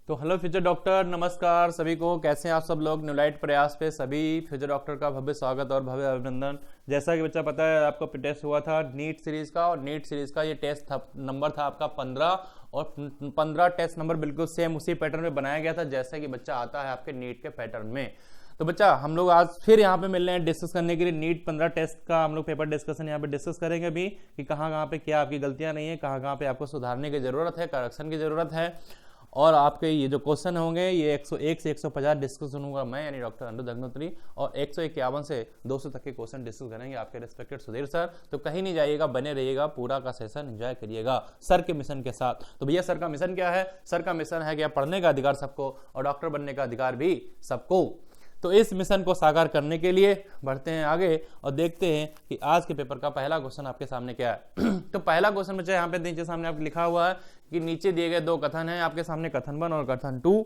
तो hello future doctor, नमस्कार सभी को। कैसे हैं आप सब लोग। न्यूलाइट प्रयास पे सभी फ्यूचर डॉक्टर का भव्य स्वागत और भव्य अभिनंदन। जैसा कि बच्चा पता है, आपका टेस्ट हुआ था नीट सीरीज का, और नीट सीरीज का ये टेस्ट था, नंबर था आपका 15, और 15 टेस्ट नंबर बिल्कुल सेम उसी पैटर्न में बनाया गया था जैसा कि बच्चा आता है आपके नीट के पैटर्न में। तो बच्चा हम लोग आज फिर यहाँ पे मिल रहे हैं डिस्कस करने के लिए। नीट 15 टेस्ट का हम लोग पेपर डिस्कशन यहाँ पे डिस्कस करेंगे अभी, कि कहाँ कहाँ पे क्या आपकी गलतियाँ नहीं है, कहाँ कहाँ पे आपको सुधारने की जरूरत है, करेक्शन की जरूरत है। और आपके ये जो क्वेश्चन होंगे ये 101 से 150 डिस्कशन होगा, मैं यानी डॉक्टर अनिरुद्ध अग्निहोत्री, और 151 से 200 तक के क्वेश्चन डिस्कस करेंगे आपके रिस्पेक्टेड सुधीर सर। तो कहीं नहीं जाइएगा, बने रहिएगा, पूरा का सेशन एंजॉय करिएगा सर के मिशन के साथ। तो भैया सर का मिशन क्या है? सर का मिशन है कि पढ़ने का अधिकार सबको और डॉक्टर बनने का अधिकार भी सबको। तो इस मिशन को साकार करने के लिए बढ़ते हैं आगे और देखते हैं कि आज के पेपर का पहला क्वेश्चन आपके सामने क्या है। तो पहला क्वेश्चन बच्चे यहाँ पे नीचे सामने आपको लिखा हुआ है कि नीचे दिए गए दो कथन हैं आपके सामने, कथन 1 और कथन 2।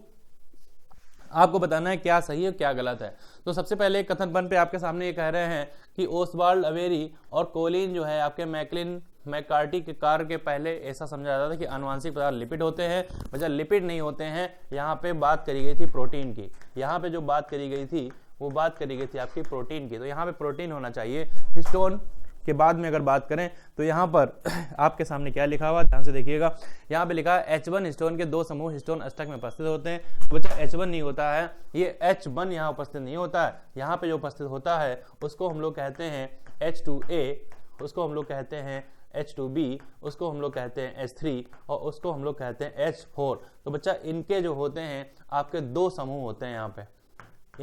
आपको बताना है क्या सही है क्या गलत है। तो सबसे पहले कथन 1 पे आपके सामने ये कह रहे हैं कि ओसवाल्ड अवेरी और कोलिन जो है आपके मैकलिन मैककार्टी के कार्य के पहले ऐसा समझा जाता था कि आनुवांशिक पदार्थ लिपिड होते हैं। बच्चा लिपिड नहीं होते हैं। यहाँ पे बात करी गई थी प्रोटीन की। यहाँ पे जो बात करी गई थी वो बात करी गई थी आपकी प्रोटीन की। तो यहाँ पे प्रोटीन होना चाहिए। हिस्टोन के बाद में अगर बात करें तो यहाँ पर आपके सामने क्या लिखा हुआ, ध्यान से देखिएगा। यहाँ पे लिखा है H1 हिस्टोन के दो समूह हिस्टोन अष्टक में उपस्थित होते हैं। बच्चा H1 नहीं होता है, ये H1 यहाँ उपस्थित नहीं होता है। यहाँ पे जो उपस्थित होता है उसको हम लोग कहते हैं H2A, उसको हम लोग कहते हैं H2B, उसको हम लोग कहते हैं H3 और उसको हम लोग कहते हैं H4। तो बच्चा इनके जो होते हैं आपके दो समूह होते हैं यहाँ पे।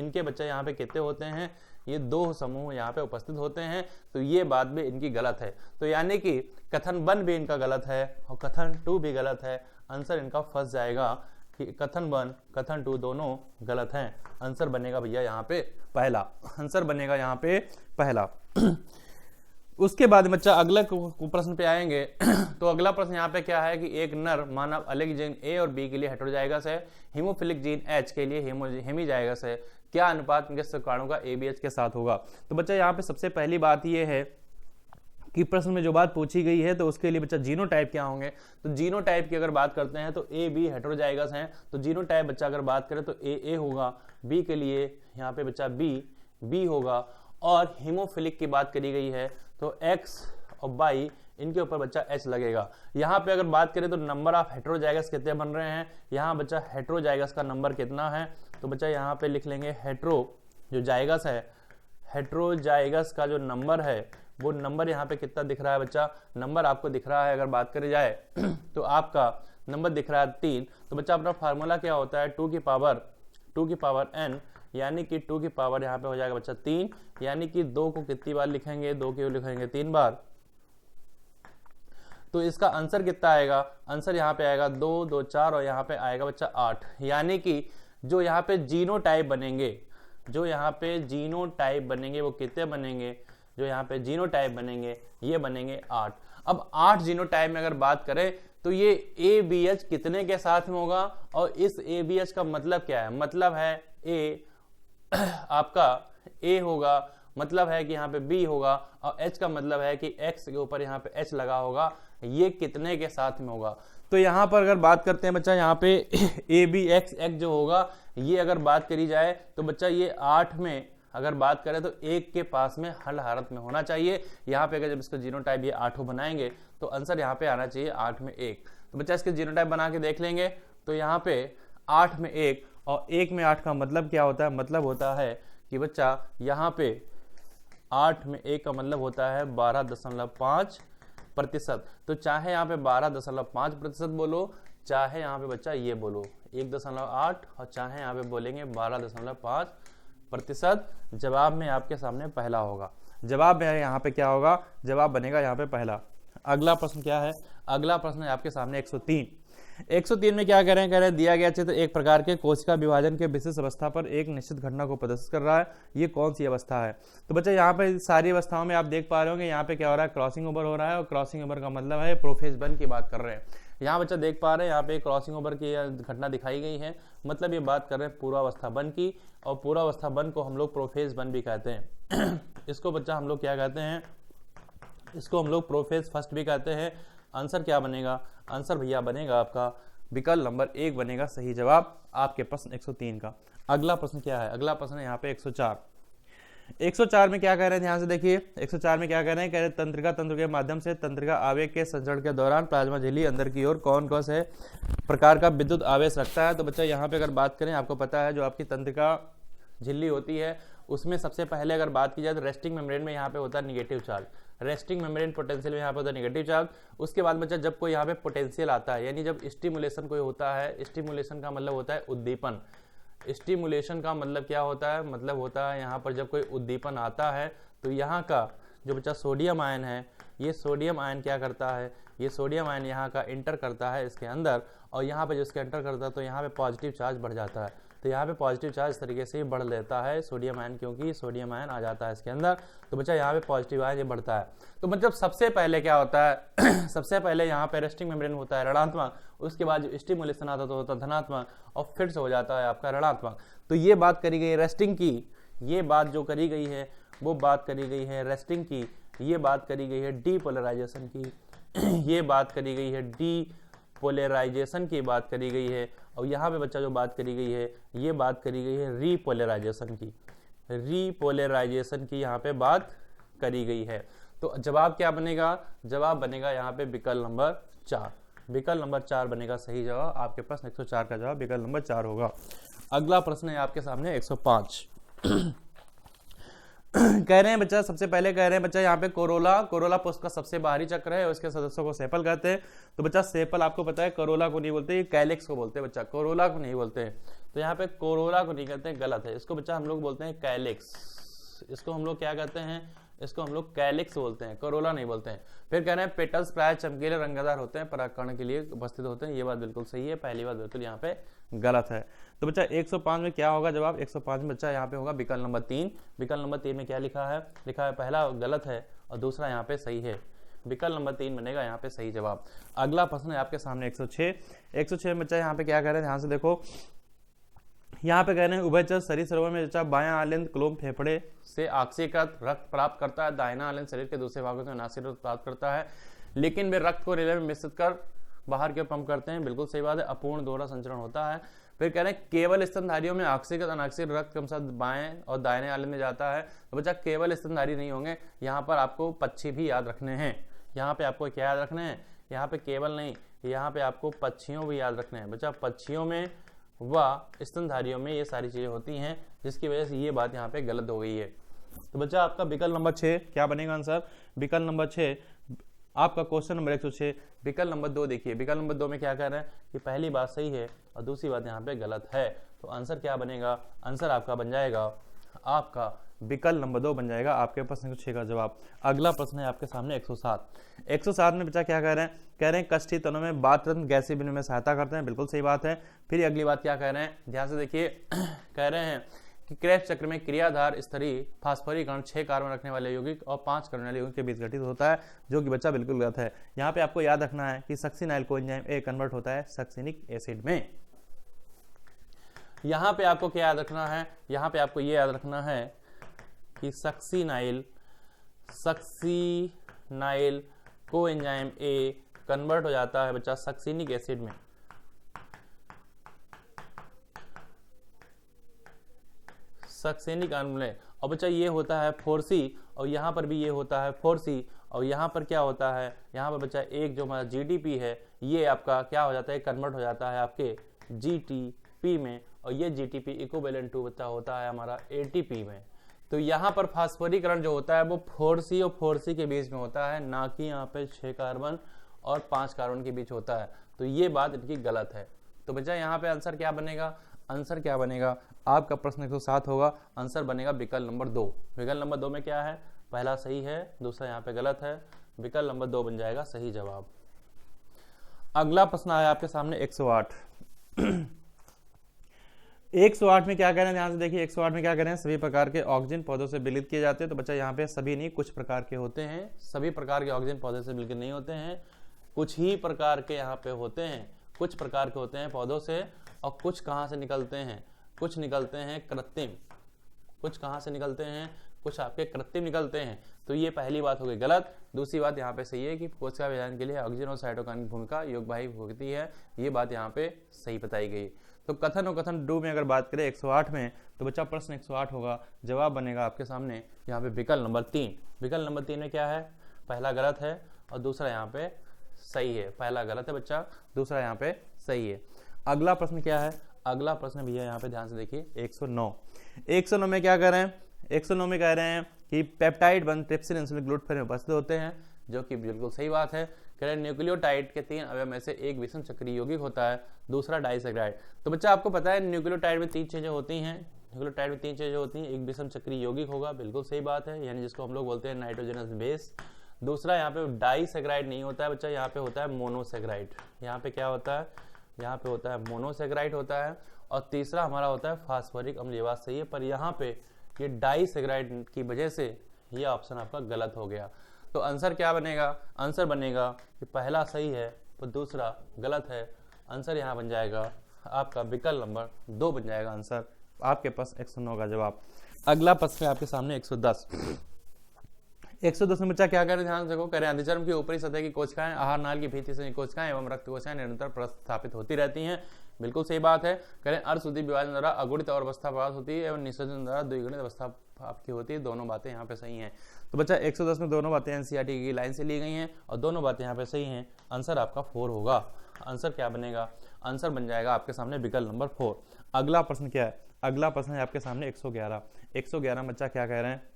इनके बच्चा यहाँ पे कितने होते हैं? ये दो समूह यहाँ पे उपस्थित होते हैं। तो ये बात भी इनकी गलत है। तो यानी कि कथन 1 भी इनका गलत है और कथन 2 भी गलत है। आंसर इनका फंस जाएगा कि कथन 1 कथन 2 दोनों गलत हैं। आंसर बनेगा भैया यहाँ पे पहला। आंसर बनेगा यहाँ पे पहला। उसके बाद बच्चा अगला प्रश्न पे आएंगे। तो अगला प्रश्न यहाँ पे क्या है कि एक नर मानव अलग जीन ए और बी के लिए हेटेरोजाइगस है, हीमोफिलिक जीन एच के लिए हेमीजाइगस है। क्या अनुपात इनके शुक्राणु का एबीएच के साथ होगा? तो बच्चा यहाँ पे सबसे पहली बात ये है कि प्रश्न में जो बात पूछी गई है तो उसके लिए बच्चा जीनोटाइप क्या होंगे। तो जीनोटाइप की अगर बात करते हैं तो ए बी हेटेरोजाइगस हैं। तो जीनोटाइप बच्चा अगर बात करें तो ए होगा, बी के लिए यहाँ पे बच्चा बी होगा, और हीमोफिलिक की बात करी गई है तो एक्स और वाई इनके ऊपर बच्चा एच लगेगा। यहाँ पे अगर बात करें तो नंबर ऑफ हेटेरोजाइगस कितने बन रहे हैं, यहाँ बच्चा हेटेरोजाइगस का नंबर कितना है। तो बच्चा यहाँ पे लिख लेंगे हेटेरो जो जाइगस है, हेटेरोजाइगस का जो नंबर है वो नंबर यहाँ पे कितना दिख रहा है बच्चा? नंबर आपको दिख रहा है अगर बात करी जाए तो आपका नंबर दिख रहा है 3। तो बच्चा अपना फार्मूला क्या होता है? 2 की पावर n, यानी कि 2 की पावर यहाँ पे हो जाएगा बच्चा 3, यानी कि 2 को कितनी बार लिखेंगे? 2 को लिखेंगे 3 बार। तो इसका आंसर कितना आएगा? आंसर यहाँ पे आएगा 2 2 4 और यहाँ पे आएगा बच्चा 8। यानी कि जो यहाँ पे जीनोटाइप बनेंगे, जो यहाँ पे जीनोटाइप बनेंगे वो कितने बनेंगे? जो यहाँ पे जीनोटाइप बनेंगे ये बनेंगे 8। अब 8 जीनोटाइप में अगर बात करें तो ये ABH कितने के साथ में होगा? और इस ABH का मतलब क्या है? मतलब है A आपका A होगा, मतलब है कि यहाँ पे B होगा, और H का मतलब है कि X के ऊपर यहाँ पे H लगा होगा। ये कितने के साथ में होगा? तो यहाँ पर अगर बात करते हैं बच्चा, यहाँ पे ABX जो होगा ये अगर बात करी जाए तो बच्चा ये 8 में अगर बात करें तो 1 के पास में हल हालत में होना चाहिए। यहाँ पे अगर जब इसका जीनोटाइप ये 8 बनाएंगे तो आंसर यहाँ पे आना चाहिए 8 में 1। तो बच्चा इसके जीनोटाइप बना के देख लेंगे। तो यहाँ पे 8 में 1 और 1 में 8 का मतलब क्या होता है? मतलब होता है कि बच्चा यहाँ पे 8 में 1 का मतलब होता है 12.5%। तो चाहे यहाँ पे 12.5% बोलो, चाहे यहाँ पे बच्चा ये बोलो 1.8, और चाहे यहाँ पे बोलेंगे 12.5%, जवाब में आपके सामने पहला होगा। जवाब में यहाँ पे क्या होगा? जवाब बनेगा यहाँ पे पहला। अगला प्रश्न क्या है? अगला प्रश्न है आपके सामने 103। 103 में क्या कह रहे हैं? दिया गया चित्र एक प्रकार के कोशिका विभाजन के विशिष्ट अवस्था पर एक निश्चित घटना को प्रदर्शित कर रहा है। ये कौन सी अवस्था है? तो बच्चा यहाँ पे सारी अवस्थाओं में आप देख पा रहे होंगे यहाँ पे क्या हो रहा है? क्रॉसिंग ओवर हो रहा है, और क्रॉसिंग ओवर का मतलब है प्रोफेज 1 की बात कर रहे हैं। यहाँ बच्चा देख पा रहे हैं यहाँ पे क्रॉसिंग ओवर की घटना दिखाई गई है, मतलब ये बात कर रहे हैं पूर्वावस्था 1 की, और पूर्वावस्था 1 को हम लोग प्रोफेज 1 भी कहते हैं। इसको बच्चा हम लोग क्या कहते हैं? इसको हम लोग प्रोफेज 1 भी कहते हैं। आंसर क्या बनेगा? आंसर भैया बनेगा आपका विकल्प नंबर 1 बनेगा सही जवाब आपके प्रश्न 103 का। अगला प्रश्न क्या है, अगला प्रश्न है यहाँ पे 104। 104 में क्या कह रहे हैं, ध्यान से देखिए। 104 में क्या कह रहे हैं, कह रहे हैं तंत्रिका तंत्र के माध्यम से तंत्रिका आवेग के संचरण के दौरान प्लाज्मा झिल्ली अंदर की ओर कौन कौन से प्रकार का विद्युत आवेश रखता है। तो बच्चा यहाँ पे अगर बात करें, आपको पता है जो आपकी तंत्रिका झिल्ली होती है उसमें सबसे पहले अगर बात की जाए तो रेस्टिंग मेम्ब्रेन में यहाँ पे होता है negative charge, resting membrane potential में यहाँ पे होता है निगेटिव चार्ज। उसके बाद बच्चा जब कोई यहाँ पे पोटेंशियल आता है, यानी जब स्टिमुलेशन कोई होता है, स्टिमुलेशन का मतलब होता है उद्दीपन, स्टिमुलेशन का मतलब क्या होता है, मतलब होता है यहाँ पर जब कोई उद्दीपन आता है तो यहाँ का जो बच्चा सोडियम आयन है, ये सोडियम आयन क्या करता है, ये सोडियम आयन यहाँ का इंटर करता है इसके अंदर, और यहाँ पे जिसके इंटर करता है तो यहाँ पे पॉजिटिव चार्ज बढ़ जाता है। तो यहाँ पे पॉजिटिव चार्ज इस तरीके से ही बढ़ लेता है सोडियम आयन, क्योंकि सोडियम आयन आ जाता है इसके अंदर, तो बच्चा यहाँ पे पॉजिटिव आयन ये बढ़ता है। तो मतलब सबसे पहले क्या होता है सबसे पहले यहाँ पे रेस्टिंग मेम्ब्रेन होता है ऋणात्मक, उसके बाद जो स्टिमुलेशन आता तो होता है धनात्मक, और फिर से हो जाता है आपका ऋणात्मक। तो ये बात करी गई रेस्टिंग की, ये बात जो करी गई है वो बात करी गई है रेस्टिंग की, ये बात करी गई है डीपोलराइजेशन की ये बात करी गई है डीपोलराइजेशन की बात करी गई है, और यहाँ पे बच्चा जो बात करी गई है ये बात करी गई है रीपोलराइजेशन की, रीपोलराइजेशन की यहाँ पे बात करी गई है। तो जवाब क्या बनेगा, जवाब बनेगा यहाँ पे विकल्प नंबर 4, विकल्प नंबर 4 बनेगा सही जवाब। आपके पास 104 का जवाब विकल्प नंबर 4 होगा। अगला प्रश्न है आपके सामने 105 कह रहे हैं बच्चा, सबसे पहले कह रहे हैं बच्चा यहाँ पे कोरोला पुष्प का सबसे बाहरी चक्र है, उसके सदस्यों को सेपल कहते हैं। तो बच्चा सेपल आपको पता है कोरोला को नहीं बोलते, ये कैलिक्स को बोलते हैं बच्चा, कोरोला को नहीं बोलते हैं। तो यहाँ पे कोरोला को नहीं कहते हैं, गलत है, इसको बच्चा हम लोग बोलते हैं कैलिक्स, इसको हम लोग क्या कहते हैं, इसको हम लोग कैलिक्स बोलते हैं, कोरोला नहीं बोलते हैं। फिर कह रहे हैं पेटल्स प्राय चमकीले रंगदार होते हैं, परागकण के लिए उपस्थित होते हैं, ये बात बिल्कुल सही है, पहली बात बिल्कुल यहाँ पे गलत है। तो बच्चा 105 में क्या होगा जवाब, 105 में बच्चा यहाँ पे होगा विकल्प नंबर 3। विकल्प नंबर 3 में क्या लिखा है, लिखा है पहला गलत है और दूसरा यहाँ पे सही है, विकल्प नंबर 3 बनेगा यहाँ पे सही जवाब। अगला प्रश्न है आपके सामने 106 में बच्चा यहाँ पे क्या कह रहे हैं, ध्यान से देखो। यहाँ पे कह रहे हैं उभयचर शरीर सरोवर में बच्चा बायां आलिंद क्लोम फेफड़े से ऑक्सीकृत रक्त प्राप्त करता है, दाहिना आलिंद शरीर के दूसरे भागों से नासिक रक्त प्राप्त करता है, लेकिन वे रक्त को रेलवे में मिश्रित कर बाहर के पंप करते हैं, बिल्कुल सही बात है, अपूर्ण दोहरा संचरण होता है। फिर कह रहे हैं केवल स्तनधारियों में ऑक्सीकृत अनॉक्सीकृत रक्त क्रमशः बाएं और दाहिने आलिंद में जाता है। तो बच्चा केवल स्तनधारी नहीं होंगे, यहाँ पर आपको पक्षी भी याद रखने हैं, यहाँ पे आपको क्या याद रखने हैं, यहाँ पे केवल नहीं, यहाँ पे आपको पक्षियों भी याद रखने हैं बच्चा, पक्षियों में व स्तनधारियों में ये सारी चीजें होती हैं, जिसकी वजह से ये बात यहाँ पे गलत हो गई है। तो बच्चा आपका विकल्प नंबर 6 क्या बनेगा आंसर, विकल्प नंबर 6 आपका क्वेश्चन नंबर 106 विकल्प नंबर 2 देखिए। विकल्प नंबर 2 में क्या कह रहे हैं कि पहली बात सही है और दूसरी बात यहाँ पे गलत है, तो आंसर क्या बनेगा, आंसर आपका बन जाएगा आपका विकल्प नंबर 2 बन जाएगा आपके प्रश्न 106 का जवाब। अगला प्रश्न है आपके सामने 107 में बच्चा क्या कह रहे हैं, कह रहे हैं कष्टी तनों में बातरंध्र गैसीय विनिमय में सहायता करते हैं, बिल्कुल सही बात है। फिर अगली बात क्या कह रहे हैं, ध्यान से देखिए, कह रहे हैं कि क्रेब्स चक्र में क्रियाधार स्तरीय फास्फोरिक अणु 6 कार्बन रखने वाले यौगिक और 5 कार्बन वाले यौगिक के बीच गठित होता है, जो कि बच्चा बिल्कुल गलत है। यहाँ पे आपको याद रखना है कि सक्सिनाइल कोएंजाइम ए कन्वर्ट होता है सक्सिनिक एसिड में। यहाँ पे आपको क्या याद रखना है, यहाँ पे आपको ये याद रखना है कि सक्सिनाइल कोएंजाइम ए कन्वर्ट हो जाता है बच्चा सक्सिनिक एसिड में। सक्सेनिक अम्ल, और बच्चा ये होता है 4C, और यहाँ पर भी ये होता है 4C, और यहाँ पर क्या होता है, यहाँ पर बच्चा एक जो हमारा GTP है ये आपका क्या हो जाता है, कन्वर्ट हो जाता है आपके GTP में, और ये GTP इक्विवेलेंट टू बच्चा होता है हमारा ATP में। तो यहाँ पर फास्फोरिकरण जो होता है वो 4C और 4C के बीच में होता है, ना कि यहाँ पे 6 कार्बन और 5 कार्बन के बीच होता है, तो ये बात इनकी गलत है। तो बच्चा यहाँ पे आंसर क्या बनेगा, आंसर क्या बनेगा, आपका प्रश्न 107 होगा, आंसर बनेगा विकल्प नंबर 2। विकल्प नंबर 2 में क्या है, पहला सही है, दूसरा यहाँ पे गलत है, विकल्प नंबर 2 बन जाएगा सही जवाब। अगला प्रश्न आया आपके सामने 108 108 में क्या कह रहे हैं, ध्यान से देखिए। 108 में क्या कह रहे हैं, सभी प्रकार के ऑक्सीजन पौधों से विलयित किए जाते हैं। तो बच्चा यहाँ पे सभी नहीं, कुछ प्रकार के होते हैं, सभी प्रकार के ऑक्सीजन पौधे से विलयित नहीं होते हैं, कुछ ही प्रकार के यहाँ पे होते हैं, कुछ प्रकार के होते हैं पौधों से, और कुछ कहाँ से निकलते हैं, कुछ निकलते हैं कृत्रिम, कुछ कहाँ से निकलते हैं, कुछ आपके कृत्रिम निकलते हैं। तो ये पहली बात हो गई गलत। दूसरी बात यहाँ पे सही है कि कोशिका विभाजन के लिए ऑक्सीजन और साइटोकाइन की भूमिका योगवाही होती है, ये बात यहाँ पे सही बताई गई। तो कथन और कथन 2 में अगर बात करें 108 में, तो बच्चा प्रश्न 108 होगा, जवाब बनेगा आपके सामने यहाँ पे विकल्प नंबर 3। विकल्प नंबर 3 में क्या है, पहला गलत है और दूसरा यहाँ पे सही है। पहला गलत है बच्चा, दूसरा यहाँ पे सही है। अगला प्रश्न क्या है, अगला प्रश्न भैया यहाँ पे ध्यान से देखिए 109। 109 में क्या कह रहे हैं, 109 में कह रहे हैं कि पेप्टाइड बंध ट्रिप्सिन इंसुलिन ग्लूटाथायोन में उपस्थित होते हैं, जो कि बिल्कुल सही बात है। कह रहे हैं न्यूक्लियोटाइड के 3 अवयव में से एक विषम चक्रीय यौगिक होता है, दूसरा डाइसैकराइड। तो बच्चा आपको पता है न्यूक्लियोटाइड में 3 चीजें होती हैं, न्यूक्लियोटाइड में 3 चीजें होती हैं, एक विषम चक्रीय यौगिक होगा, बिल्कुल सही बात है, यानी जिसको हम लोग बोलते हैं नाइट्रोजनस बेस। दूसरा यहाँ पे डाइसैकराइड नहीं होता है बच्चा, यहाँ पे होता है मोनोसैकराइड। यहाँ पे क्या होता है, यहाँ पे होता है मोनोसैकराइड होता है। और तीसरा हमारा होता है फास्फोरिक अम्ल। ये बात सही है, पर यहाँ पे ये डाइसैकराइड की वजह से ये ऑप्शन आपका गलत हो गया। तो आंसर क्या बनेगा, आंसर बनेगा कि पहला सही है तो दूसरा गलत है। आंसर यहाँ बन जाएगा आपका विकल्प नंबर 2 बन जाएगा आंसर, आपके पास 109 का जवाब। अगला प्रश्न है आपके सामने 110। 110 में बच्चा क्या करें, ध्यान से देखो। करें अधिचर्म की ऊपरी सतह की कोशिकाएं आहार नाल की भीतर से कोशिकाएं एवं रक्त कोशिकाएं निरंतर प्रस्थापित होती रहती हैं, बिल्कुल सही बात है। करें अर्धशुद्धि विभाजन द्वारा अगुणित और अवस्था प्राप्त होती है एवं निषेचन द्वारा द्विगुणित अवस्था आपकी होती है, दोनों बातें यहाँ पे सही हैं। तो बच्चा 110 में दोनों बातें एनसीईआरटी की लाइन से ली गई हैं और दोनों बातें यहाँ पे सही हैं। आंसर आपका 4 होगा। आंसर क्या बनेगा, आंसर बन जाएगा आपके सामने विकल्प नंबर 4। अगला प्रश्न क्या है, अगला प्रश्न है आपके सामने 111। 111 बच्चा क्या कह रहे हैं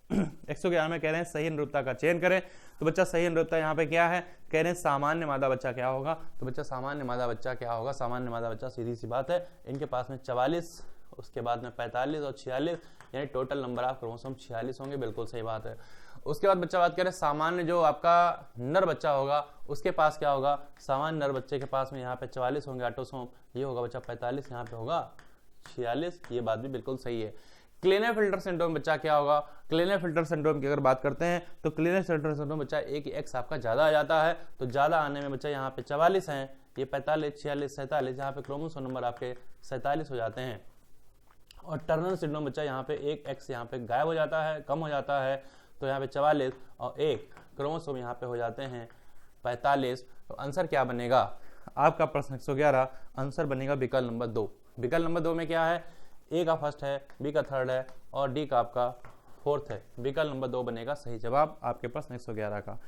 111 में कह रहे हैं सही अनुरूपता का चयन करें। तो बच्चा सही अनुरूपता यहाँ पे क्या है, कह रहे हैं सामान्य मादा बच्चा क्या होगा। तो बच्चा सामान्य मादा बच्चा क्या होगा, सामान्य मादा बच्चा सीधी सी बात है, इनके पास में 44, उसके बाद में 45 और 46, यानी टोटल नंबर ऑफ क्रोमोसोम 46 होंगे, बिल्कुल सही बात है। उसके बाद बच्चा बात करें सामान्य जो आपका नर बच्चा होगा उसके पास क्या होगा, सामान्य नर बच्चे के पास में यहाँ पे 44 होंगे ऑटोसोम, ये होगा बच्चा 45, यहाँ पे होगा 46, ये बात भी बिल्कुल सही है। क्लेनेफिल्टर सिंड्रोम बच्चा क्या होगा, क्लेनेफिल्टर सिंड्रोम की अगर बात करते हैं तो क्लेनेफिल्टर सिंड्रोम बच्चा एक एक्स आपका ज्यादा आ जाता है। तो ज्यादा आने में बच्चा यहाँ पे 44 है, ये 45, 46, 47, यहाँ पे क्रोमोसोम नंबर आपके 47 हो जाते हैं। और टर्नर सिंड्रोम बच्चा यहाँ पे एक एक्स यहाँ पे गायब हो जाता है, कम हो जाता है, तो यहाँ पे 44 और एक क्रोमोसोम यहाँ पे हो जाते हैं 45। तो आंसर क्या बनेगा आपका प्रश्न 111, आंसर बनेगा विकल्प नंबर 2। विकल्प नंबर 2 में क्या है, ए का फर्स्ट है, बी का थर्ड है और डी का आपका फोर्थ है। विकल्प नंबर 2 बनेगा सही जवाब आपके प्रश्न 111 का।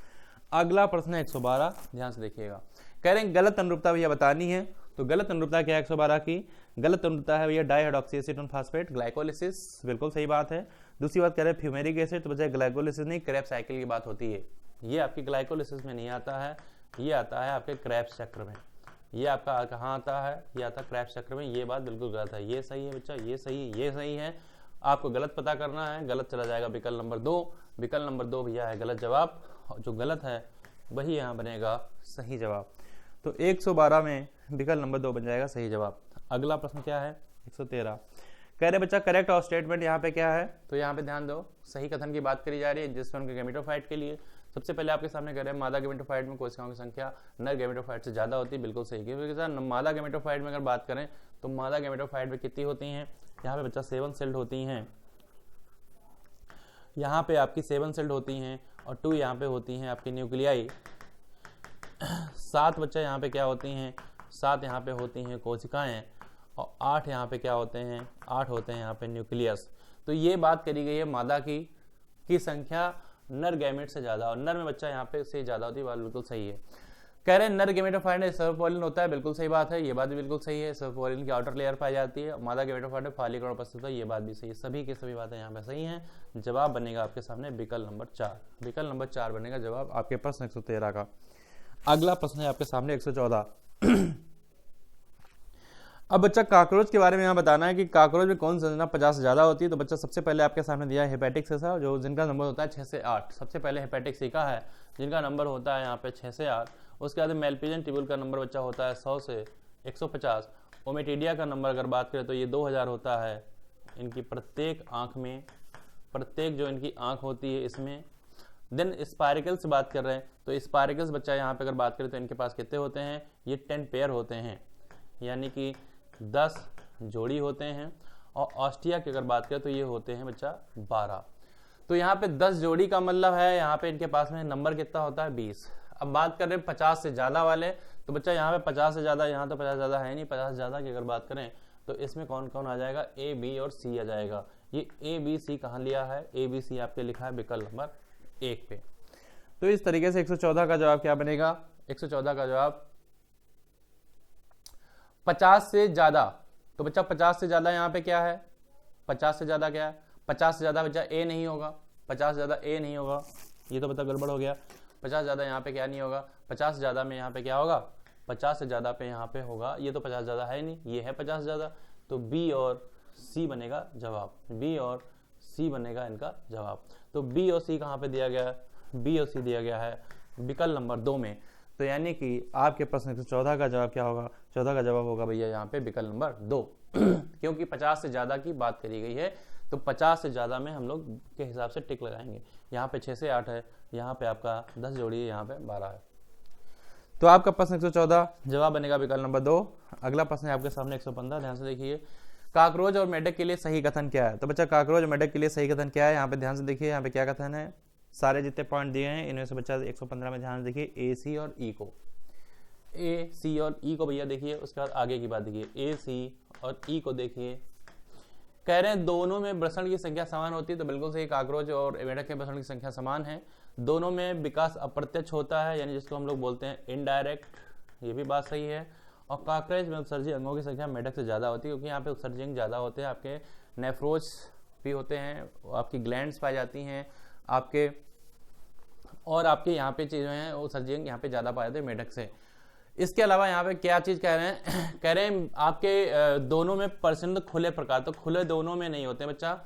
अगला प्रश्न है 112, ध्यान से देखिएगा। कह रहे हैं गलत अनुरूपता भैया बतानी है। तो गलत अनुरूपता क्या है 112 की, गलत अनुरूपता है भैया डाइहाइड्रोक्सी एसीटोन फास्फेट ग्लाइकोलिसिस, बिल्कुल सही बात है। दूसरी बात कह रहे हैं फ्यूमेरिक एसिड, तो बजाय ग्लाइकोलिसिस नहीं क्रेब्स साइकिल की बात होती है, ये आपकी ग्लाइकोलिसिस में नहीं आता है, ये आता है आपके क्रेब्स चक्र में। ये आपका कहाँ आता है, ये आता है क्रेब्स चक्र में, ये बात बिल्कुल गलत है। ये सही है बच्चा, ये सही है, ये सही है, आपको गलत पता करना है, गलत चला जाएगा विकल्प नंबर 2। विकल्प नंबर 2 भैया है गलत जवाब, और जो गलत है वही यहाँ बनेगा सही जवाब। तो 112 में विकल्प नंबर 2 बन जाएगा सही जवाब। अगला प्रश्न क्या है 113। कह रहे बच्चा करेक्ट और स्टेटमेंट यहाँ पे क्या है, तो यहाँ पे ध्यान दो, सही कथन की बात करी जा रही है जिसमें उनके गैमेटोफाइट के लिए। सबसे पहले आपके सामने कह रहे हैं मादा गैमेटोफाइट में कोशिकाओं की संख्या नर गैमेटोफाइट से ज्यादा होती है, बिल्कुल सही। क्योंकि मादा गैमेटोफाइट में अगर बात करें तो मादा गैमेटोफाइट में कितनी होती हैं, यहाँ पे बच्चा 7 सेल्ड होती हैं, यहाँ पे आपकी 7 सेल्ड होती हैं और 2 यहाँ पे होती हैं आपकी न्यूक्लियाई। 7 बच्चा यहाँ पे क्या होती हैं, 7 यहाँ पे होती हैं कोशिकाएं और 8 यहाँ पे क्या होते हैं, 8 होते हैं यहाँ पे न्यूक्लियस। तो ये बात करी गई है मादा की संख्या नर गैमेट से ज्यादा, और नर में बच्चा यहाँ पे से ज्यादा होती है, बात बिल्कुल सही है। कह रहे हैं नर गैमेटोफाइट में सर्वपोलिन होता है, बिल्कुल सही बात है, ये बात भी बिल्कुल सही है। सर्वपोलिन की आउटर लेयर पाई जाती है, मादा गैमेटोफाइट में फॉलिकल उपस्थित है, ये बात भी सही है। सभी की सभी बातें यहाँ पे सही हैं। जवाब बनेगा आपके सामने विकल्प नंबर 4। विकल्प नंबर 4 बनेगा जवाब आपके प्रश्न 113 का। अगला प्रश्न है आपके सामने 114। अब बच्चा काकरोच के बारे में यहाँ बताना है कि काकरोच में कौन सी संरचना 50 से ज्यादा होती है। तो बच्चा सबसे पहले आपके सामने दिया है हेपेटिक सेसा, जो जिनका नंबर होता है 6 से 8। सबसे पहले हेपेटिक सीका है जिनका नंबर होता है यहाँ पे 6 से 8। उसके बाद मेलपिजन टिब्यूल का नंबर बच्चा होता है 100 से 150। ओमेटिडिया का नंबर अगर बात करें तो ये 2000 होता है इनकी प्रत्येक आंख में, प्रत्येक जो इनकी आंख होती है इसमें। देन स्पायरिकल से बात कर रहे हैं तो स्पायरिकल्स बच्चा यहाँ पे अगर बात करें तो इनके पास कितने होते हैं, ये 10 पेयर होते हैं, यानी कि 10 जोड़ी होते हैं। और ऑस्टिया की अगर बात करें तो ये होते हैं बच्चा 12। तो यहाँ पे 10 जोड़ी का मतलब है यहाँ पे इनके पास में नंबर कितना होता है 20। अब बात कर रहे हैं 50 से ज्यादा वाले, तो बच्चा यहाँ पे 50 से ज्यादा, यहाँ तो 50 ज्यादा है नहीं, 50 ज्यादा की अगर बात करें तो इसमें कौन कौन आ जाएगा, ए बी और सी आ जाएगा। ये ए बी सी कहाँ लिया है, ए बी सी आपके लिखा है विकल्प नंबर 1 पे। तो इस तरीके से 114 का जवाब क्या बनेगा, 114 का जवाब 50 से ज्यादा। तो बच्चा 50 से ज्यादा यहाँ पे क्या है, 50 से ज्यादा क्या है, 50 से ज्यादा बच्चा ए नहीं होगा, 50 से ज्यादा ए नहीं होगा, ये तो बता गड़बड़ हो गया। 50 से ज्यादा यहाँ पे क्या नहीं होगा, 50 से ज्यादा में यहाँ पे क्या होगा, 50 से ज्यादा पे यहाँ पे होगा, ये तो 50 ज्यादा है नहीं, ये है 50 ज्यादा, तो बी और सी बनेगा जवाब, बी और सी बनेगा इनका जवाब। तो बी और सी कहाँ पे दिया गया है, बी और सी दिया गया है विकल्प नंबर 2 में। तो यानी कि आपके प्रश्न 114 का जवाब क्या होगा, 14 का जवाब होगा भैया यहाँ पे विकल्प नंबर 2 क्योंकि 50 से ज्यादा की बात करी गई है, तो 50 से ज्यादा में हम लोग के हिसाब से टिक लगाएंगे। यहाँ पे 6 से 8 है, यहाँ पे आपका 10 जोड़ी है, यहाँ पे 12 है। तो आपका प्रश्न 114 जवाब बनेगा विकल्प नंबर 2। अगला प्रश्न है आपके सामने 115, ध्यान से देखिए। काकरोच और मेढक के लिए सही कथन क्या है। तो बच्चा काकरोच और मेढक के लिए सही कथन क्या है, यहाँ पे ध्यान से देखिए, यहाँ पे क्या कथन है, सारे जितने पॉइंट दिए हैं इनमें से बच्चा 115 में ध्यान से देखिए ए सी और ई को, ए सी और ई को भैया देखिए। उसके बाद आगे की बात देखिए, ए सी और ई को देखिए, कह रहे हैं दोनों में ब्रसण की संख्या समान होती है। तो बिल्कुल सही, काकरोच और मेढक के ब्रसण की संख्या समान है। दोनों में विकास अप्रत्यक्ष होता है, यानी जिसको हम लोग बोलते हैं इनडायरेक्ट, ये भी बात सही है। और काकरोच में उत्सर्जी अंगों की संख्या मेढक से ज्यादा होती है, क्योंकि यहाँ पे उत्सर्जी अंग ज्यादा होते हैं, आपके नेफ्रोज भी होते हैं, आपकी ग्लैंड्स पाई जाती हैं आपके, और आपके यहाँ पे चीजें हैं उत्सर्जी अंग यहाँ पे ज्यादा पाए जाते हैं मेढक से। इसके अलावा यहाँ पे क्या चीज कह रहे हैं कह रहे हैं आपके दोनों में परसेंट खुले प्रकार, तो खुले दोनों में नहीं होते बच्चा।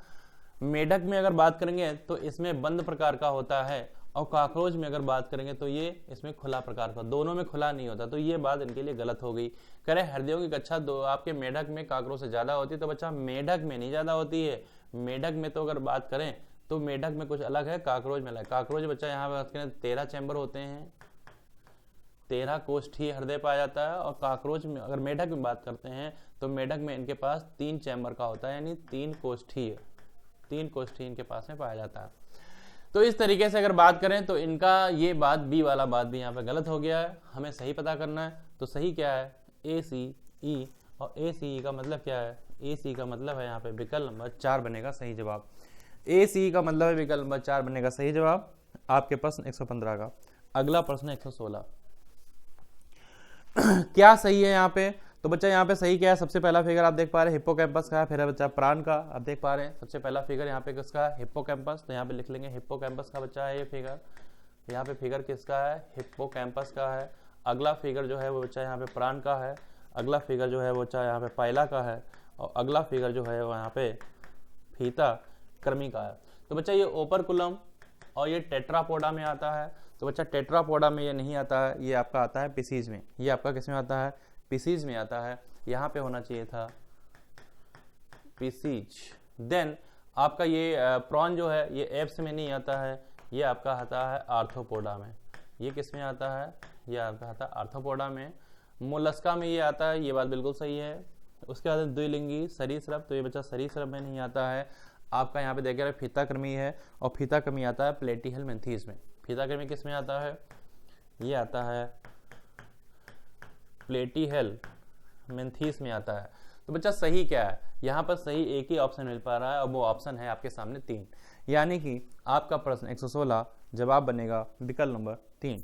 मेढक में अगर बात करेंगे तो इसमें बंद प्रकार का होता है, और काकरोच में अगर बात करेंगे तो ये इसमें खुला प्रकार का, दोनों में खुला नहीं होता। तो ये बात इनके लिए गलत हो गई। कह रहे हृदयों की कक्षा दो आपके मेढक में काकरोच से ज्यादा होती है, तो बच्चा मेढक में नहीं ज्यादा होती है। मेढक में तो अगर बात करें तो मेढक में कुछ अलग है, काकरोच में अलग। काकरोच बच्चा यहाँ पे बात करें 13 चैम्बर होते हैं, 13 कोष्ठी हृदय पाया जाता है। और काकरोच में अगर मेढक में बात करते हैं तो मेढक में इनके पास 3 चैम्बर का होता है, यानी 3 कोष्ठी है, 3 कोष्ठी इनके पास में पाया जाता है। तो इस तरीके से अगर बात करें तो इनका ये बात बी वाला बात भी यहाँ पे गलत हो गया है। हमें सही पता करना है, तो सही क्या है, ए सी ई, और ए सी ई का मतलब क्या है, ए सी का मतलब है यहाँ पे विकल्प नंबर 4 बनेगा सही जवाब। ए सी का मतलब है विकल्प नंबर 4 बनेगा सही जवाब आपके प्रश्न 115 का। अगला प्रश्न 116 क्या सही है यहाँ पे। तो बच्चा यहाँ पे सही क्या है, सबसे पहला फिगर आप देख पा रहे हैं हिप्पोकैम्पस का है, फिर है बच्चा प्राण का, आप देख पा रहे हैं सबसे पहला फिगर यहाँ पे किसका है, हिप्पोकैम्पस। तो यहाँ पे लिख लेंगे हिप्पोकैम्पस का बच्चा है ये फिगर, यहाँ पे फिगर किसका है, हिप्पोकैम्पस का है। अगला फिगर जो है वो बच्चा यहाँ पे प्राण का है, अगला फिगर जो है वो बच्चा यहाँ पे पाइला का है, और अगला फिगर जो है वो यहाँ पे फीता कर्मी का है। तो बच्चा ये ओपरकुलम और ये टेट्रापोडा में आता है। तो बच्चा टेट्रापोडा में ये नहीं आता है, ये आपका आता है पिसीज में। ये आपका किस में आता है, पिसीज में आता है। यहाँ पे होना चाहिए था पिसीज। देन आपका ये प्रॉन जो है ये एप्स में नहीं आता है, ये आपका आता है आर्थ्रोपोडा में। ये किस में आता है, ये आपका आता है आर्थ्रोपोडा में। मोलस्का में ये आता है, ये बात बिल्कुल सही है। उसके बाद द्विलिंगी सरीसृप, तो ये बच्चा सरीसृप में नहीं आता है। आपका यहाँ पे देख रहे फीताकृमि है, और फीताकृमि आता है प्लेटीहेलमिन्थीज में। फीताकृमि किस में आता है, ये आता है प्लेटीहेलमिन्थीज में आता है। तो बच्चा सही क्या है, यहाँ पर सही एक ही ऑप्शन मिल पा रहा है, और वो ऑप्शन है आपके सामने 3, यानी कि आपका प्रश्न 116 जवाब बनेगा विकल्प नंबर 3।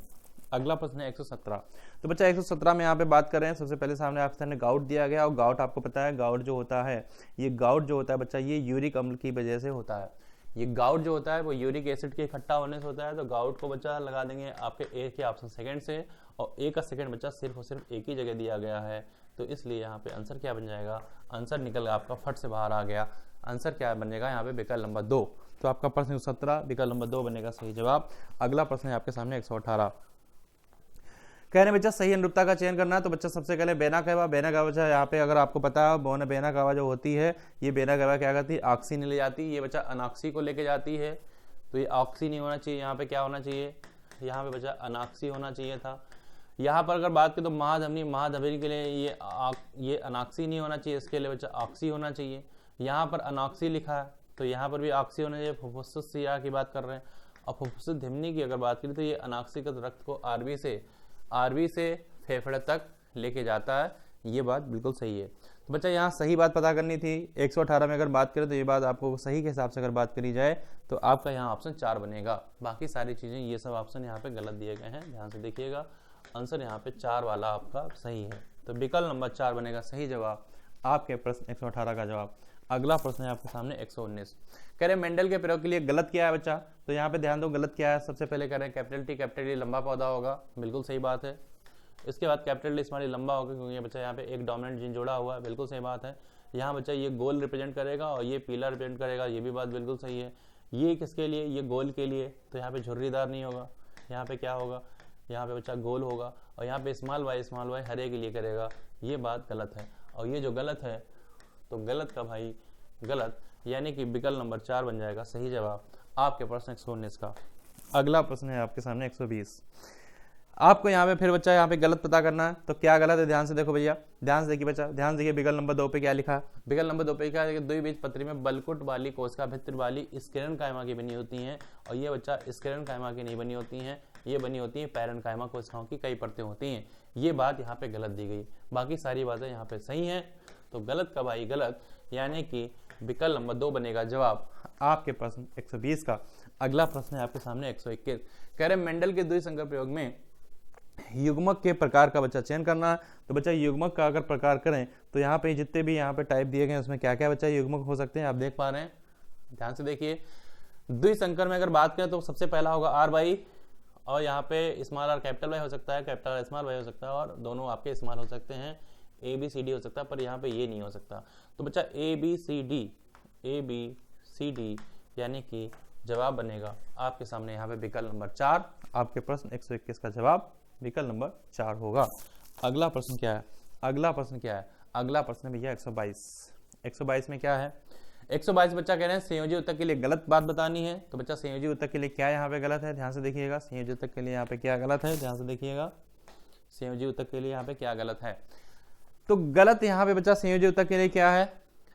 अगला प्रश्न है 117। तो बच्चा 117 में यहाँ पे बात कर रहे हैं, सबसे पहले सामने आपके सामने गाउट दिया गया, और गाउट आपको पता है गाउट जो होता है, ये गाउट जो होता है बच्चा ये यूरिक अम्ल की वजह से होता है। ये गाउट जो होता है वो यूरिक एसिड के इकट्ठा होने से होता है। तो गाउट को बच्चा लगा देंगे आपके ए के ऑप्शन सेकंड से, और ए का सेकंड बच्चा सिर्फ और सिर्फ एक ही जगह दिया गया है। तो इसलिए यहाँ पे आंसर क्या बन जाएगा, आंसर निकल आपका फट से बाहर आ गया। आंसर क्या बनेगा यहाँ पे विकल्प नंबर 2। तो आपका प्रश्न 117 विकल्प नंबर 2 बनेगा सही जवाब। अगला प्रश्न है आपके सामने 118। कह रहे बच्चा सही अनुरूपता का चयन करना है। तो बच्चा सबसे पहले बेना कहवा, बेना कहवा बच्चा यहाँ पे अगर आपको पता है बेना कहवा जो होती है, ये बेना कहवा क्या करती है, ऑक्सी नहीं ले जाती, ये बच्चा अनॉक्सी को लेके जाती है। तो ये ऑक्सी नहीं होना चाहिए, यहाँ पे क्या होना चाहिए, यहाँ पे बच्चा अनॉक्सी होना चाहिए था। यहाँ पर अगर बात करें तो महाधमनी के लिए ये अनॉक्सी नहीं होना चाहिए, इसके लिए बच्चा ऑक्सी होना चाहिए। यहाँ पर अनॉक्सी लिखा है, तो यहाँ पर भी ऑक्सी होने चाहिए, फुफ्फुस सियाह की बात कर रहे हैं। और फुफ्फुस धिमनी की अगर बात करें तो ये अनाक्सीकृत रक्त को आरबी से फेफड़े तक लेके जाता है, ये बात बिल्कुल सही है। तो बच्चा यहाँ सही बात पता करनी थी। 118 में अगर बात करें तो ये बात आपको सही के हिसाब से अगर बात करी जाए तो आपका यहाँ ऑप्शन 4 बनेगा। बाकी सारी चीज़ें ये सब ऑप्शन यहाँ पे गलत दिए गए हैं, ध्यान से देखिएगा। आंसर यहाँ पे 4 वाला आपका सही है, तो विकल्प नंबर 4 बनेगा सही जवाब आपके प्रश्न 118 का जवाब। अगला प्रश्न है आपके सामने 119। कह रहे हैं मेंडल के प्रयोग के लिए गलत क्या है बच्चा, तो यहाँ पे ध्यान दो गलत क्या है। सबसे पहले कह रहे हैं कैपिटल टी लंबा पौधा होगा, बिल्कुल सही बात है। इसके बाद कैपिटल डी स्मॉल लंबा होगा क्योंकि ये बच्चा यहाँ पे एक डोमिनेंट जीन जोड़ा हुआ है, बिल्कुल सही बात है। यहाँ बच्चा ये गोल रिप्रेजेंट करेगा और ये पीला रिप्रेजेंट करेगा, ये भी बात बिल्कुल सही है। ये किसके लिए, ये गोल के लिए, तो यहाँ पे झुर्रीदार नहीं होगा, यहाँ पे क्या होगा, यहाँ पे बच्चा गोल होगा। और यहाँ पे स्मॉल वाई हरे के लिए करेगा, ये बात गलत है। और ये जो गलत है तो गलत का भाई गलत, यानी कि विकल्प नंबर 4 बन जाएगा सही जवाब आपके प्रश्न 119 का। अगला प्रश्न है आपके सामने 120। आपको यहाँ पे फिर बच्चा यहाँ पे गलत पता करना है, तो क्या गलत है ध्यान से देखो भैया, ध्यान से देखिए बच्चा, ध्यान से देखिए। विकल्प नंबर 2 पे क्या लिखा है, विकल्प नंबर 2 पे क्या है, द्विबीजपत्री में बलकुट वाली कोशिका भित्र वाली स्क्लेरन कायमा की बनी होती हैं, और ये बच्चा स्क्लेरन कायमा की नहीं बनी होती हैं, ये बनी होती है पैरेंट कायमा कोशिकाओं की कई परतें होती हैं। ये बात यहाँ पे गलत दी गई, बाकी सारी बातें यहाँ पे सही हैं। तो गलत का भाई गलत, यानी कि विकल्प नंबर 2 बनेगा जवाब आपके प्रश्न 120 का। अगला प्रश्न है आपके सामने 121। कह रहे मेंडल के द्विसंकर प्रयोग में युग्मक के प्रकार का बच्चा चयन करना है। तो बच्चा युग्मक का अगर प्रकार करें तो यहाँ पे जितने भी यहाँ पे टाइप दिए गए हैं उसमें क्या क्या बच्चा युग्मक हो सकते हैं आप देख पा रहे हैं, ध्यान से देखिए। द्विसंकर में अगर बात करें तो सबसे पहला होगा आर वाई, और यहाँ पे स्मॉल आर कैपिटल वाई हो सकता है, कैपिटल आर स्मॉल वाई हो सकता है, और दोनों आपके स्मॉल हो सकते हैं। ए बी सी डी हो सकता है, पर यहाँ पे ये नहीं हो सकता। तो बच्चा ए बी सी डी यानी कि जवाब बनेगा आपके सामने यहाँ पे विकल्प नंबर 4। आपके प्रश्न 121 का जवाब विकल्प नंबर 4 होगा। अगला प्रश्न क्या है, अगला प्रश्न क्या है, अगला प्रश्न भैया 122। 122 में क्या है, 122 बच्चा कह रहे हैं संयोजी उत्तक के लिए गलत बात बतानी है। तो बच्चा संयोजी उत्तक के लिए क्या यहाँ पे गलत है, ध्यान से देखिएगा। संयोजी उत्तक के लिए यहाँ पे क्या गलत है, ध्यान से देखिएगा। संयोजी उत्तक के लिए यहाँ पे क्या गलत है, तो गलत यहाँ पे बच्चा संयोजी उत्तक के लिए क्या है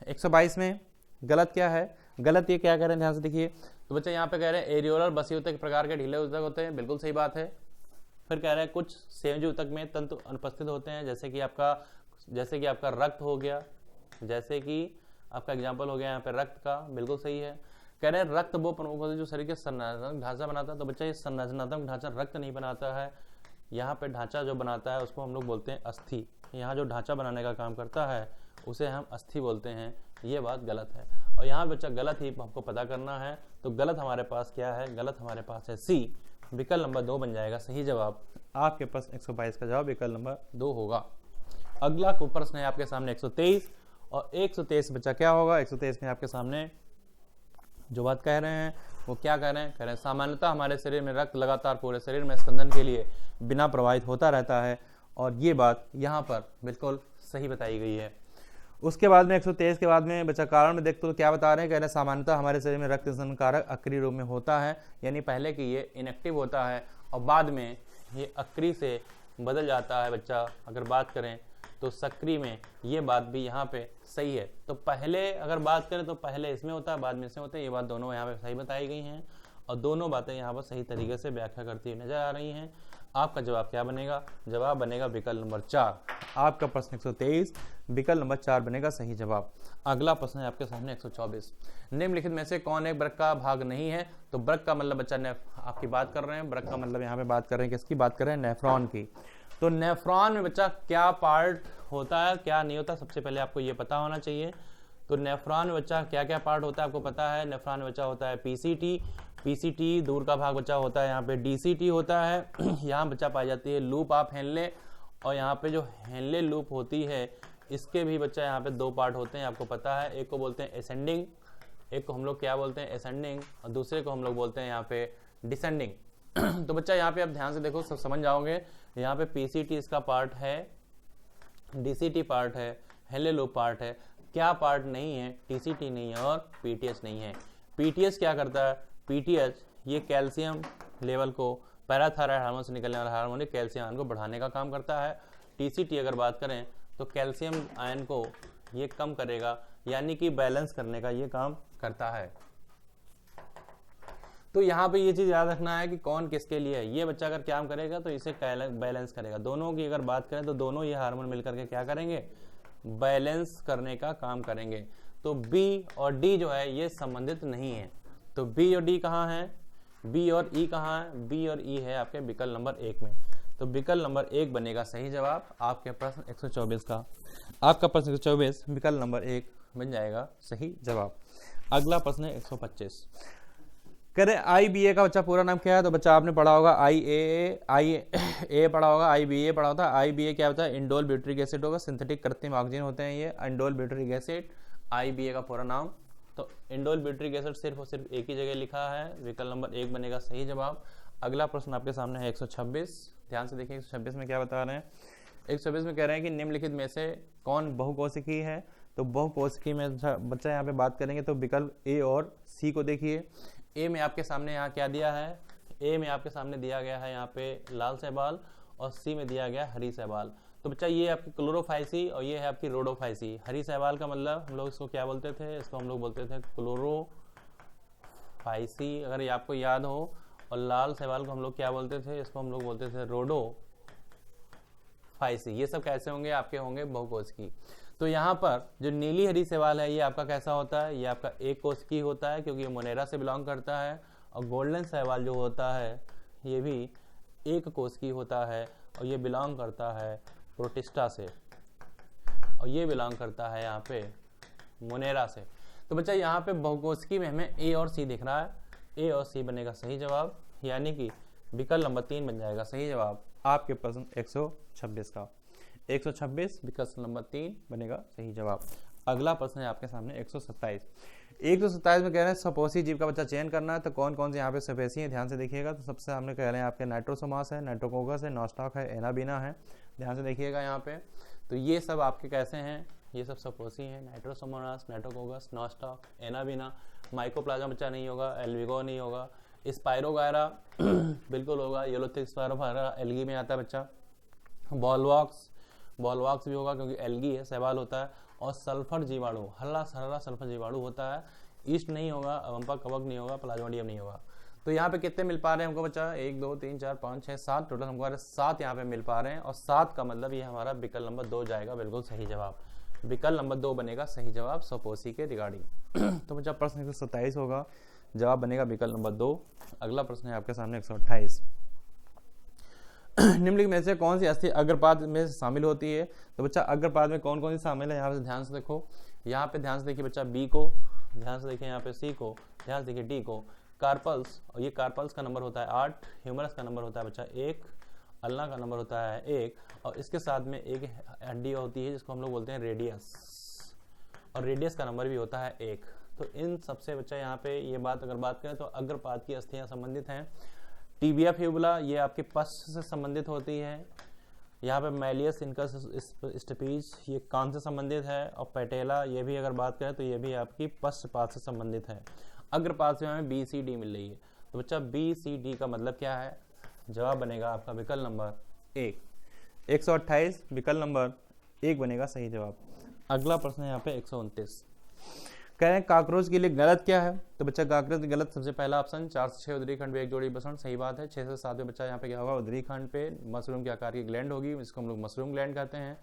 122 में गलत क्या है, गलत ये क्या कह रहे हैं ध्यान से देखिए। तो बच्चा यहाँ पे कह रहे हैं एरियोलर बसी उत्तक प्रकार के ढीले उत्तक होते हैं, बिल्कुल सही बात है। फिर कह रहे हैं कुछ संयोजी उत्तक में तंतु अनुपस्थित होते हैं, जैसे कि आपका रक्त हो गया, जैसे कि आपका एग्जाम्पल हो गया यहाँ पे रक्त का, बिल्कुल सही है। कह रहे हैं रक्त वो प्रमुख होते हैं जो शरीर के संरचनात्मक ढांचा बनाता है। तो बच्चा ये संरचनात्मक ढांचा रक्त नहीं बनाता है, यहाँ पे ढांचा जो बनाता है उसको हम लोग बोलते हैं अस्थि। यहाँ जो ढांचा बनाने का काम करता है उसे हम अस्थि बोलते हैं, ये बात गलत है। और यहाँ बच्चा गलत ही हमको पता करना है, तो गलत हमारे पास क्या है, गलत हमारे पास है सी, विकल्प नंबर 2 बन जाएगा सही जवाब। आपके प्रश्न 122 का जवाब विकल्प नंबर 2 होगा। अगला प्रश्न है आपके सामने 123, और 123 बच्चा क्या होगा, 123 में आपके सामने जो बात कह रहे हैं वो क्या कह रहे हैं, कह रहे हैं सामान्यतः हमारे शरीर में रक्त लगातार पूरे शरीर में स्पंदन के लिए बिना प्रवाहित होता रहता है, और ये बात यहाँ पर बिल्कुल सही बताई गई है। उसके बाद में 123 के बाद में बच्चा कारण में देखते तो क्या बता रहे हैं, कह रहे हैं सामान्यतः हमारे शरीर में रक्त संकारक अक्रिय रूप में होता है, यानी पहले कि ये इनएक्टिव होता है और बाद में ये अक्रिय से बदल जाता है। बच्चा अगर बात करें तो सक्रिय में, ये बात भी यहाँ पे सही है। तो पहले अगर बात करें तो पहले इसमें होता है बाद में इसमें होता है, ये बात दोनों यहाँ पे सही बताई गई हैं, और दोनों बातें यहाँ पर सही तरीके से व्याख्या करती हुई नजर आ रही हैं। आपका जवाब क्या बनेगा, जवाब बनेगा विकल्प नंबर 4। आपका प्रश्न 123 विकल्प नंबर 4 बनेगा सही जवाब। अगला प्रश्न है आपके सामने 124। निम्नलिखित में से कौन एक वृक्क का भाग नहीं है। तो वृक्क का मतलब बच्चा आपकी बात कर रहे हैं, वृक्क का मतलब यहाँ पे बात कर रहे हैं किसकी बात कर रहे हैं, नेफ्रॉन की। तो नेफ्रॉन में बच्चा क्या पार्ट होता है क्या नहीं होता, सबसे पहले आपको ये पता होना चाहिए। तो नेफ्रॉन में बच्चा क्या क्या पार्ट होता है आपको पता है। नेफ्रॉन में बच्चा होता है पीसीटी, दूर का भाग बच्चा होता है यहाँ पे डीसीटी होता है। यहाँ बच्चा पाई जाती है लूप ऑफ हेनले, और यहाँ पे जो हेनले लूप होती है इसके भी बच्चा यहाँ पे 2 पार्ट होते हैं आपको पता है। एक को बोलते हैं एसेंडिंग, एक को हम लोग क्या बोलते हैं एसेंडिंग, और दूसरे को हम लोग बोलते हैं यहाँ पे डिसेंडिंग। तो बच्चा यहाँ पे आप ध्यान से देखो सब समझ जाओगे। यहाँ पे पीसीटी इसका पार्ट है, डीसीटी पार्ट है, हेनले लूप पार्ट है। क्या पार्ट नहीं है, टीसीटी नहीं है और पीटीएच नहीं है। पीटीएच क्या करता है, पीटीएच ये कैल्शियम लेवल को पैराथायराइड हार्मोन से निकलने वाला हार्मोनिक कैल्शियम आयन को बढ़ाने का काम करता है। टीसीटी अगर बात करें तो कैल्शियम आयन को ये कम करेगा, यानी कि बैलेंस करने का ये काम करता है। तो यहाँ पे ये चीज याद रखना है कि कौन किसके लिए है। ये बच्चा अगर काम करेगा तो इसे बैलेंस करेगा। दोनों की अगर बात करें तो दोनों ये हार्मोन मिलकर के क्या करेंगे, बैलेंस करने का काम करेंगे। तो बी और डी जो है ये संबंधित नहीं है। तो बी और डी कहाँ है, बी और ई कहाँ है, बी और ई है आपके विकल्प नंबर 1 में। तो विकल्प नंबर 1 बनेगा सही जवाब आपके प्रश्न 124 का। आपका प्रश्न 124 विकल्प नंबर 1 बन जाएगा सही जवाब। अगला प्रश्न है 125। कह रहे IBA का बच्चा पूरा नाम क्या है, तो बच्चा आपने पढ़ा होगा IA पढ़ा होगा, IBA पढ़ा होता है। IBA क्या होता है, इंडोल ब्यूटरिक एसिड होगा, सिंथेटिक कृत्रिम ऑक्सीजन होते हैं ये इंडोल ब्यूटरिक एसिड, IBA का पूरा नाम। तो इंडोल ब्यूटरिक एसिड सिर्फ और सिर्फ एक ही जगह लिखा है, विकल्प नंबर 1 बनेगा सही जवाब। अगला प्रश्न आपके सामने है 126। ध्यान से देखिए 126 में क्या बता रहे हैं। 126 में कह रहे हैं कि निम्नलिखित में से कौन बहुकोशिकीय है। तो बहुकोशिकीय में बच्चा यहाँ पे बात करेंगे तो विकल्प A और C को देखिए। ए में आपके सामने यहाँ क्या दिया है, ए में आपके सामने दिया गया है यहाँ पे लाल शैवाल और सी में दिया गया हरी शैवाल। तो बच्चा ये आपकी क्लोरोफाइसी और ये है आपकी रोडोफाइसी। हरी शैवाल का मतलब हम लोग इसको क्या बोलते थे, इसको हम लोग बोलते थे क्लोरोफाइसी, अगर ये आपको याद हो। और लाल शैवाल को हम लोग क्या बोलते थे, इसको हम लोग बोलते थे रोडोफाइसी। ये सब कैसे होंगे, आपके होंगे बहुकोशिकीय। तो यहाँ पर जो नीली हरी शैवाल है ये आपका कैसा होता है, ये आपका एक कोशिकीय होता है क्योंकि ये मोनेरा से बिलोंग करता है। और गोल्डन शैवाल जो होता है ये भी एक कोशिकीय होता है और ये बिलोंग करता है प्रोटिस्टा से, और ये बिलोंग करता है यहाँ पे मोनेरा से। तो बच्चा यहाँ पे बहुकोशिकीय में हमें ए और सी दिख रहा है, ए और सी बनेगा सही जवाब, यानी कि विकल्प नंबर 3 बन जाएगा सही जवाब आपके प्रश्न 126 का। 126 विकल्प नंबर 3 बनेगा सही जवाब। अगला प्रश्न है आपके सामने 127। 127 में कह रहे हैं सपोसी जीव का बच्चा चयन करना है। तो कौन कौन से यहाँ पे सपेसी हैं, ध्यान से देखिएगा। तो सबसे सामने कह रहे हैं आपके नाइट्रोसोमास है, नाइट्रोकोकस है, नॉस्टॉक है, एनाबीना है। ध्यान से देखिएगा यहाँ पे। तो ये सब आपके कैसे हैं, ये सब सपोसी हैं, नाइट्रोसोमास, नाइट्रोकोकस, नॉस्टॉक, एनाबीना। माइकोप्लाज्मा बच्चा नहीं होगा, एल्विगो नहीं होगा, स्पाइरोगायरा बिल्कुल होगा, येलोथिक स्पाइरोगायरा एल्गी में आता है बच्चा। बॉलवॉक्स भी होगा क्योंकि एल्गी है, शैवाल होता है। और सल्फर जीवाणु, हरा सल्फर जीवाणु होता है। ईस्ट नहीं होगा, अवंपा कवक नहीं होगा, प्लाज्मोडियम नहीं होगा। तो यहाँ पे कितने मिल पा रहे हैं हमको बच्चा, 1 2 3 4 5 6 7 टोटल हमको 7 यहाँ पे मिल पा रहे हैं। और 7 का मतलब ये हमारा विकल्प नंबर 2 जाएगा बिल्कुल सही जवाब। विकल्प नंबर 2 बनेगा सही जवाब सपोसी के रिगार्डिंग। तो बच्चा प्रश्न 127 होगा, जवाब बनेगा विकल्प नंबर 2। अगला प्रश्न है आपके सामने 128। निम्नलिखित में से कौन सी अस्थि अग्रपाद में शामिल होती है। तो बच्चा अग्रपाद में कौन कौन सी शामिल है, यहाँ पे ध्यान से देखो। यहाँ पे ध्यान से देखिए बच्चा बी को, ध्यान से देखिए यहाँ पे सी को, ध्यान से देखिए डी को। कार्पल्स, और ये कार्पल्स का नंबर होता है 8, ह्यूमरस का नंबर होता है बच्चा 1, अल्ना का नंबर होता है 1, और इसके साथ में एक हड्डी होती है जिसको हम लोग बोलते हैं रेडियस, और रेडियस का नंबर भी होता है 1। तो इन सबसे बच्चा यहाँ पे ये बात अगर बात करें तो अग्रपाद की अस्थियां संबंधित हैं। टिबिया फ्यूबुला ये आपके पश्च से संबंधित होती है। यहाँ पे मैलियस इनकस स्टेपीज ये कान से संबंधित है। और पेटेला ये भी अगर बात करें तो ये भी आपकी पश्चपाद से संबंधित है। अग्रपाद से हमें बी सी डी मिल रही है। तो बच्चा बी सी डी का मतलब क्या है, जवाब बनेगा आपका विकल्प नंबर 1। 128 विकल्प नंबर 1 बनेगा सही जवाब। अगला प्रश्न है यहाँ पे 129। कह रहे हैं काकरोच के लिए गलत क्या है। तो बच्चा काकरोच के गलत सबसे पहला ऑप्शन 4 से 6 उदरी खंड पे एक जोड़ी बसंत, सही बात है। 6 से 7 में बच्चा यहाँ पे क्या होगा, उदरी खंड पे मशरूम के आकार की ग्लैंड होगी, इसको हम लोग मशरूम ग्लैंड कहते हैं।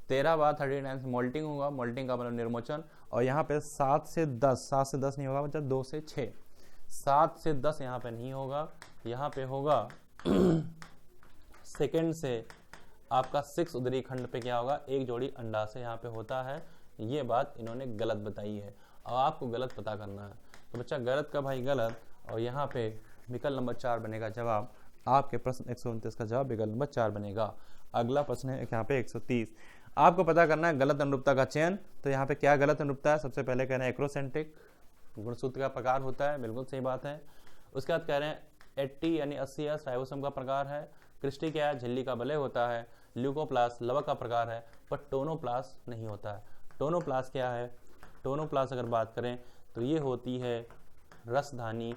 13 बार 39 मोल्टिंग होगा, मोल्टिंग का मतलब निर्मोचन। और यहाँ पे 7 से 10 नहीं होगा बच्चा, 2 से 6, 7 से 10 यहाँ पे नहीं होगा, यहाँ पे होगा सेकेंड से आपका 6 उदरी खंड पे क्या होगा, एक जोड़ी अंडा से यहाँ पे होता है। ये बात इन्होंने गलत बताई है और आपको गलत पता करना है। तो बच्चा गलत का भाई गलत, और यहाँ पे विकल्प नंबर 4 बनेगा जवाब। आपके प्रश्न 129 का जवाब विकल्प नंबर 4 बनेगा। अगला प्रश्न है यहाँ पे 130। आपको पता करना है गलत अनुरूपता का चयन। तो यहाँ पे क्या गलत अनुरूपता है, सबसे पहले कह रहे हैं एक्रोसेंट्रिक गुणसूत्र का प्रकार होता है, बिल्कुल सही बात है। उसके बाद कह रहे हैं 80 यानी 80 राइबोसोम का प्रकार है। क्रिस्टी क्या है, झिल्ली का वलय होता है। ल्यूकोप्लास्ट लवक का प्रकार है, पर टोनोप्लास्ट नहीं होता है। टोनोप्लास्ट क्या है, टोनोप्लास्ट अगर बात करें तो ये होती है रसधानी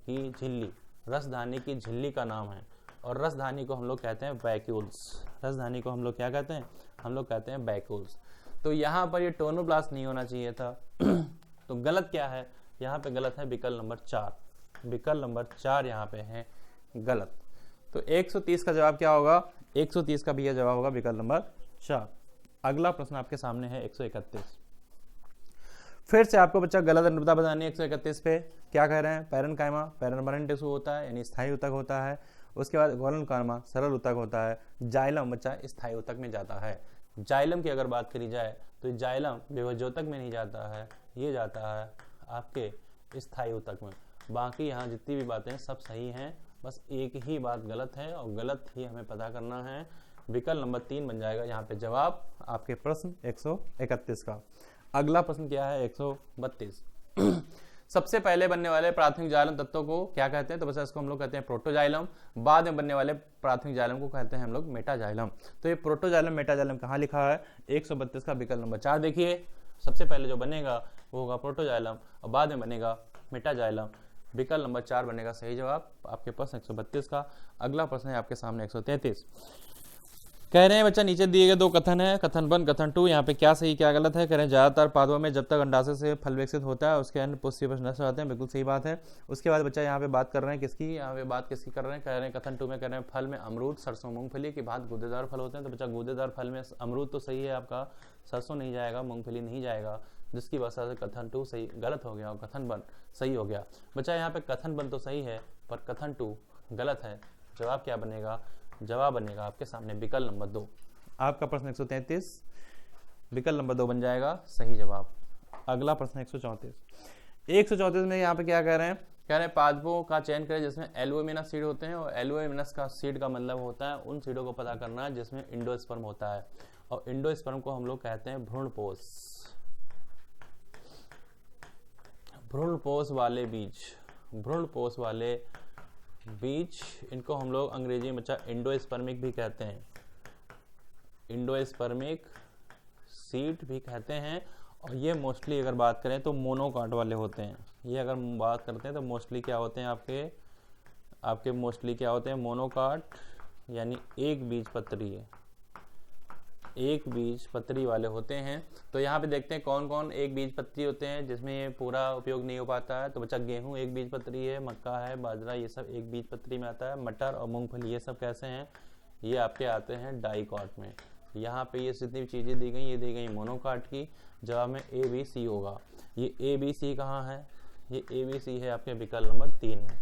की झिल्ली, रसधानी की झिल्ली का नाम है। और रसधानी को हम लोग कहते हैं वैक्यूल्स, रसधानी को हम लोग क्या कहते हैं, हम लोग कहते हैं वैक्यूल्स। तो यहाँ पर ये टोनोप्लास्ट नहीं होना चाहिए था। तो गलत क्या है, यहाँ पे गलत है विकल्प नंबर 4, विकल्प नंबर 4 यहाँ पे है गलत। तो 130 का जवाब क्या होगा, 130 का भी यह जवाब होगा विकल्प नंबर 4। अगला प्रश्न आपके सामने है 131। फिर से आपको बच्चा गलत अनुपता बतानी है। 131 पे क्या कह रहे हैं, पैरेन्काइमा परमानेंट टिश्यू होता है यानी स्थायी ऊतक होता है। उसके बाद गोलनकार्मा सरल ऊतक होता है। जाइलम बच्चा स्थायी ऊतक में जाता है। जाइलम की अगर बात करी जाए तो जाइलम विभाजोतक में नहीं जाता है, ये जाता है आपके स्थायी ऊतक में। बाकी यहाँ जितनी भी बातें सब सही हैं, बस एक ही बात गलत है और गलत ही हमें पता करना है। विकल्प नंबर 3 बन जाएगा यहाँ पे जवाब आपके प्रश्न 131 का। अगला प्रश्न क्या है 132। सबसे पहले बनने वाले प्राथमिक जाइलम तत्वों को क्या कहते हैं, तो बस इसको हम लोग कहते हैं प्रोटोजाइलम। बाद में बनने वाले प्राथमिक जाइलम को कहते हैं हम लोग मेटाजाइलम। तो ये प्रोटोजाइलम मेटाजाइलम कहाँ लिखा है, 132 का विकल्प नंबर 4 देखिए। सबसे पहले जो बनेगा वो होगा प्रोटोजाइलम और बाद में बनेगा मेटाजाइलम। विकल्प नंबर 4 बनेगा सही जवाब आपके प्रश्न 132 का। अगला प्रश्न है आपके सामने 133। कह रहे हैं बच्चा नीचे दिए गए दो कथन है, कथन 1 कथन 2, यहाँ पे क्या सही क्या गलत है। कह रहे हैं ज्यादातर पादपों में जब तक अंडाशय से फल विकसित होता है उसके अन्य पुष्टि नष्ट हो जाते हैं, बिल्कुल सही बात है। उसके बाद बच्चा यहाँ पे बात कर रहे हैं किसकी, यहाँ पे बात किसकी कर रहे हैं, कह रहे हैं कथन 2 में कह रहे हैं फल में अमरूद सरसों मूंगफली के बाद गूदेदार फल होते हैं। तो बच्चा गूदेदार फल में अमरूद तो सही है आपका, सरसों नहीं जाएगा, मूंगफली नहीं जाएगा, जिसकी वजह से कथन 2 सही गलत हो गया और कथन 1 सही हो गया। बच्चा यहाँ पे कथन 1 तो सही है पर कथन 2 गलत है। जवाब क्या बनेगा, जवाब बनेगा आपके सामने विकल्प नंबर 2। आपका प्रश्न 133 विकल्प नंबर 2 बन जाएगा सही जवाब। अगला प्रश्न 134। 134 में यहाँ पे क्या कह रहे हैं, कह रहे हैं पादपों का चयन करें जिसमें एल्बुमिनस सीड होते हैं। और एल्बुमिनस का सीड का मतलब होता है उन सीडों को पता करना है जिसमें इंडोस्पर्म होता है। और इंडोस्पर्म को हम लोग कहते हैं भ्रूणपोष, भ्रूणपोष वाले बीज, भ्रूणपोष वाले बीज, इनको हम लोग अंग्रेजी में बच्चा इंडोस्पर्मिक भी कहते हैं, इंडोस्पर्मिक सीड भी कहते हैं। और ये मोस्टली अगर बात करें तो मोनोकाट वाले होते हैं। ये अगर बात करते हैं तो मोस्टली क्या होते हैं आपके मोस्टली क्या होते हैं, मोनोकाट यानी एक बीज पत्री है, एक बीज पत्री वाले होते हैं। तो यहाँ पे देखते हैं कौन कौन एक बीज पत्री होते हैं जिसमें ये पूरा उपयोग नहीं हो पाता है। तो बच्चा गेहूं एक बीज पत्री है, मक्का है, बाजरा, ये सब एक बीज पत्री में आता है। मटर और मूंगफली ये सब कैसे हैं, ये आपके आते हैं डाइकॉट में। यहाँ पे ये जितनी भी चीज़ें दी गई ये दी गई मोनोकाट की। जवाब में ए बी सी होगा। ये ए बी सी कहाँ है, ये ए बी सी है आपके विकल्प नंबर 3 में।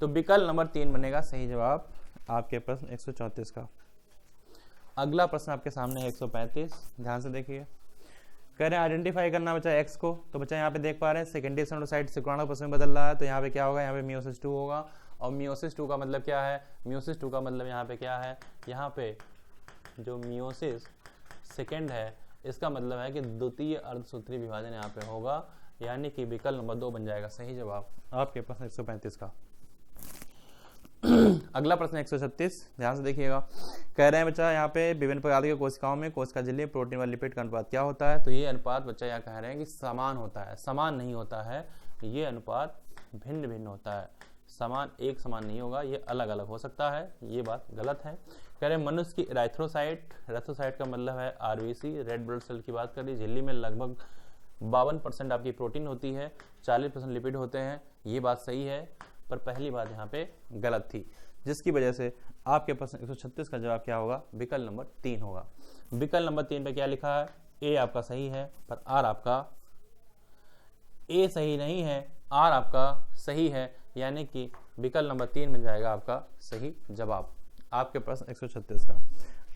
तो विकल्प नंबर 3 बनेगा सही जवाब आपके प्रश्न 134 का। अगला प्रश्न आपके सामने है 135, ध्यान से देखिए। कह रहे हैं आइडेंटिफाई करना बच्चा एक्स को। तो बच्चा यहाँ पे देख पा रहे हैं सेकेंडरी सेंट्रोसाइट सिकुड़ाणु में बदल रहा है। तो यहाँ पे क्या होगा, यहाँ पे मियोसिस 2 होगा। और मियोसिस 2 का मतलब क्या है, मियोसिस 2 का मतलब यहाँ पे क्या है, यहाँ पे जो मियोसिस सेकेंड है इसका मतलब है कि द्वितीय अर्धसूत्री विभाजन यहाँ पे होगा, यानी कि विकल्प नंबर 2 बन जाएगा सही जवाब आपके प्रश्न 135 का। अगला प्रश्न 136, ध्यान से देखिएगा। कह रहे हैं बच्चा यहाँ पे विभिन्न प्रकार की कोशिकाओं में कोशिका झिल्ली प्रोटीन व लिपिड का अनुपात क्या होता है। तो ये अनुपात बच्चा यहाँ कह रहे हैं कि समान होता है, समान नहीं होता है, ये अनुपात भिन्न भिन्न होता है, समान एक समान नहीं होगा, ये अलग अलग हो सकता है, ये बात गलत है। कह रहे हैं मनुष्य की एराथ्रोसाइट, एराथ्रोसाइट का मतलब है आरबीसी रेड ब्लड सेल की बात करिए। झिल्ली में लगभग 52% आपकी प्रोटीन होती है, 40% लिपिड होते हैं, ये बात सही है। पर पहली बात यहाँ पे गलत थी, जिसकी वजह से आपके प्रश्न 136 का जवाब क्या होगा, विकल्प नंबर 3 होगा। विकल्प नंबर 3 पे क्या लिखा है, ए आपका सही है पर आर आपका, ए सही नहीं है, आर आपका सही है, यानी कि विकल्प नंबर 3 बन जाएगा आपका सही जवाब आपके प्रश्न 136 का।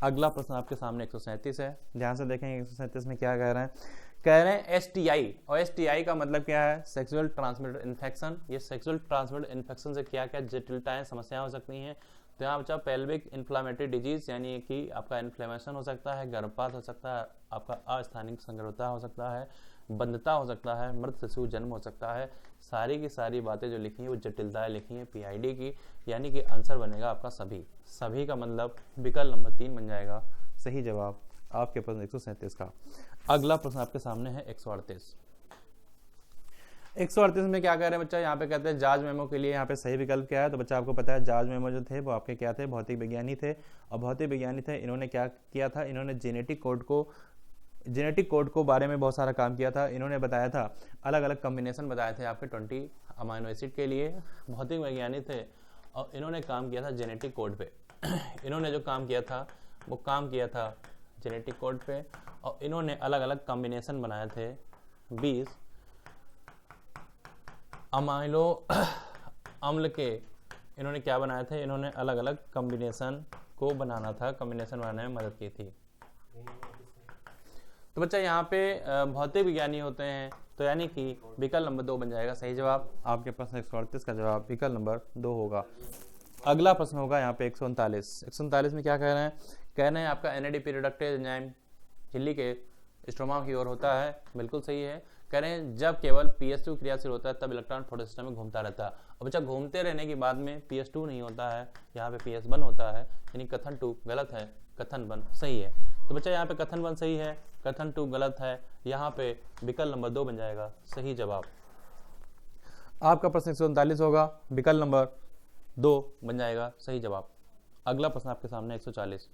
अगला प्रश्न आपके सामने 137 है, ध्यान से देखेंगे 137 में क्या कह रहे हैं। कह रहे हैं एसटीआई, और एसटीआई का मतलब क्या है, सेक्सुअल ट्रांसमिटेड इन्फेक्शन। ये सेक्सुअल ट्रांसमिटेड इन्फेक्शन से क्या क्या जटिलताएं समस्याएं हो सकती हैं। तो यहाँ बच्चा पेल्विक इन्फ्लामेटरी डिजीज यानी कि आपका इन्फ्लेमेशन हो सकता है, गर्भपात हो सकता है, आपका अस्थानिक संगरता हो सकता है, बंधता हो सकता है, मृत शिशु जन्म हो सकता है। सारी की सारी बातें जो लिखी हैं वो जटिलताएं लिखी हैं पीआईडी की, यानी कि आंसर बनेगा आपका सभी। सभी का मतलब विकल्प नंबर 3 बन जाएगा सही जवाब आपके प्रश्न 137 का। अगला प्रश्न आपके सामने है 138। 138 में क्या कह रहे हैं बच्चा, यहाँ पे कहते हैं जार्ज मेमो के लिए यहाँ पे सही विकल्प क्या है। तो बच्चा आपको पता है जार्ज मेमो जो थे वो आपके क्या थे, भौतिक विज्ञानी थे। और भौतिक विज्ञानी थे, इन्होंने क्या किया था, इन्होंने जेनेटिक कोड को जेनेटिक कोड को बारे में बहुत सारा काम किया था। इन्होंने बताया था, अलग अलग कॉम्बिनेशन बताए थे आपके 20 अमाइनो एसिड के लिए। भौतिक वैज्ञानिक थे और इन्होंने काम किया था जेनेटिक कोड पे। इन्होंने जो काम किया था वो काम किया था जेनेटिक कोड पे, और इन्होंने अलग अलग कॉम्बिनेशन बनाए थे 20 अमाइनो अम्ल के। इन्होंने क्या बनाए थे, इन्होंने अलग अलग कॉम्बिनेशन को बनाना था, कॉम्बिनेशन बनाने में मदद की थी। तो बच्चा यहाँ पे भौतिक विज्ञानी होते हैं, तो यानी कि विकल्प नंबर 2 बन जाएगा सही जवाब। आपके प्रश्न 138 का जवाब विकल्प नंबर 2 होगा। अगला प्रश्न होगा यहाँ पे 139 में क्या कह रहे हैं, कह रहे हैं आपका NADP रिडक्टेज एंजाइम झिल्ली के स्ट्रोमा की ओर होता है, बिल्कुल सही है। कह रहे हैं जब केवल PS2 क्रियाशील होता है तब इलेक्ट्रॉन फोटोसिस्टम में घूमता रहता है। और बच्चा घूमते रहने के बाद में PS2 नहीं होता है, यहाँ पे PS1 होता है, यानी कथन 2 गलत है, कथन 1 सही है। तो बच्चा यहाँ पे कथन 1 सही है, कथन 2 गलत है, यहाँ पे विकल्प नंबर 2 बन जाएगा सही जवाब। आपका प्रश्न 139 होगा, विकल्प नंबर 2 बन जाएगा सही जवाब। अगला प्रश्न आपके सामने 140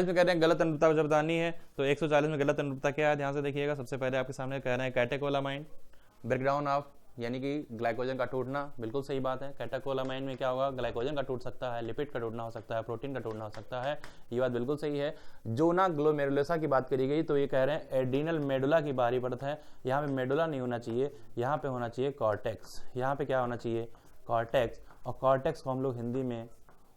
में कह रहे हैं गलत अनुरूपता जब बतानी है। तो 140 में गलत अनुरूपता क्या है, ध्यान से देखिएगा। सबसे पहले आपके सामने कह रहे हैं कैटेकोलामाइन ब्रेकडाउन ऑफ, यानी कि ग्लाइकोजन का टूटना, बिल्कुल सही बात है। कैटेकोलामाइन में क्या होगा, ग्लाइकोजन का टूट सकता है, लिपिड का टूटना हो सकता है, प्रोटीन का टूटना हो सकता है, ये बात बिल्कुल सही है। जोना ग्लोमेरुलोसा की बात करी गई तो ये कह रहे हैं एड्रीनल मेडुला की बाहरी परत है, यहाँ पे मेडुला नहीं होना चाहिए, यहाँ पे होना चाहिए कॉर्टेक्स। यहाँ पे क्या होना चाहिए, कॉर्टेक्स। और कॉर्टेक्स को हम लोग हिंदी में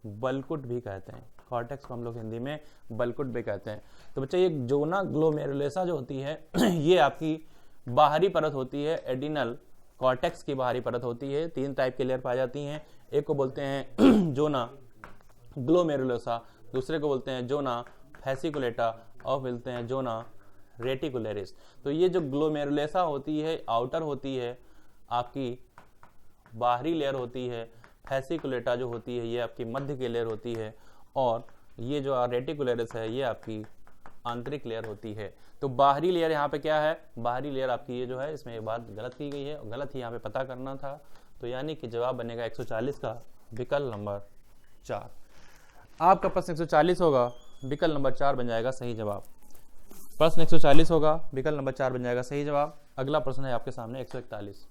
बलकुट भी कहते हैं, कॉर्टेक्स को हम लोग हिंदी में बलकुट भी कहते हैं। तो बच्चा ये जोना ग्लोमेरुलोसा जो होती है ये आपकी बाहरी परत होती है, एड्रीनल कॉर्टेक्स की बाहरी परत होती है। 3 टाइप के लेयर पाई जाती हैं, एक को बोलते हैं जोना ग्लोमेरुलोसा, दूसरे को बोलते हैं जोना फैसिकुलेटा, और बोलते हैं जोना रेटिकुलरिस। तो ये जो ग्लोमेरुलोसा होती है आउटर होती है, आपकी बाहरी लेयर होती है। फैसिकुलेटा जो होती है ये आपकी मध्य की लेयर होती है, और ये जो रेटिकुलरिस है ये आपकी आंतरिक लेयर होती है। तो बाहरी लेयर यहाँ पे क्या है, बाहरी लेयर आपकी ये जो है, इसमें एक बात गलत की गई है, गलत ही यहाँ पे पता करना था। तो यानी कि जवाब बनेगा 140 का विकल्प नंबर 4। आपका प्रश्न 140 होगा, विकल्प नंबर 4 बन जाएगा सही जवाब। प्रश्न 140 होगा, विकल्प नंबर 4 बन जाएगा सही जवाब। अगला प्रश्न है आपके सामने 141।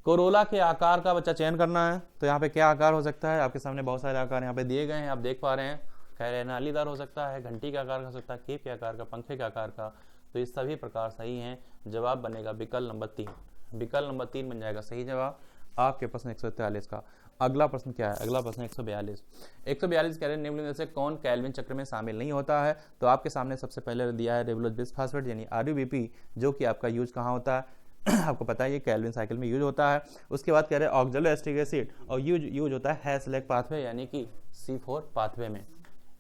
कोरोला के आकार का बच्चा चयन करना है। तो यहाँ पे क्या आकार हो सकता है, आपके सामने बहुत सारे आकार यहाँ पे दिए गए हैं, आप देख पा रहे हैं। कह रहे हैं नालीदार हो सकता है, घंटी के आकार का हो सकता है, केप के आकार का, पंखे के आकार का। तो ये सभी प्रकार सही हैं, जवाब बनेगा विकल्प नंबर 3। विकल्प नंबर 3 बन जाएगा सही जवाब आपके प्रश्न 143 का। अगला प्रश्न क्या है, अगला प्रश्न 142 कह रहे हैं निम्न में से कौन केल्विन चक्र में शामिल नहीं होता है। तो आपके सामने सबसे पहले दिया है रिबुलोज बिस्फास्फेट यानी RUBP, जो कि आपका यूज कहाँ होता है आपको पता है, ये केल्विन साइकिल में यूज होता है। उसके बाद कह रहे हैं ऑक्जेलो एस्टिक एसिड, और यूज होता है हैसलैक पाथवे यानी कि C4 पाथवे में।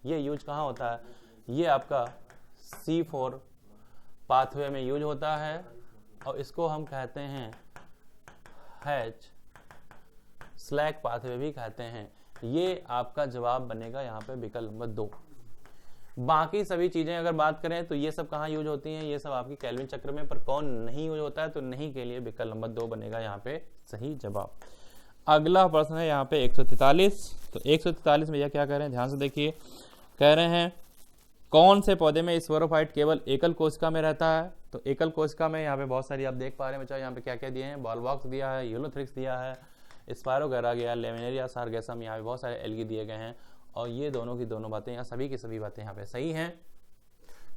ये यूज कहाँ होता है, ये आपका C4 पाथवे में यूज होता है, और इसको हम कहते हैं हैच स्लैक पाथवे भी कहते हैं। ये आपका जवाब बनेगा यहाँ पे विकल्प नंबर 2। बाकी सभी चीजें अगर बात करें तो ये सब कहाँ यूज होती हैं, ये सब आपकी केल्विन चक्र में, पर कौन नहीं यूज होता है, तो नहीं के लिए विकल्प नंबर 2 बनेगा यहाँ पे सही जवाब। अगला प्रश्न है यहाँ पे 143। तो 143 में यह क्या कह रहे हैं, ध्यान से देखिए। कह रहे हैं कौन से पौधे में स्पोरोफाइट केवल एकल कोशिका में रहता है। तो एकल कोशिका में यहाँ पे बहुत सारी आप देख पा रहे हैं बच्चा, यहाँ पे क्या क्या दिए हैं, बॉलवॉक्स दिया है, यूलोथ्रिक्स दिया है, स्पायरोगैरा गया, लेमिनेरिया सार्गेसम, यहाँ पे बहुत सारे एल्गी दिए गए हैं। और ये दोनों की दोनों बातें, यहाँ सभी की सभी बातें यहाँ पे सही हैं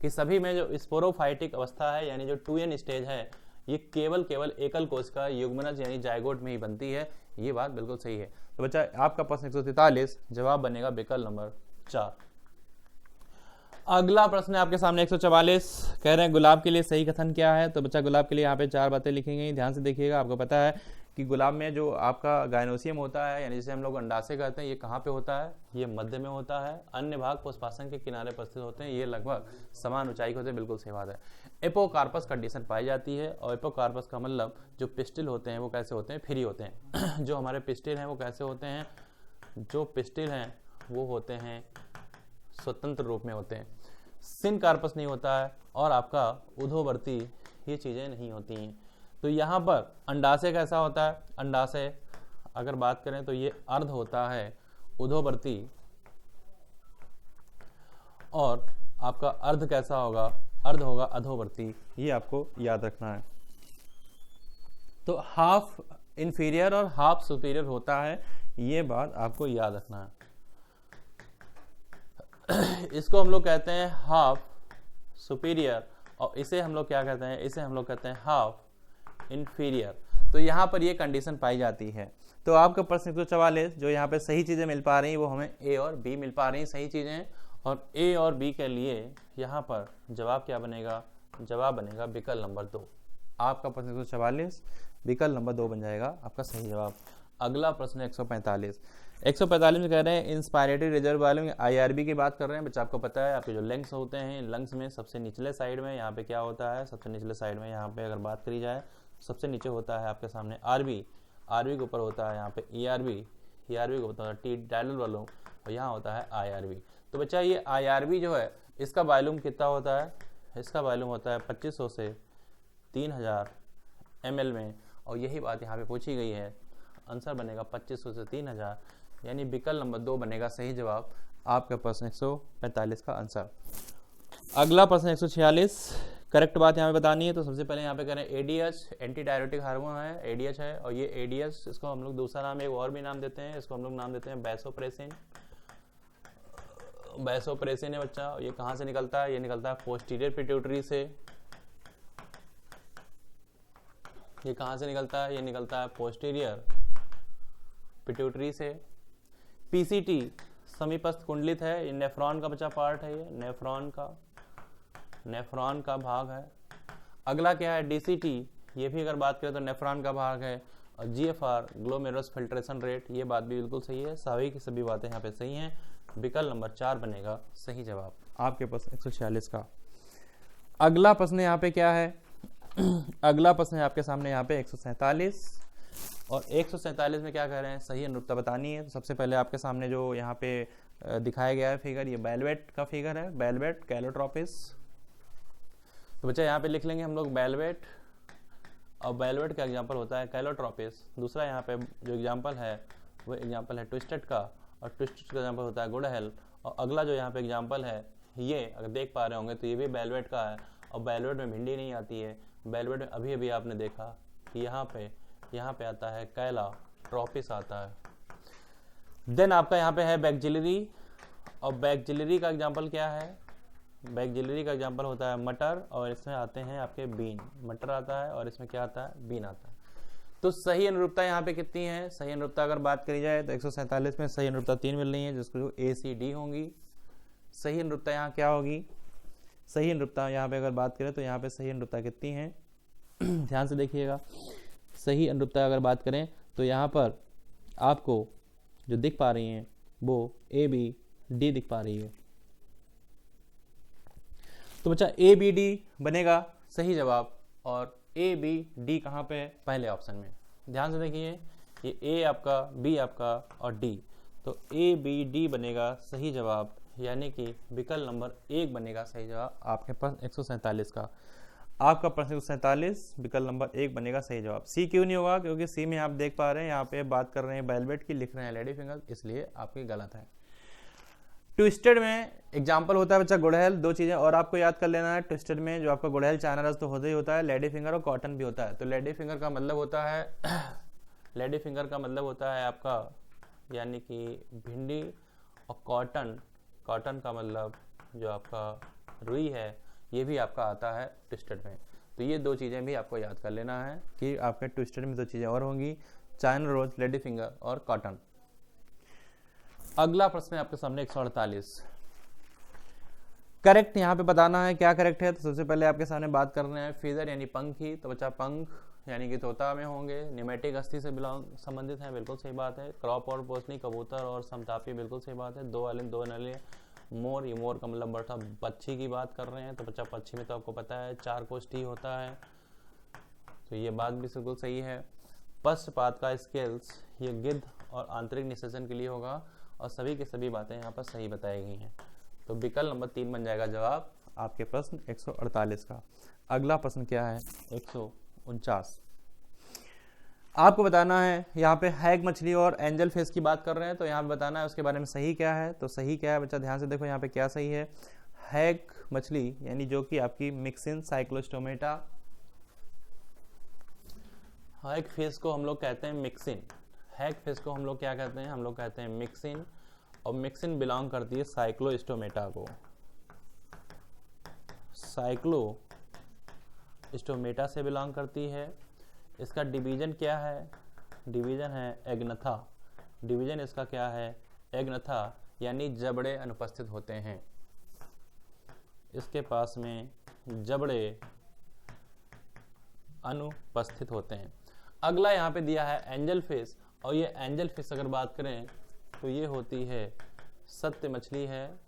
कि सभी में जो स्पोरोफाइटिक अवस्था है यानी जो 2n स्टेज है, ये केवल एकल कोशिका युग्मनज यानी जायगोट में ही बनती है। ये बात बिल्कुल सही है। तो बच्चा आपका प्रश्न 143, जवाब बनेगा विकल्प नंबर 4। अगला प्रश्न है आपके सामने 144। कह रहे हैं गुलाब के लिए सही कथन क्या है। तो बच्चा गुलाब के लिए यहाँ पे 4 बातें लिखी गई, ध्यान से देखिएगा। आपको पता है कि गुलाब में जो आपका गायनोसियम होता है, यानी जिसे हम लोग अंडाशय कहते हैं, ये कहाँ पे होता है, ये मध्य में होता है। अन्य भाग पुष्पासन के किनारे पर स्थित होते हैं, ये लगभग समान ऊंचाई के होते हैं, बिल्कुल सही बात है। एपोकार्पस कंडीशन पाई जाती है, और एपोकार्पस का मतलब जो पिस्टिल होते हैं वो कैसे होते हैं, फ्री होते हैं। जो हमारे पिस्टिल हैं वो कैसे होते हैं, जो पिस्टिल हैं वो होते हैं स्वतंत्र रूप में होते हैं। सिनकार्पस नहीं होता है, और आपका उधोवर्ती ये चीजें नहीं होती हैं। तो यहाँ पर अंडाशय कैसा होता है, अंडाशय अगर बात करें तो ये अर्ध होता है उधोवर्ती, और आपका अर्ध कैसा होगा, अर्ध होगा अधोवर्ती, ये आपको याद रखना है। तो हाफ इंफीरियर और हाफ सुपीरियर होता है, ये बात आपको याद रखना है। इसको हम लोग कहते हैं हाफ सुपीरियर और इसे हम लोग क्या कहते हैं, इसे हम लोग कहते हैं हाफ इंफीरियर। तो यहाँ पर ये कंडीशन पाई जाती है। तो आपका प्रश्न 144 जो यहाँ पे सही चीज़ें मिल पा रही हैं वो हमें ए और बी मिल पा रही हैं सही चीज़ें, और ए और बी के लिए यहाँ पर जवाब क्या बनेगा, जवाब बनेगा विकल्प नंबर 2। आपका प्रश्न 144 विकल्प नंबर 2 बन जाएगा आपका सही जवाब। अगला प्रश्न 145 में कह रहे हैं इंस्पायरेटरी रिजर्व वॉल्यूम IRB की बात कर रहे हैं। बच्चा आपको पता है आपके जो लंग्स होते हैं, लंग्स में सबसे निचले साइड में यहाँ पे क्या होता है, सबसे निचले साइड में यहाँ पे अगर बात करी जाए सबसे नीचे होता है आपके सामने RB, RB के ऊपर होता है यहाँ पे ERB, ERB के ऊपर होता है टाइडल वॉल्यूम और यहाँ होता है IRB। तो बच्चा ये IRB जो है इसका वॉल्यूम कितना होता है, इसका वॉल्यूम होता है 2500 से 3000 ml में, और यही बात यहाँ पे पूछी गई है। आंसर बनेगा 2500 से 3000, यानी विकल्प नंबर 2 बनेगा सही जवाब आपका प्रश्न 145 का आंसर। अगला प्रश्न 146, करेक्ट बात यहाँ पे बतानी है। तो सबसे पहले यहाँ पे करें ADH एंटी डायरेटिक हार्मोन है, ADH है, और ये ADH इसको हम लोग दूसरा नाम एक और भी नाम देते हैं, इसको हम लोग नाम देते हैं वैसोप्रेसिन। वैसोप्रेसिन है बच्चा, ये कहाँ से निकलता है, ये निकलता है पोस्टीरियर पिट्यूटरी से। ये कहाँ से निकलता है, ये निकलता है पोस्टीरियर पिट्यूटरी से। PCT समीपस्थ कुंडलित है, ये नेफ्रॉन का बच्चा पार्ट है, ये नेफ्रॉन का भाग है। अगला क्या है DCT, ये भी अगर बात करें तो नेफ्रॉन का भाग है। और GFR ग्लोमेरुलस फिल्ट्रेशन रेट, ये बात भी बिल्कुल सही है, सभी की सभी बातें यहाँ पे सही हैं। विकल्प नंबर 4 बनेगा सही जवाब आपके पास 146 का। अगला प्रश्न यहाँ पे क्या है अगला प्रश्न है आपके सामने यहाँ पे 147, और 147 में क्या कह रहे हैं, सही अनुरूपता बतानी है। तो सबसे पहले आपके सामने जो यहाँ पे दिखाया गया है फिगर, ये बेलवेट का फिगर है, बेलवेट कैलोट्रोपिस। तो बच्चा यहाँ पे लिख लेंगे हम लोग बेलवेट, और बेलवेट का एग्जांपल होता है कैलोट्रोपिस। दूसरा यहाँ पे जो एग्जांपल है वो एग्जांपल है ट्विस्टेड का, और ट्विस्टेड का एग्जांपल होता है गुड़हल। और अगला जो यहाँ पे एग्जांपल है ये अगर देख पा रहे होंगे तो ये भी बेलवेट का है, और बेलवेट में भिंडी नहीं आती है। बेलवेट में अभी अभी आपने देखा कि यहाँ पे आता है कैलाट्रोपिस आता है। देन आपका यहाँ पे है बैक्जिलरी, और बैक्जिलरी का एग्जांपल क्या है, बैक्जिलरी का एग्जांपल होता है मटर, और इसमें आते हैं आपके बीन। मटर आता है और इसमें क्या आता है, बीन आता है। तो सही अनुरूपता यहाँ पे कितनी है, सही अनुरूपता अगर बात करी जाए तो 147 में सही अनुरूपता 3 मिल रही है, जिसको ACD होंगी। सही अनुरूपता यहाँ क्या होगी, सही अनुरूपता यहाँ पे अगर बात करें तो यहाँ पे सही अनुरूपता कितनी है ध्यान से देखिएगा। सही अनुरूपता अगर बात करें तो यहाँ पर आपको जो दिख पा रही हैं वो ABD दिख पा रही है। तो बच्चा ABD बनेगा सही जवाब, और ABD कहाँ पे है, पहले ऑप्शन में। ध्यान से देखिए, ये A आपका, B आपका और D, तो ABD बनेगा सही जवाब, यानी कि विकल्प नंबर 1 बनेगा सही जवाब आपके पास 147 का। आपका प्रश्न 147 विकल्प नंबर 1 बनेगा सही जवाब। C क्यों नहीं होगा, क्योंकि C में आप देख पा रहे हैं यहाँ पे बात कर रहे हैं बेलवेट की, लिख रहे हैं लेडी फिंगर, इसलिए आपकी गलत है। ट्विस्टेड में एग्जाम्पल होता है बच्चा गुड़हल। 2 चीजें और आपको याद कर लेना है, ट्विस्टेड में जो आपका गुड़हल चाइना रस तो होता ही होता है, लेडी फिंगर और कॉटन भी होता है। तो लेडी फिंगर का मतलब होता है लेडी फिंगर का मतलब होता है आपका यानी कि भिंडी, और कॉटन का मतलब जो आपका रुई है, ये भी आपका आता है ट्विस्टेड में। तो ये 2 चीज़ें भी आपको याद कर लेना है कि आपके ट्विस्टेड में 2 चीज़ें और होंगी, चाइना रोज, लेडी फिंगर और कॉटन। अगला प्रश्न है आपके सामने 148। करेक्ट यहाँ पे बताना है क्या करेक्ट है। तो सबसे पहले आपके सामने बात कर रहे हैं फीदर यानी पंखी, तो बच्चा पंख यानी कि तोता में होंगे। निमेटिक अस्थि से संबंधित है, बिल्कुल सही बात है। क्रॉप और पोसनी कबूतर और समतापी, बिल्कुल सही बात है। 2 आलिम 2 नली। मोर, ये मोर का मतलब बढ़ता पक्षी की बात कर रहे हैं, तो बच्चा पक्षी में तो आपको पता है 4 कोष्ठी होता है, तो ये बात भी बिल्कुल सही है। पश्चपात का स्केल्स ये गिद्ध और आंतरिक निषेचन के लिए होगा, और सभी की सभी बातें यहाँ पर सही बताई गई हैं। तो विकल्प नंबर 3 बन जाएगा जवाब आपके प्रश्न 148 का। अगला प्रश्न क्या है 149। आपको बताना है यहाँ पे हैग मछली और एंजल फिश की बात कर रहे हैं, तो यहाँ पे बताना है उसके बारे में सही क्या है। तो सही क्या है बच्चा, ध्यान से देखो यहाँ पे क्या सही है। हैग मछली यानी जो कि आपकी मिक्सिन साइक्लोस्टोमेटा, हैग फिश को हम लोग कहते हैं मिक्सिन, हैग फिश को हम लोग क्या कहते हैं, हम लोग कहते हैं मिक्सिन, और मिक्सिन बिलोंग करती है साइक्लोस्टोमेटा को, साइक्लोस्टोमेटा से बिलोंग करती है। इसका डिवीजन क्या है, डिवीजन है एग्नथा, डिवीजन इसका क्या है एग्नथा, यानी जबड़े अनुपस्थित होते हैं, इसके पास में जबड़े अनुपस्थित होते हैं। अगला यहाँ पे दिया है एंजल फिश, और ये एंजल फिश अगर बात करें तो ये होती है सत्य मछली है,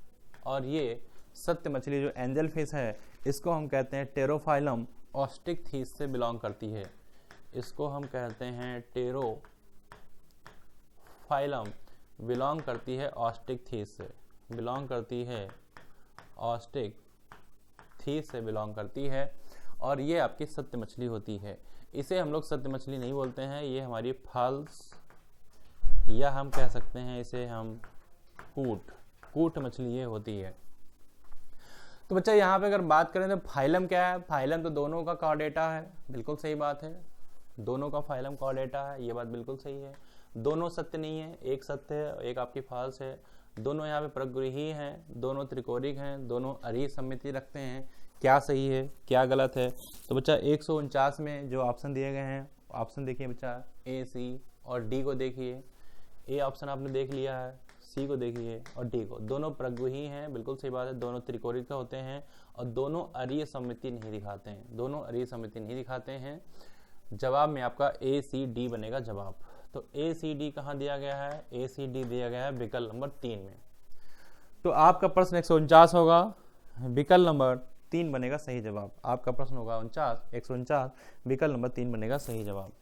और ये सत्य मछली जो एंजल फिश है इसको हम कहते हैं टेरोफाइलम ऑस्टिकथीस से बिलोंग करती है, इसको हम कहते हैं टेरोफाइलम, बिलोंग करती है ऑस्टिकथीस से, बिलोंग करती है ऑस्टिकथीस से बिलोंग करती है, और ये आपकी सत्य मछली होती है। इसे हम लोग सत्य मछली नहीं बोलते हैं, ये हमारी फॉल्स, या हम कह सकते हैं इसे हम कूट मछली ये होती है। तो बच्चा यहाँ पे अगर बात करें तो फाइलम क्या है, फाइलम तो दोनों का कॉर्डेटा है, बिल्कुल सही बात है, दोनों का फाइलम कॉर्डेटा है, ये बात बिल्कुल सही है। दोनों सत्य नहीं है, एक सत्य है एक आपकी फॉल्स है, दोनों यहाँ पे प्रगृही हैं, दोनों त्रिकोणिक हैं, दोनों अरीय सममिति रखते हैं। क्या सही है क्या गलत है, तो बच्चा 149 में जो ऑप्शन दिए गए हैं, ऑप्शन देखिए बच्चा ए, सी और डी को देखिए। ए ऑप्शन आपने देख लिया है, सी को देखिए और डी को, दोनों प्रगृही हैं, बिल्कुल सही बात है, दोनों त्रिकोणिक का होते हैं और दोनों अरीय सममिति नहीं दिखाते हैं, दोनों अरीय सममिति नहीं दिखाते हैं। जवाब में आपका ए सी डी बनेगा जवाब। तो ए सी डी कहाँ दिया गया है, ए सी डी दिया गया है विकल्प नंबर 3 में। तो आपका प्रश्न 149 होगा, विकल्प नंबर 3 बनेगा सही जवाब। आपका प्रश्न होगा 149, विकल्प नंबर 3 बनेगा सही जवाब।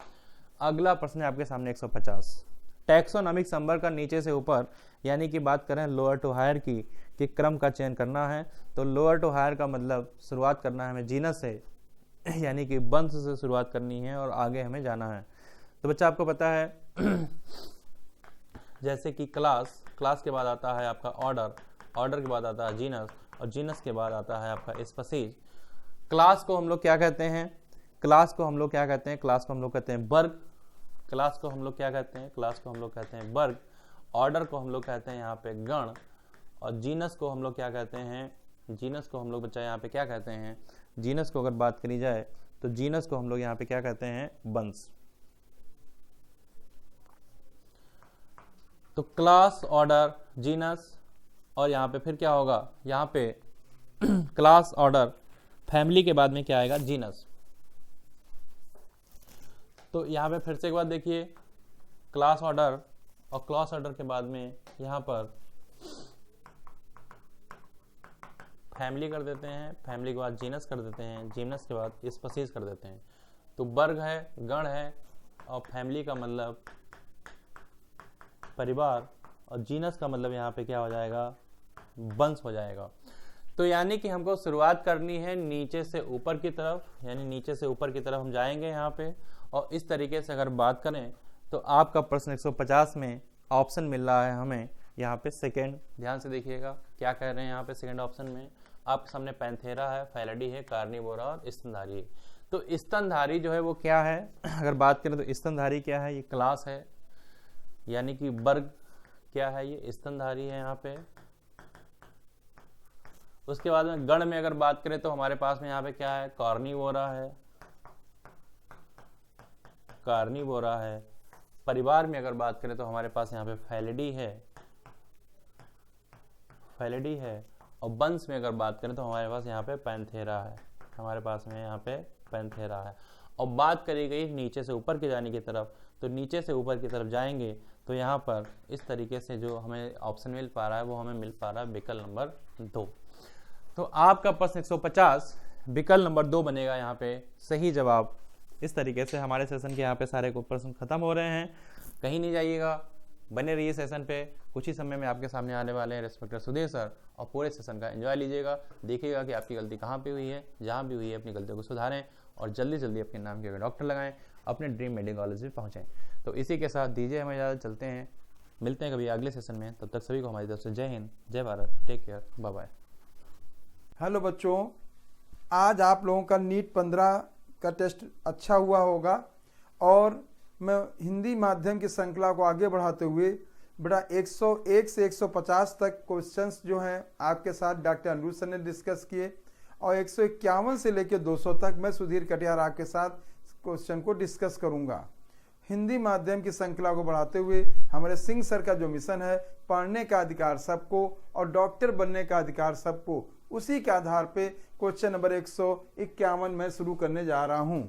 अगला प्रश्न है आपके सामने 150। टैक्सोनॉमिक संवर्ग का नीचे से ऊपर यानी कि बात करें लोअर टू हायर की कि क्रम का चयन करना है, तो लोअर टू हायर का मतलब शुरुआत करना है हमें जीनस से, यानी कि वंश से शुरुआत करनी है और आगे हमें जाना है। तो बच्चा आपको पता है जैसे कि क्लास के बाद आता है आपका ऑर्डर के बाद आता है जीनस, और जीनस के बाद आता है आपका स्पीशीज। क्लास को हम लोग क्या कहते हैं, क्लास को हम लोग क्या कहते हैं, क्लास को हम लोग कहते हैं वर्ग, क्लास को हम लोग क्या कहते हैं, क्लास को हम लोग कहते हैं वर्ग। ऑर्डर को हम लोग कहते हैं यहाँ पे गण, और जीनस को हम लोग क्या कहते हैं, जीनस को हम लोग बच्चा यहाँ पे क्या कहते हैं, जीनस को अगर बात करी जाए तो जीनस को हम लोग यहाँ पे क्या कहते हैं वंश। तो क्लास, ऑर्डर, जीनस, और यहाँ पे फिर क्या होगा, यहाँ पे क्लास, ऑर्डर, फैमिली के बाद में क्या आएगा जीनस। तो यहाँ पे फिर से एक बात देखिए, क्लास ऑर्डर और क्लास ऑर्डर के बाद में यहाँ पर फैमिली कर देते हैं, फैमिली के बाद जीनस कर देते हैं, जीनस के बाद स्पीशीज कर देते हैं। तो वर्ग है, गण है, और फैमिली का मतलब परिवार, और जीनस का मतलब यहाँ पे क्या हो जाएगा वंश हो जाएगा। तो यानी कि हमको शुरुआत करनी है नीचे से ऊपर की तरफ, यानी नीचे से ऊपर की तरफ हम जाएंगे यहाँ पे, और इस तरीके से अगर बात करें तो आपका प्रश्न 150 में ऑप्शन मिल रहा है हमें यहाँ पे सेकेंड। ध्यान से देखिएगा क्या कह रहे हैं यहाँ पे सेकेंड ऑप्शन में, आपके सामने पैंथेरा है, फैलिडी है, कार्निवोरा और स्तनधारी। तो स्तनधारी जो है वो क्या है, अगर बात करें तो स्तनधारी क्या है, ये क्लास है, यानी कि वर्ग क्या है, ये स्तनधारी है यहाँ पे। उसके बाद में गण में अगर बात करें तो हमारे पास में यहाँ पे क्या है, कार्निवोरा है, कार्निवोरा है। परिवार में अगर बात करें तो हमारे पास यहाँ पे फैलिडी है, फैलिडी है, और वंश में अगर बात करें तो हमारे पास यहाँ पे पैंथेरा है, हमारे पास में यहाँ पे पैंथेरा है। और बात करी गई नीचे से ऊपर के जाने की तरफ, तो नीचे से ऊपर की तरफ जाएंगे तो यहाँ पर इस तरीके से जो हमें ऑप्शन मिल पा रहा है वो हमें मिल पा रहा है विकल्प नंबर 2। तो आपका प्रश्न 150 विकल्प नंबर 2 बनेगा यहाँ पे सही जवाब। इस तरीके से हमारे सेशन के यहाँ पे सारे को प्रश्न खत्म हो रहे हैं, कहीं नहीं जाइएगा, बने रहिए सेशन पे। कुछ ही समय में आपके सामने आने वाले हैं रेस्पेक्टर सुधीर सर, और पूरे सेशन का एंजॉय लीजिएगा, देखिएगा कि आपकी गलती कहाँ पे हुई है, जहाँ भी हुई है अपनी गलतियों को सुधारें और जल्दी जल्दी अपने नाम के डॉक्टर लगाएं, अपने ड्रीम मेडिकल कॉलेज में पहुँचें। तो इसी के साथ दीजिए हमें इजाज़त, चलते हैं, मिलते हैं कभी अगले सेशन में। तब तक सभी को हमारी तरफ से जय हिंद, जय भारत, take care, bye bye. Hello बच्चों, आज आप लोगों का नीट 15 का टेस्ट अच्छा हुआ होगा और मैं हिंदी माध्यम की श्रृंखला को आगे बढ़ाते हुए बेटा 101 से 150 तक क्वेश्चंस जो हैं आपके साथ डॉक्टर अनिरुद्ध सर ने डिस्कस किए और 151 से लेकर 200 तक मैं सुधीर कटियार आपके साथ क्वेश्चन को डिस्कस करूंगा। हिंदी माध्यम की श्रृंखला को बढ़ाते हुए हमारे सिंह सर का जो मिशन है, पढ़ने का अधिकार सबको और डॉक्टर बनने का अधिकार सबको, उसी के आधार पे क्वेश्चन नंबर 151 मैं शुरू करने जा रहा हूं।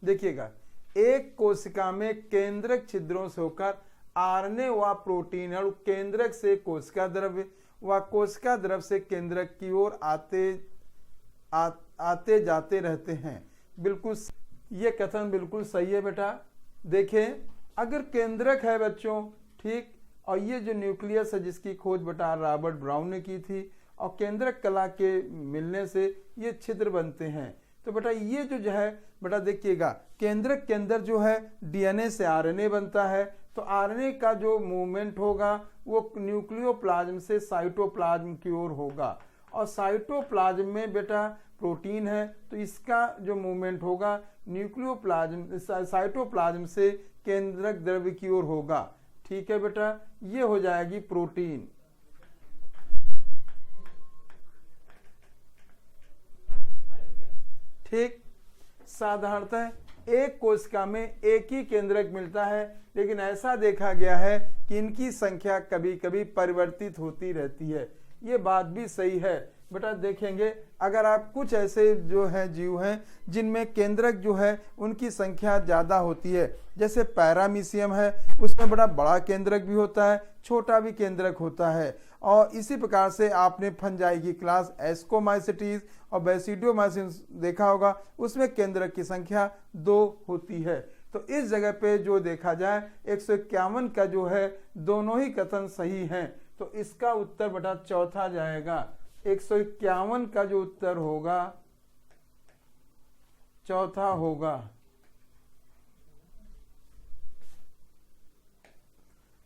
देखिएगा, एक कोशिका में केंद्रक छिद्रों से होकर आरएनए व प्रोटीन और केंद्रक से कोशिका द्रव्य व कोशिका द्रव्य से केंद्रक की ओर आते जाते रहते हैं। बिल्कुल ये कथन बिल्कुल सही है बेटा। देखें, अगर केंद्रक है बच्चों, ठीक, और ये जो न्यूक्लियस है जिसकी खोज बेटा रॉबर्ट ब्राउन ने की थी और केंद्रक कला के मिलने से ये छिद्र बनते हैं। तो बेटा ये जो है बेटा देखिएगा, केंद्रक के अंदर जो है डीएनए से आरएनए बनता है, तो आरएनए का जो मूवमेंट होगा वो न्यूक्लियोप्लाज्म से साइटोप्लाज्म की ओर होगा और साइटोप्लाज्म में बेटा प्रोटीन है, तो इसका जो मूवमेंट होगा न्यूक्लियोप्लाज्म साइटोप्लाज्म से केंद्रक द्रव्य की ओर होगा। ठीक है बेटा, ये हो जाएगी प्रोटीन। ठीक, साधारणतः एक कोशिका में एक ही केंद्रक मिलता है, लेकिन ऐसा देखा गया है कि इनकी संख्या कभी कभी परिवर्तित होती रहती है। ये बात भी सही है बेटा। देखेंगे, अगर आप कुछ ऐसे जो है जीव हैं जिनमें केंद्रक जो है उनकी संख्या ज़्यादा होती है, जैसे पैरामीशियम है, उसमें बड़ा केंद्रक भी होता है, छोटा भी केंद्रक होता है। और इसी प्रकार से आपने फंजाई की क्लास एस्कोमाइसिटीज और बेसिडियोमाइसिस देखा होगा, उसमें केंद्रक की संख्या 2 होती है। तो इस जगह पे जो देखा जाए 151 का जो है दोनों ही कथन सही हैं, तो इसका उत्तर बेटा चौथा जाएगा। 151 का जो उत्तर होगा चौथा होगा।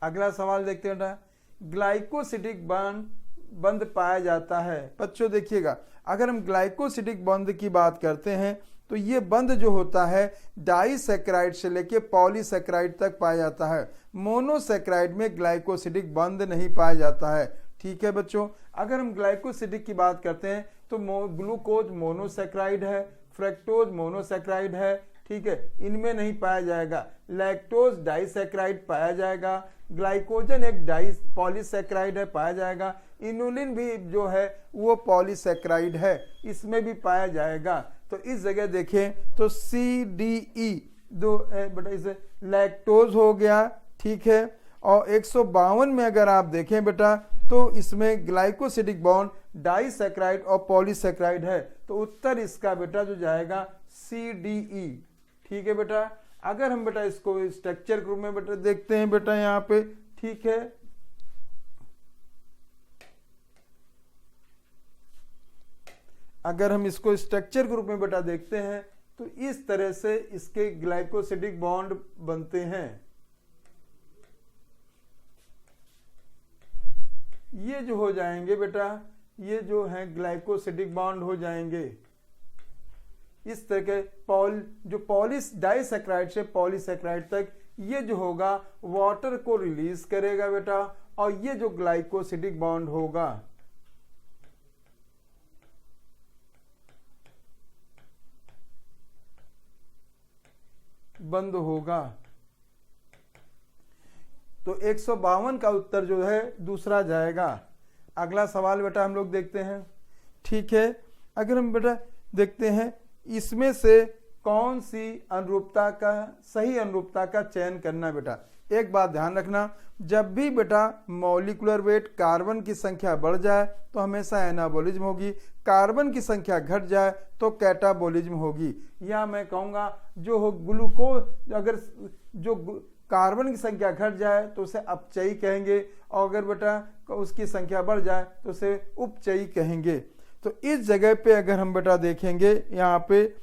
अगला सवाल देखते हैं बेटा, ग्लाइकोसिडिक बंध पाया जाता है। बच्चों देखिएगा, अगर हम ग्लाइकोसिडिक बंध की बात करते हैं तो ये बंध जो होता है डाइसैकेराइड से लेके पॉलीसैकेराइड तक पाया जाता है। मोनोसैकेराइड में ग्लाइकोसिडिक बंध नहीं पाया जाता है। ठीक है बच्चों, अगर हम ग्लाइकोसिडिक की बात करते हैं तो ग्लूकोज मोनोसैकेराइड है, फ्रक्टोज मोनोसैकेराइड है, ठीक है, इनमें नहीं पाया जाएगा। लैक्टोज डाइसैकेराइड पाया जाएगा, ग्लाइकोजन एक पॉलीसैकेराइड है, पाया जाएगा। इनुलिन भी जो है वो पॉलीसैकेराइड है, इसमें भी पाया जाएगा। तो इस जगह देखें तो CDE दो बेटा इसे लैक्टोज हो गया, ठीक है। और 152 में अगर आप देखें बेटा तो इसमें ग्लाइकोसिडिक बॉन्ड डाइसैकेराइड और पॉलीसैकेराइड है, तो उत्तर इसका बेटा जो जाएगा CDE। ठीक है बेटा, अगर हम बेटा इसको स्ट्रक्चर ग्रुप में बेटा देखते हैं बेटा यहाँ पे, ठीक है, अगर हम इसको स्ट्रक्चर ग्रुप में बेटा देखते हैं तो इस तरह से इसके ग्लाइकोसिडिक बॉन्ड बनते हैं। ये जो हो जाएंगे बेटा, ये जो है ग्लाइकोसिडिक बॉन्ड हो जाएंगे इस तरह के जो डाइसैकेराइड से पॉलीसैकेराइड तक, ये जो होगा वाटर को रिलीज करेगा बेटा, और ये जो ग्लाइकोसिडिक बॉन्ड होगा बंद होगा। तो 152 का उत्तर जो है दूसरा जाएगा। अगला सवाल बेटा हम लोग देखते हैं, ठीक है। अगर हम बेटा देखते हैं इसमें से कौन सी सही अनुरूपता का चयन करना बेटा। एक बात ध्यान रखना, जब भी बेटा मॉलिक्यूलर वेट कार्बन की संख्या बढ़ जाए तो हमेशा एनाबोलिज्म होगी, कार्बन की संख्या घट जाए तो कैटाबोलिज्म होगी। या मैं कहूँगा जो ग्लूकोज, अगर जो कार्बन की संख्या घट जाए तो उसे अपचयी कहेंगे, और अगर बेटा उसकी संख्या बढ़ जाए तो उसे उपचयी कहेंगे। तो इस जगह पे अगर हम बेटा देखेंगे यहाँ पे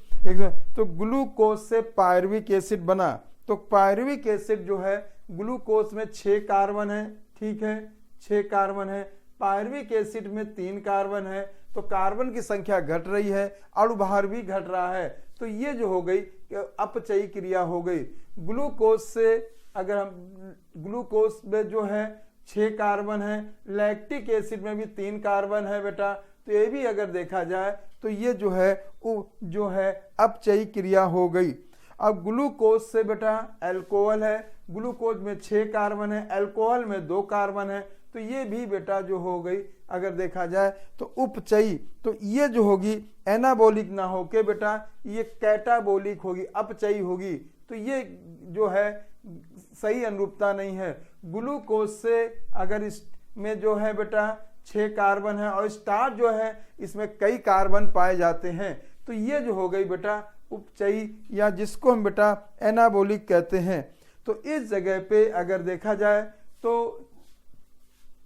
तो ग्लूकोज से पायरुविक एसिड बना, तो पायरुविक एसिड जो है ग्लूकोज में 6 कार्बन है, ठीक है, 6 कार्बन है। पायरुविक एसिड में 3 कार्बन है, तो कार्बन की संख्या घट रही है, अणुभार भी घट रहा है। तो ये जो हो गई अपचयी क्रिया हो गई। ग्लूकोज से अगर हम ग्लूकोज में जो है 6 कार्बन है, लैक्टिक एसिड में भी 3 कार्बन है बेटा, तो ये भी अगर देखा जाए तो ये जो है अपचयी क्रिया हो गई। अब ग्लूकोज से बेटा अल्कोहल है, ग्लूकोज में 6 कार्बन है, अल्कोहल में 2 कार्बन है, तो ये भी बेटा जो हो गई अगर देखा जाए तो उपचयी। तो ये जो होगी एनाबॉलिक ना होके बेटा ये कैटाबॉलिक होगी, अपचयी होगी। तो ये जो है सही अनुरूपता नहीं है। ग्लूकोज से अगर इसमें जो है बेटा 6 कार्बन है और स्टार्च जो है इसमें कई कार्बन पाए जाते हैं, तो ये जो हो गई बेटा उपचयी, या जिसको हम बेटा एनाबॉलिक कहते हैं। तो इस जगह पे अगर देखा जाए तो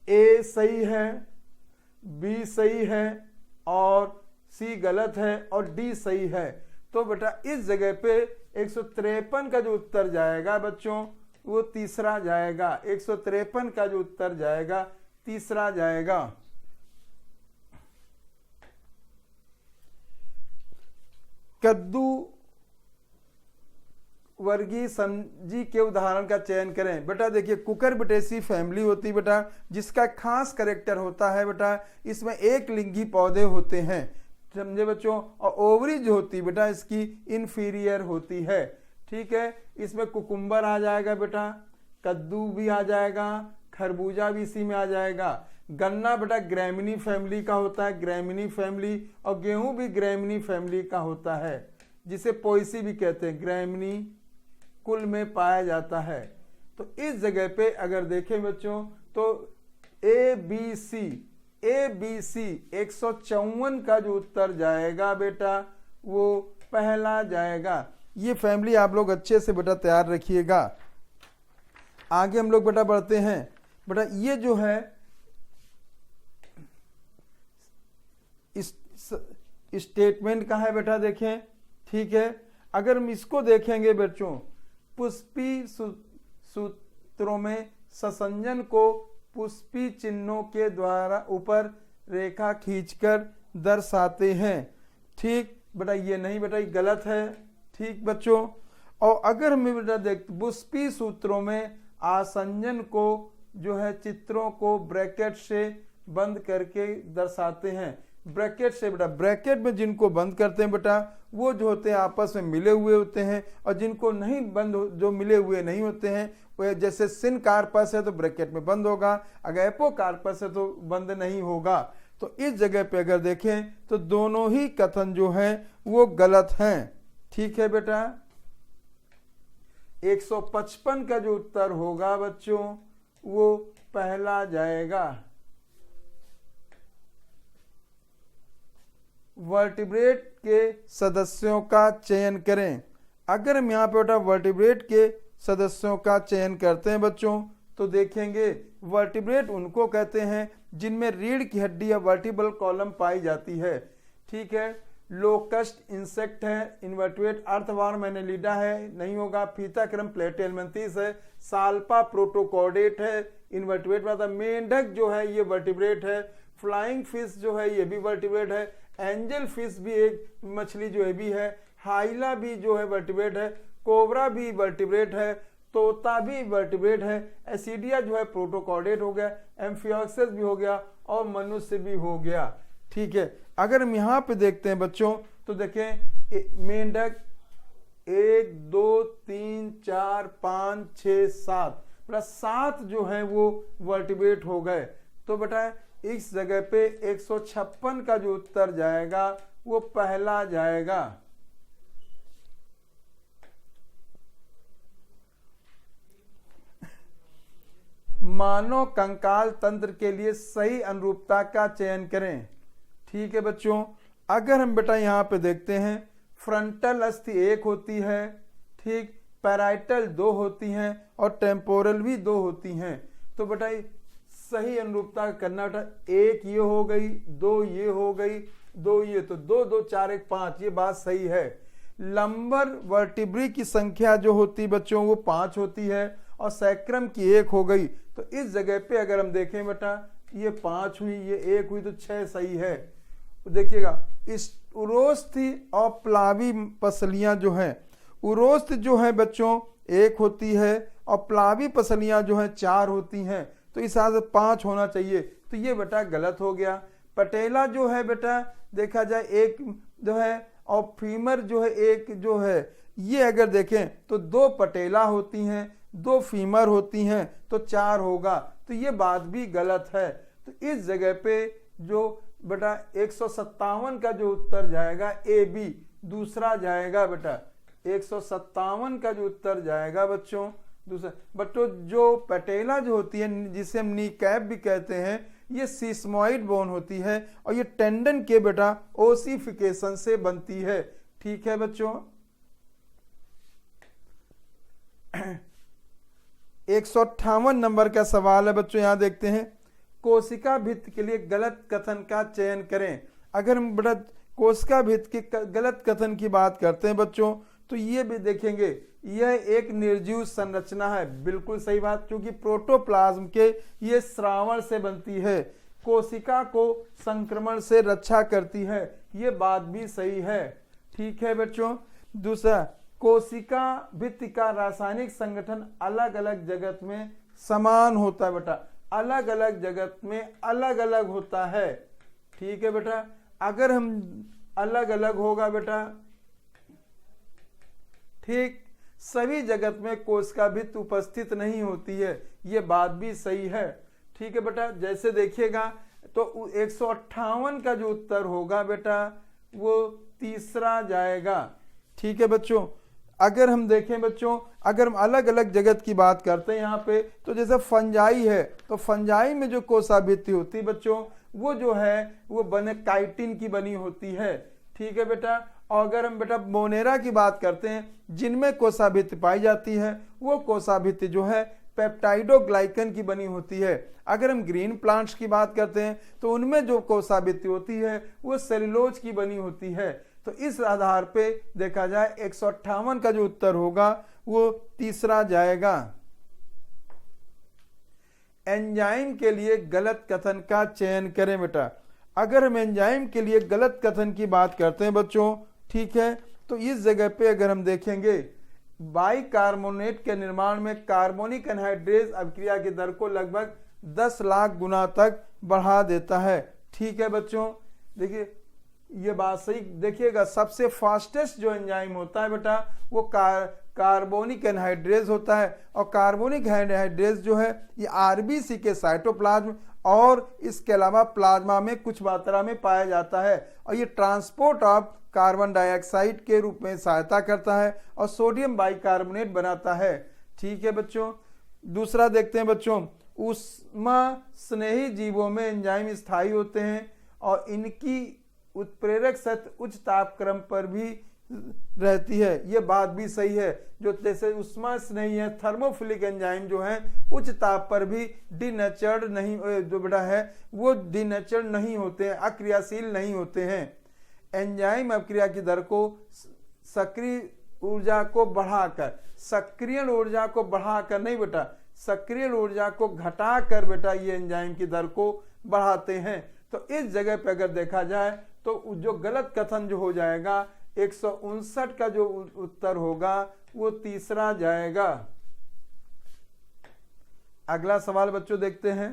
ए सही है, बी सही है और सी गलत है और डी सही है। तो बेटा इस जगह पे 153 का जो उत्तर जाएगा बच्चों वो तीसरा जाएगा। 153 का जो उत्तर जाएगा तीसरा जाएगा। कद्दू वर्गीय सब्जी के उदाहरण का चयन करें। बेटा देखिए कुकुरबिटेसी फैमिली होती है बेटा, जिसका खास कैरेक्टर होता है बेटा इसमें एक लिंगी पौधे होते हैं, समझे बच्चों। और ओवरी जो होती है बेटा इसकी इन्फीरियर होती है, ठीक है। इसमें कुकुम्बर आ जाएगा बेटा, कद्दू भी आ जाएगा, खरबूजा भी इसी में आ जाएगा। गन्ना बेटा ग्रैमिनी फैमिली का होता है, ग्रैमिनी फैमिली, और गेहूं भी ग्रैमिनी फैमिली का होता है, जिसे पोएसी भी कहते हैं, ग्रैमिनी कुल में पाया जाता है। तो इस जगह पे अगर देखें बच्चों तो ए बी सी 154 का जो उत्तर जाएगा बेटा वो पहला जाएगा। ये फैमिली आप लोग अच्छे से बेटा तैयार रखिएगा। आगे हम लोग बेटा बढ़ते हैं। बेटा ये जो है इस स्टेटमेंट का है बेटा, देखें, ठीक है। अगर हम इसको देखेंगे बच्चों, पुष्पी सूत्रों में ससंजन को पुष्पी चिन्हों के द्वारा ऊपर रेखा खींचकर दर्शाते हैं, ठीक बेटा। ये नहीं बेटा, ये गलत है, ठीक बच्चों। और अगर हम बेटा देखते पुष्पी सूत्रों में आसंजन को जो है चित्रों को ब्रैकेट से बंद करके दर्शाते हैं। ब्रैकेट से बेटा, ब्रैकेट में जिनको बंद करते हैं बेटा वो जो होते हैं आपस में मिले हुए होते हैं, और जिनको नहीं बंद जो मिले हुए नहीं होते हैं वो जैसे सिन कार्पस है तो ब्रैकेट में बंद होगा, अगर एपो कार्पस है तो बंद नहीं होगा। तो इस जगह पे अगर देखें तो दोनों ही कथन जो हैं वो गलत हैं, ठीक है बेटा। 155 का जो उत्तर होगा बच्चों वो पहला जाएगा। वर्टिब्रेट के सदस्यों का चयन करें। अगर हम यहाँ पे बेटा वर्टिब्रेट के सदस्यों का चयन करते हैं बच्चों तो देखेंगे वर्टिब्रेट उनको कहते हैं जिनमें रीढ़ की हड्डी या वर्टिब्रल कॉलम पाई जाती है, ठीक है। लोकस्ट इंसेक्ट है, इन्वर्टिब्रेट अर्थवर्म एनेलिडा है, नहीं होगा। फीताक्रम प्लेटेलमेंथिस है, साल्पा प्रोटोकॉर्डेट है, इन्वर्टिब्रेट मतलब मेंढक जो है ये वर्टिब्रेट है। फ्लाइंग फिश जो है ये भी वर्टिब्रेट है। एंजल फिश भी एक मछली जो है भी है। हाइला भी जो है वर्टिब्रेट है। कोबरा भी वर्टिब्रेट है। तोता भी वर्टिब्रेट है। एसिडिया जो है प्रोटोकॉर्डेट हो गया। एम्फियोक्सिस भी हो गया और मनुष्य भी हो गया, ठीक है। अगर हम यहाँ पे देखते हैं बच्चों तो देखें मेंढक 1 2 3 4 5 6 7 प्लस 7 जो है वो वर्टिब्रेट हो गए। तो बेटा इस जगह पे 156 का जो उत्तर जाएगा वो पहला जाएगा। मानव कंकाल तंत्र के लिए सही अनुरूपता का चयन करें, ठीक है बच्चों। अगर हम बेटा यहाँ पे देखते हैं फ्रंटल अस्थि 1 होती है, ठीक, पैराइटल 2 होती हैं और टेम्पोरल भी 2 होती हैं। तो बेटा सही अनुरूपता करना बेटा 1 ये हो गई, 2 ये हो गई, 2 ये, तो 2 2 4 1 5, ये बात सही है। लंबर वर्टिब्री की संख्या जो होती बच्चों वो 5 होती है और सैक्रम की 1 हो गई। तो इस जगह पे अगर हम देखें बेटा ये 5 हुई, ये 1 हुई, तो 6 सही है। देखिएगा इस उरोस्थ और प्लावी पसलियां जो हैं, उरोस्थ जो है बच्चों 1 होती है और प्लावी पसलियां जो हैं 4 होती हैं, तो इस हिसाब से 5 होना चाहिए। तो ये बेटा गलत हो गया। पटेला जो है बेटा देखा जाए 1 जो है और फीमर जो है 1 जो है, ये अगर देखें तो 2 पटेला होती हैं, 2 फीमर होती हैं, तो 4 होगा। तो ये बात भी गलत है। तो इस जगह पे जो बेटा 157 का जो उत्तर जाएगा ए बी, दूसरा जाएगा बेटा 157 का जो उत्तर जाएगा बच्चों दूसरा। बच्चों जो पटेला जो होती है जिसे हम नी कैप भी कहते हैं, ये सिस्मोइड बोन होती है और ये टेंडन के बेटा ओसिफिकेशन से बनती है। ठीक है बच्चों। 158 नंबर का सवाल है बच्चों, यहां देखते हैं। कोशिका भित्ति के लिए गलत कथन का चयन करें। अगर हम बेटा कोशिका भित्ति के गलत कथन की बात करते हैं बच्चों, तो ये भी देखेंगे यह एक निर्जीव संरचना है। बिल्कुल सही बात, क्योंकि प्रोटोप्लाज्म के ये श्रावण से बनती है, कोशिका को संक्रमण से रक्षा करती है, ये बात भी सही है। ठीक है बच्चों। दूसरा, कोशिका भित्ति का रासायनिक संगठन अलग अलग जगत में समान होता है बेटा, अलग अलग जगत में अलग अलग होता है। ठीक है बेटा। अगर हम अलग अलग होगा बेटा, ठीक, सभी जगत में कोशिका भित्ति उपस्थित नहीं होती है, ये बात भी सही है। ठीक है बेटा। जैसे देखिएगा तो 158 का जो उत्तर होगा बेटा वो तीसरा जाएगा। ठीक है बच्चों। अगर हम देखें बच्चों, अगर हम अलग अलग जगत की बात करते हैं यहाँ पे, तो जैसे फंजाई है, तो फंजाई में जो कोशिका भित्ति होती है बच्चों, वो जो है वो बने काइटिन की बनी होती है। ठीक है बेटा। और अगर हम बेटा मोनेरा की बात करते हैं, जिनमें कोशिका भित्ति पाई जाती है, वो कोशिका भित्ति जो है पेप्टाइडोग्लाइकन की बनी होती है। अगर हम ग्रीन प्लांट्स की बात करते हैं, तो उनमें जो कोशिका भित्ति होती है वो सेलुलोज की बनी होती है। तो इस आधार पे देखा जाए 158 का जो उत्तर होगा वो तीसरा जाएगा। एंजाइम के लिए गलत कथन का चयन करें बेटा। अगर हम एंजाइम के लिए गलत कथन की बात करते हैं बच्चों, ठीक है, तो इस जगह पे अगर हम देखेंगे, बाइकार्बोनेट के निर्माण में कार्बोनिक एनहाइड्रेज अभिक्रिया की दर को लगभग 10 लाख गुना तक बढ़ा देता है। ठीक है बच्चों। देखिए ये बात सही। देखिएगा सबसे फास्टेस्ट जो एंजाइम होता है बेटा वो कार्बोनिक एनहाइड्रेज होता है, और कार्बोनिक एनहाइड्रेज जो है ये आरबीसी के साइटोप्लाज्म और इसके अलावा प्लाज्मा में कुछ मात्रा में पाया जाता है, और ये ट्रांसपोर्ट ऑफ कार्बन डाइऑक्साइड के रूप में सहायता करता है और सोडियम बाइकार्बोनेट बनाता है। ठीक है बच्चों। दूसरा देखते हैं बच्चों, ऊष्मा स्नेही जीवों में एंजाइम स्थायी होते हैं और इनकी उत्प्रेरक शक्ति उच्च तापक्रम पर भी रहती है, ये बात भी सही है। जो जैसे उष्मा स्नेही है, थर्मोफिलिक एंजाइम जो है उच्च ताप पर भी डिनेचर्ड नहीं, जो बेटा है वो डिनेचर्ड नहीं होते हैं, अक्रियाशील नहीं होते हैं। एंजाइम अभिक्रिया की दर को सक्रिय ऊर्जा को बढ़ाकर, सक्रिय ऊर्जा को बढ़ाकर नहीं बेटा, सक्रिय ऊर्जा को घटाकर बेटा ये एंजाइम की दर को बढ़ाते हैं। तो इस जगह पे अगर देखा जाए तो जो गलत कथन जो हो जाएगा 159 का जो उत्तर होगा वो तीसरा जाएगा। अगला सवाल बच्चों देखते हैं।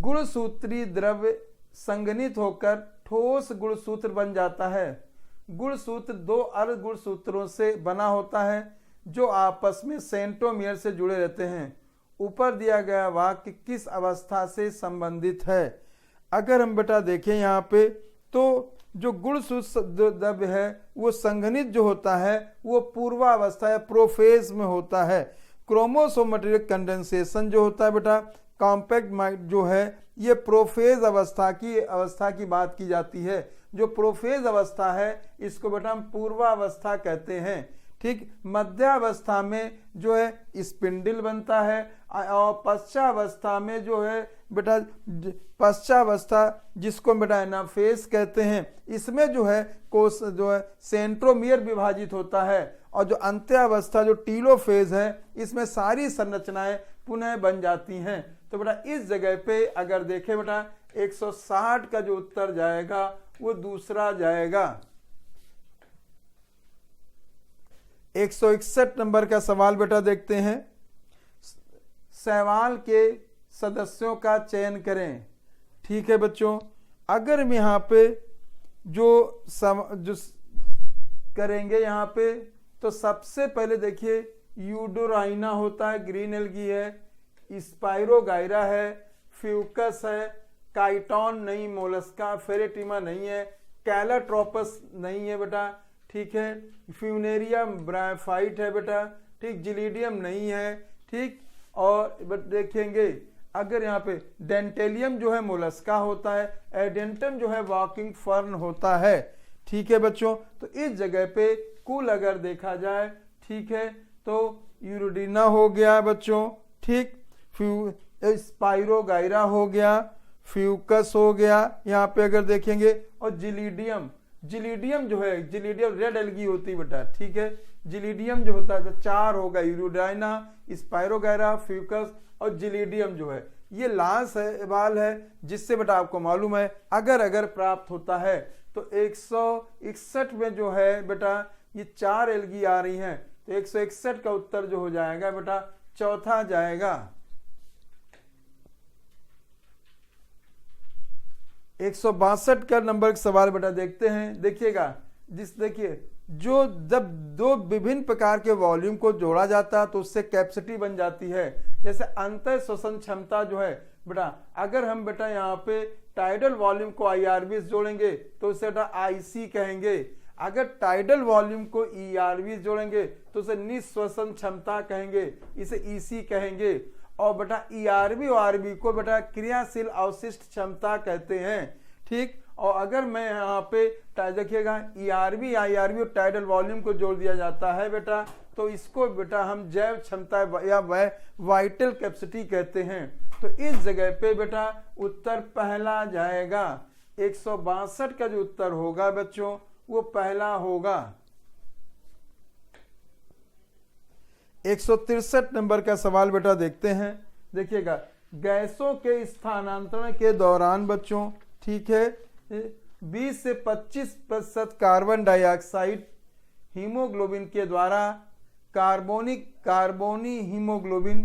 गुणसूत्री द्रव्य संघनित होकर ठोस गुणसूत्र बन जाता है। गुणसूत्र 2 अर्ध गुणसूत्रों से बना होता है जो आपस में सेंट्रोमियर से जुड़े रहते हैं। ऊपर दिया गया वाक्य किस अवस्था से संबंधित है? अगर हम बेटा देखें यहाँ पे, तो जो गुणसूत्र द्रव्य है वो संघनित जो होता है वो पूर्वावस्था या प्रोफेज में होता है। क्रोमोसोमेटिक कंडेंसेशन जो होता है बेटा, कॉम्पैक्ट माइट जो है, ये प्रोफेज अवस्था की बात की जाती है। जो प्रोफेज अवस्था है इसको बेटा हम पूर्वावस्था कहते हैं। ठीक। मध्यावस्था में जो है स्पिंडल बनता है, और पश्चावस्था में जो है बेटा, पश्चावस्था जिसको बेटा एनाफेज कहते हैं, इसमें जो है कोश जो है सेंट्रोमियर विभाजित होता है, और जो अंत्यावस्था जो टीलोफेज है इसमें सारी संरचनाएं पुनः बन जाती हैं। तो बेटा इस जगह पे अगर देखें बेटा 160 का जो उत्तर जाएगा वो दूसरा जाएगा। 161 नंबर का सवाल बेटा देखते हैं। सवाल के सदस्यों का चयन करें। ठीक है बच्चों, अगर हम यहाँ पे जो करेंगे यहाँ पे, तो सबसे पहले देखिए यूडोराइना होता है, ग्रीन एल्गी है, स्पाइरोगाइरा है, फ्यूकस है, काइटॉन नहीं, मोलस्का, फेरेटिमा नहीं है, कैलाट्रोपस नहीं है बेटा, ठीक है, फ्यूनेरिया ब्रायोफाइट है बेटा, ठीक, जिलीडियम नहीं है, ठीक। और देखेंगे अगर यहाँ पे डेंटेलियम जो है मोलस्का होता है, एडेंटम जो है वॉकिंग फर्न होता है, ठीक है बच्चों। तो इस जगह पे कुल अगर देखा जाए, ठीक है, तो यूरोडिना हो गया बच्चों, ठीक, स्पाइरोगाइरा हो गया, फ्यूकस हो गया यहाँ पे अगर देखेंगे, और जिलीडियम जो है, जिलीडियम रेड एल्गी होती है बेटा, ठीक है, जिलीडियम जो होता है, तो 4 होगा, यूरोडाइना, स्पाइरोगाइरा, फ्यूकस और जिलीडियम जो है। ये लास्ट सवाल है जिससे बेटा आपको मालूम है अगर प्राप्त होता है तो 161 में जो है बेटा ये 4 एल्गी आ रही हैं, तो 161 का उत्तर जो हो जाएगा बेटा चौथा जाएगा। 162 का नंबर सवाल बेटा देखते हैं। देखिएगा, देखिए जो जब दो विभिन्न प्रकार के वॉल्यूम को जोड़ा जाता है तो उससे कैपेसिटी बन जाती है। जैसे अंतर श्वसन क्षमता जो है बेटा, अगर हम बेटा यहाँ पे टाइडल वॉल्यूम को IRBs जोड़ेंगे तो उसे बेटा IC कहेंगे। अगर टाइडल वॉल्यूम को ERBs जोड़ेंगे तो उसे निश्वसन क्षमता कहेंगे, इसे EC कहेंगे। और बेटा ERB और RB को बेटा क्रियाशील अवशिष्ट क्षमता कहते हैं, ठीक। और अगर मैं यहाँ पे देखिएगा ERB IRB और टाइडल वॉल्यूम को जोड़ दिया जाता है बेटा, तो इसको बेटा हम जैव क्षमता या वाइटल कैपेसिटी कहते हैं। तो इस जगह पे बेटा उत्तर पहला जाएगा। 162 का जो उत्तर होगा बच्चों वो पहला होगा। 163 नंबर का सवाल बेटा देखते हैं। देखिएगा, गैसों के स्थानांतरण के दौरान बच्चों, ठीक है, 20 से 25% कार्बन डाइऑक्साइड हीमोग्लोबिन के द्वारा कार्बोनी हीमोग्लोबिन,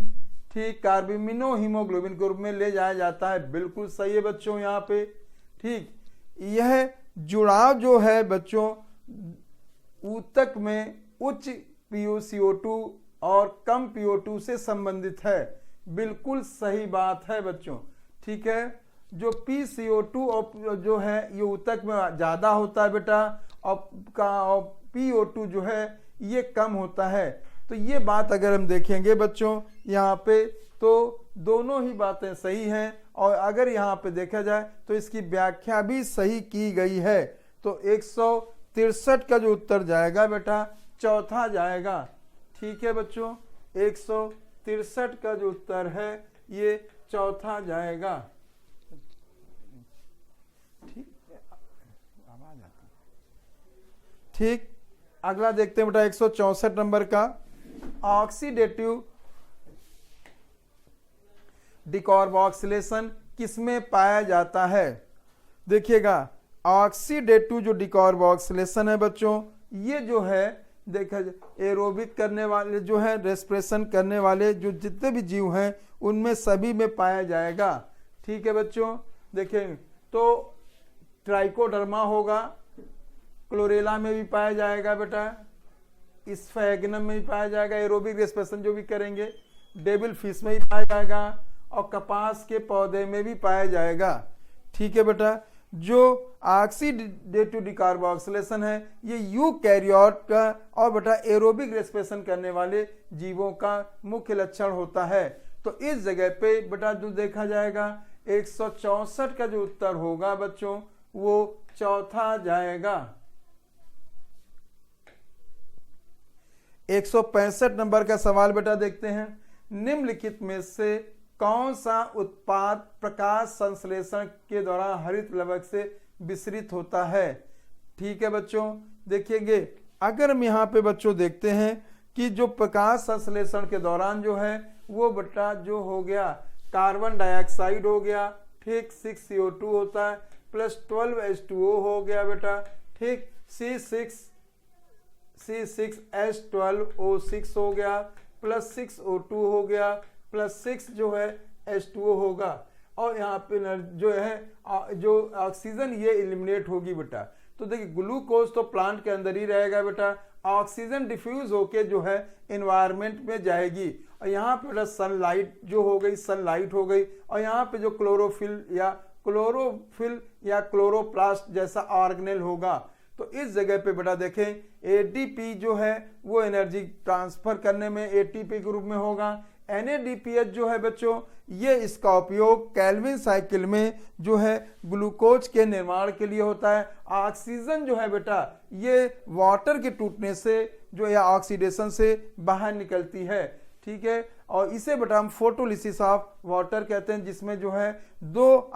ठीक, कार्बिमिनो हीमोग्लोबिन के रूप में ले जाया जाता है। बिल्कुल सही है बच्चों यहाँ पे, ठीक। यह जुड़ाव जो है बच्चों ऊतक में उच्च PuCO2 और कम PO2 से संबंधित है। बिल्कुल सही बात है बच्चों, ठीक है। जो PCO2 और जो है ये ऊतक में ज्यादा होता है बेटा, और PO2 जो है ये कम होता है। तो ये बात अगर हम देखेंगे बच्चों यहाँ पे, तो दोनों ही बातें सही हैं। और अगर यहाँ पे देखा जाए तो इसकी व्याख्या भी सही की गई है। तो 163 का जो उत्तर जाएगा बेटा चौथा जाएगा, ठीक है बच्चों। 163 का जो उत्तर है ये चौथा जाएगा, ठीक। अगला देखते हैं बेटा 164 नंबर का। ऑक्सीडेटिव डिकार्बोक्सिलेशन किसमें पाया जाता है? देखिएगा, ऑक्सीडेटिव जो डिकार्बोक्सिलेशन है बच्चों, ये जो है देखा एरोबिक करने वाले जो है, रेस्पिरेशन करने वाले जो जितने भी जीव हैं उनमें सभी में पाया जाएगा, ठीक है बच्चों। देखेंगे तो ट्राइकोडर्मा होगा, क्लोरेला में भी पाया जाएगा बेटा, स्फैगनम में भी पाया जाएगा, एरोबिक रेस्पिरेशन जो भी करेंगे, डेविल फिश में भी पाया जाएगा, और कपास के पौधे में भी पाया जाएगा, ठीक है बेटा। जो ऑक्सीडेटिव डिकार्बोक्सिलेशन है ये यूकैरियोट का और बेटा एरोबिक रेस्पिरेशन करने वाले जीवों का मुख्य लक्षण होता है। तो इस जगह पे बेटा जो देखा जाएगा 164 का जो उत्तर होगा बच्चों वो चौथा जाएगा। 165 नंबर का सवाल बेटा देखते हैं। निम्नलिखित में से कौन सा उत्पाद प्रकाश संश्लेषण के दौरान हरित लवक से विसरित होता है? ठीक है बच्चों, देखिएंगे अगर हम यहाँ पे बच्चों देखते हैं कि जो प्रकाश संश्लेषण के दौरान जो है वो बेटा जो हो गया कार्बन डाइऑक्साइड हो गया, ठीक 6CO2 होता है, प्लस 12H2O हो गया बेटा, ठीक C6H12O6 हो गया, प्लस 6O2 हो गया, प्लस 6 जो है H2O होगा, और यहाँ पे जो है जो ऑक्सीजन ये एलिमिनेट होगी बेटा। तो देखिए ग्लूकोज तो प्लांट के अंदर ही रहेगा बेटा, ऑक्सीजन डिफ्यूज होके जो है एनवायरनमेंट में जाएगी, और यहाँ पे बेटा सनलाइट जो हो गई, सनलाइट हो गई, और यहाँ पे जो क्लोरोफिल या क्लोरोप्लास्ट जैसा ऑर्गेनेल होगा। तो इस जगह पे बेटा देखें एटीपी जो है वो एनर्जी ट्रांसफर करने में एटीपी के रूप में होगा। NADPH जो है बच्चों ये इसका उपयोग केल्विन साइकिल में जो है ग्लूकोज के निर्माण के लिए होता है। ऑक्सीजन जो है बेटा ये वाटर के टूटने से जो या ऑक्सीडेशन से बाहर निकलती है, ठीक है, और इसे बेटा हम फोटोलिसिस ऑफ वाटर कहते हैं, जिसमें जो है दो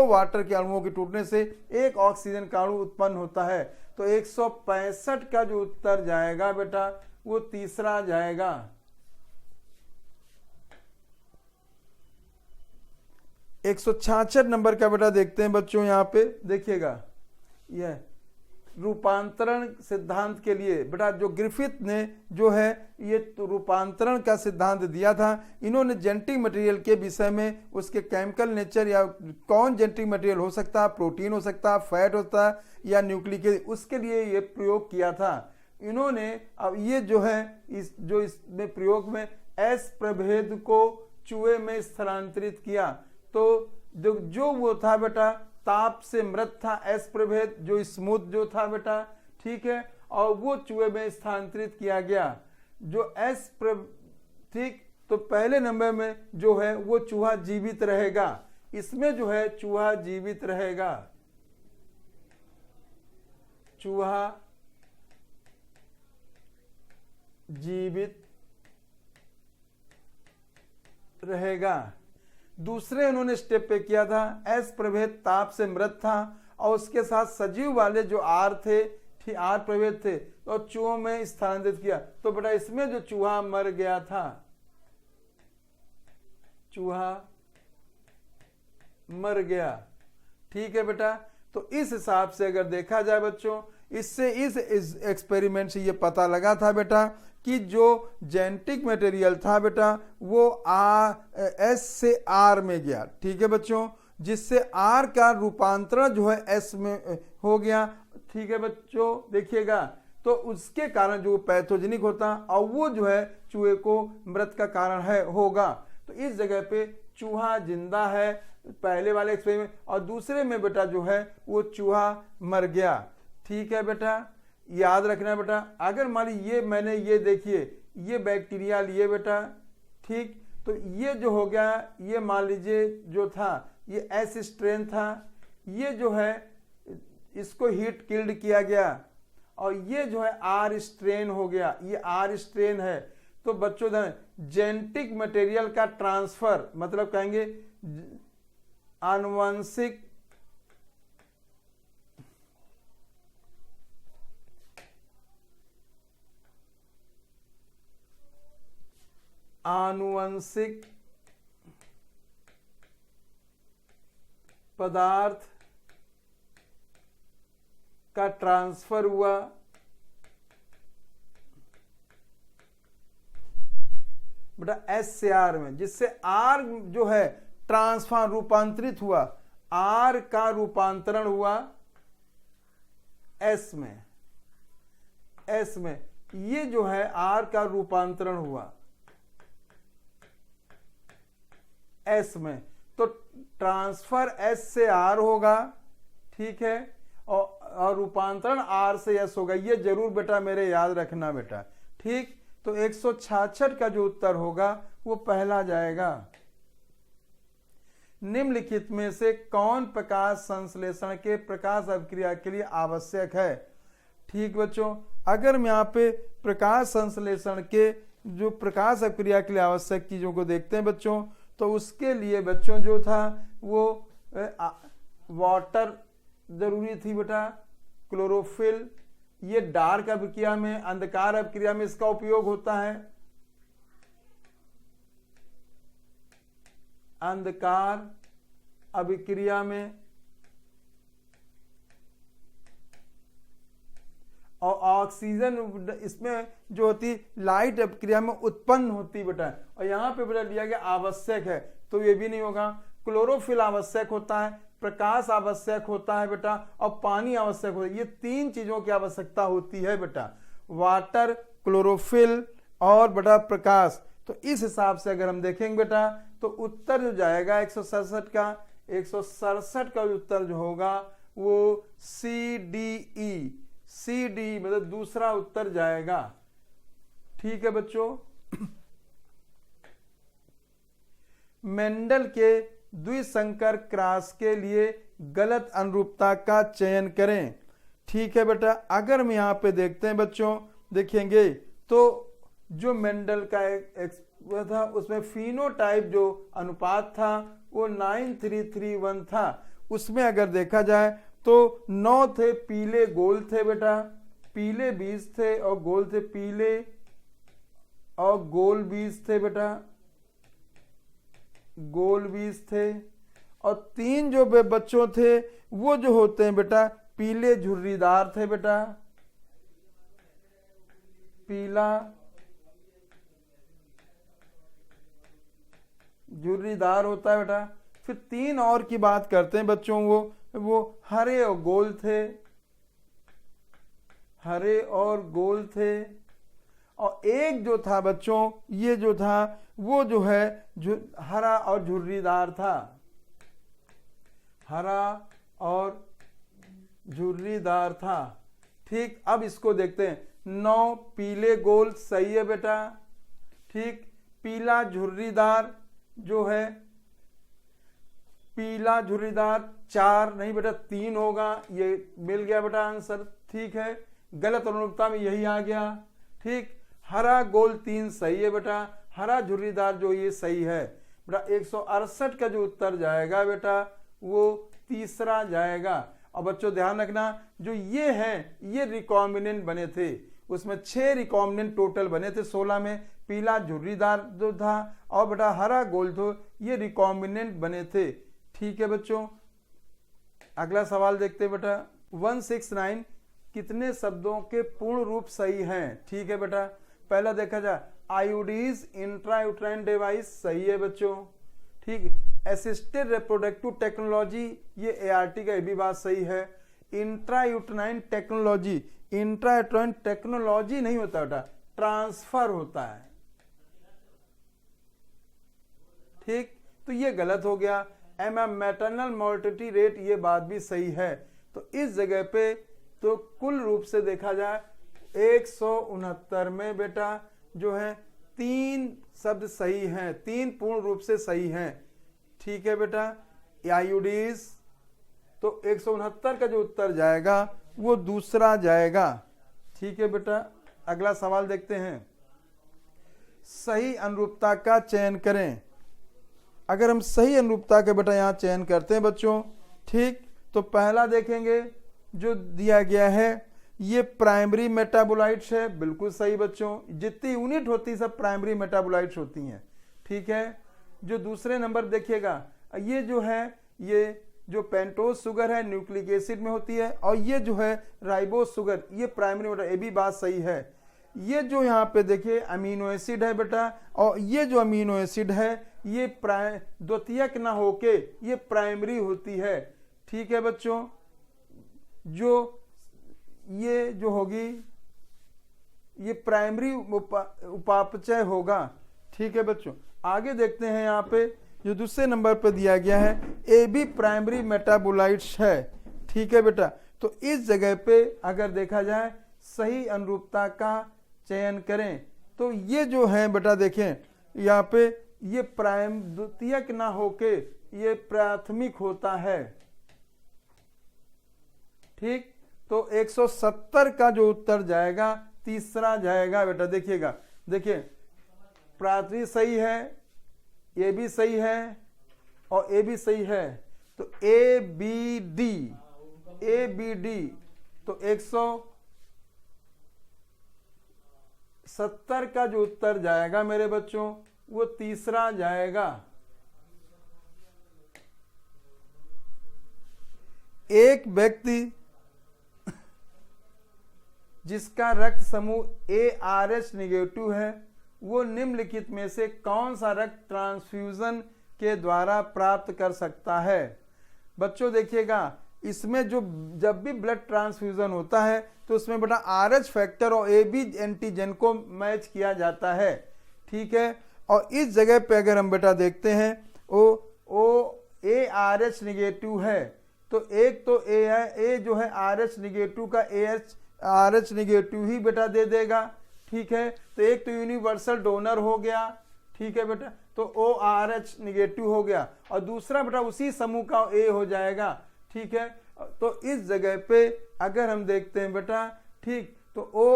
वाटर के अणुओं के टूटने से एक ऑक्सीजन का अणु उत्पन्न होता है। तो 165 का जो उत्तर जाएगा बेटा वो तीसरा जाएगा। 166 नंबर का बेटा देखते हैं बच्चों, यहाँ पे देखिएगा यह रूपांतरण सिद्धांत के लिए बेटा जो ग्रिफिथ ने जो है ये तो रूपांतरण का सिद्धांत दिया था। इन्होंने जेनेटिक मटेरियल के विषय में उसके केमिकल नेचर या कौन जेनेटिक मटेरियल हो सकता है, प्रोटीन हो सकता है, फैट होता है या न्यूक्लिक एसिड, उसके लिए ये प्रयोग किया था इन्होंने। अब ये जो है इसमें प्रयोग में एस प्रभेद को चूहे में स्थानांतरित किया। तो जो वो था बेटा ताप से मृत था एस प्रभेद, जो स्मूथ जो था बेटा, ठीक है, और वो चूहे में स्थानांतरित किया गया जो एस ठीक। तो पहले नंबर में जो है वो चूहा जीवित रहेगा, इसमें जो है चूहा जीवित रहेगा, चूहा जीवित रहेगा। दूसरे उन्होंने स्टेप पे किया था एस प्रभेद ताप से मृत था, और उसके साथ सजीव वाले जो आर प्रभेद थे तो चूहों में स्थानांतरित किया। तो बेटा इसमें जो चूहा मर गया था, चूहा मर गया, ठीक है बेटा। तो इस हिसाब से अगर देखा जाए बच्चों, इससे इस एक्सपेरिमेंट से ये पता लगा था बेटा कि जो जेनेटिक मटेरियल था बेटा वो एस से आर में गया, ठीक है बच्चों, जिससे आर का रूपांतरण जो है एस में हो गया, ठीक है बच्चों। देखिएगा तो उसके कारण जो पैथोजेनिक होता और वो जो है चूहे को मृत का कारण है होगा। तो इस जगह पे चूहा जिंदा है पहले वाले एक्सपेरिमेंट, और दूसरे में बेटा जो है वो चूहा मर गया, ठीक है बेटा। याद रखना बेटा, अगर मान ली मैंने ये देखिए ये बैक्टीरिया लिए बेटा, ठीक, तो ये जो हो गया ये मान लीजिए जो था ये एस स्ट्रेन था, ये जो है इसको हीट किल्ड किया गया, और ये जो है आर स्ट्रेन हो गया, ये आर स्ट्रेन है। तो बच्चों जेनेटिक मटेरियल का ट्रांसफर मतलब कहेंगे आनुवंशिक पदार्थ का ट्रांसफर हुआ बेटा एस से आर में, जिससे आर जो है ट्रांसफर रूपांतरित हुआ, आर का रूपांतरण हुआ एस में, एस में ये जो है आर का रूपांतरण हुआ एस में। तो ट्रांसफर एस से आर होगा, ठीक है, और रूपांतरण आर से एस होगा। ये जरूर बेटा मेरे याद रखना बेटा, ठीक। तो 166 का जो उत्तर होगा वो पहला जाएगा। निम्नलिखित में से कौन प्रकाश संश्लेषण के प्रकाश अभिक्रिया के लिए आवश्यक है? ठीक बच्चों, अगर हम यहाँ पे प्रकाश संश्लेषण के जो प्रकाश अभिक्रिया के लिए आवश्यक चीजों को देखते हैं बच्चों, तो उसके लिए बच्चों जो था वो वाटर जरूरी थी बेटा, क्लोरोफिल, ये डार्क अभिक्रिया में, अंधकार अभिक्रिया में इसका उपयोग होता है, अंधकार अभिक्रिया में और ऑक्सीजन इसमें जो होती लाइट अभिक्रिया में उत्पन्न होती बेटा। और यहाँ पे बेटा दिया गया आवश्यक है, तो ये भी नहीं होगा। क्लोरोफिल आवश्यक होता है, प्रकाश आवश्यक होता है बेटा, और पानी आवश्यक होता है। ये 3 चीजों की आवश्यकता होती है बेटा, वाटर, क्लोरोफिल और बेटा प्रकाश। तो इस हिसाब से अगर हम देखेंगे बेटा तो उत्तर जो जाएगा 167 का, 167 का उत्तर जो होगा वो सी डी मतलब दूसरा उत्तर जाएगा। ठीक है बच्चों। मेंडल के द्विसंकर क्रॉस के लिए गलत अनुरूपता का चयन करें। ठीक है बेटा, अगर हम यहाँ पे देखते हैं बच्चों, देखेंगे तो जो मेंडल का एक था उसमें फिनोटाइप जो अनुपात था वो 9331 था। उसमें अगर देखा जाए तो 9 थे पीले गोल थे बेटा, पीले 20 थे और गोल थे, पीले और गोल 20 थे बेटा, गोल 20 थे। और 3 जो बच्चों थे वो जो होते हैं बेटा पीले झुर्रीदार थे बेटा, पीला झुर्रीदार होता है बेटा। फिर 3 और की बात करते हैं बच्चों, वो हरे और गोल थे, हरे और गोल थे। और एक जो था बच्चों, ये जो था वो जो है हरा और झुर्रीदार था, हरा और झुर्रीदार था। ठीक, अब इसको देखते हैं। 9 पीले गोल सही है बेटा। ठीक, पीला झुर्रीदार जो है, पीला झुर्रीदार 4 नहीं बेटा 3 होगा, ये मिल गया बेटा आंसर। ठीक है, गलत अनुरूपता में यही आ गया। ठीक, हरा गोल 3 सही है बेटा, हरा झुर्रीदार जो ये सही है बेटा। 168 का जो उत्तर जाएगा बेटा वो तीसरा जाएगा। और बच्चों ध्यान रखना, जो ये है ये रिकॉम्बिनेंट बने थे, उसमें 6 रिकॉम्बिनेंट टोटल बने थे 16 में। पीला झुर्रीदार जो था और बेटा हरा गोल तो ये रिकॉम्बिनेंट बने थे। ठीक है बच्चों, अगला सवाल देखते हैं बेटा। 169 कितने शब्दों के पूर्ण रूप सही हैं? ठीक है बेटा, पहला देखा जाए आयोडीज इंट्रायूट्राइन डिवाइस सही है बच्चों। ठीक, असिस्टेड रिप्रोडक्टिव टेक्नोलॉजी ये ART का ये भी बात सही है। इंट्रायूट्राइन टेक्नोलॉजी, इंट्रायूट्राइन टेक्नोलॉजी नहीं होता बेटा, ट्रांसफर होता है। ठीक, तो ये गलत हो गया। मैटरनल मोर्टिलिटी रेट ये बात भी सही है। तो इस जगह पे तो कुल रूप से देखा जाए 169 में बेटा जो है 3 शब्द सही हैं, 3 पूर्ण रूप से सही हैं। ठीक है बेटा, आयोडीज तो 169 का जो उत्तर जाएगा वो दूसरा जाएगा। ठीक है बेटा, अगला सवाल देखते हैं। सही अनुरूपता का चयन करें। अगर हम सही अनुरूपता के बेटा यहाँ चयन करते हैं बच्चों, ठीक, तो पहला देखेंगे जो दिया गया है ये प्राइमरी मेटाबोलाइट्स है, बिल्कुल सही बच्चों। जितनी यूनिट होती है सब प्राइमरी मेटाबोलाइट्स होती हैं। ठीक है, जो दूसरे नंबर देखिएगा ये जो है ये जो पेंटोज शुगर है न्यूक्लिक एसिड में होती है, और ये जो है राइबोज शुगर ये प्राइमरी मेटा, ये भी बात सही है। ये जो यहाँ पे देखिए अमीनो एसिड है बेटा, और ये जो अमीनो एसिड है ये द्वितीयक ना होके ये प्राइमरी होती है। ठीक है बच्चों, जो ये जो होगी ये प्राइमरी उपापचय होगा। ठीक है बच्चों, आगे देखते हैं यहाँ पे जो दूसरे नंबर पे दिया गया है ए भी प्राइमरी मेटाबोलाइट्स है। ठीक है बेटा, तो इस जगह पे अगर देखा जाए सही अनुरूपता का चयन करें तो ये जो है बेटा देखें यहाँ पे ये द्वितीयक ना होके ये प्राथमिक होता है। ठीक, तो 170 का जो उत्तर जाएगा तीसरा जाएगा बेटा। देखिएगा, देखिए प्राथमिक सही है, ये भी सही है और ये भी सही है, तो ABD तो 170 का जो उत्तर जाएगा मेरे बच्चों वो तीसरा जाएगा। एक व्यक्ति जिसका रक्त समूह ARH नेगेटिव है वो निम्नलिखित में से कौन सा रक्त ट्रांसफ्यूजन के द्वारा प्राप्त कर सकता है। बच्चों देखिएगा, इसमें जो जब भी ब्लड ट्रांसफ्यूजन होता है तो उसमें बेटा RH फैक्टर और AB एंटीजन को मैच किया जाता है, ठीक है। और इस जगह पे अगर हम बेटा देखते हैं ओ ARH नेगेटिव है तो एक तो A है, A जो है RH नेगेटिव का RH नेगेटिव ही बेटा दे देगा, ठीक है। तो एक तो यूनिवर्सल डोनर हो गया, ठीक है बेटा, तो ORH नेगेटिव हो गया, और दूसरा बेटा उसी समूह का A हो जाएगा, ठीक है। तो इस जगह पे अगर हम देखते हैं बेटा, ठीक, तो O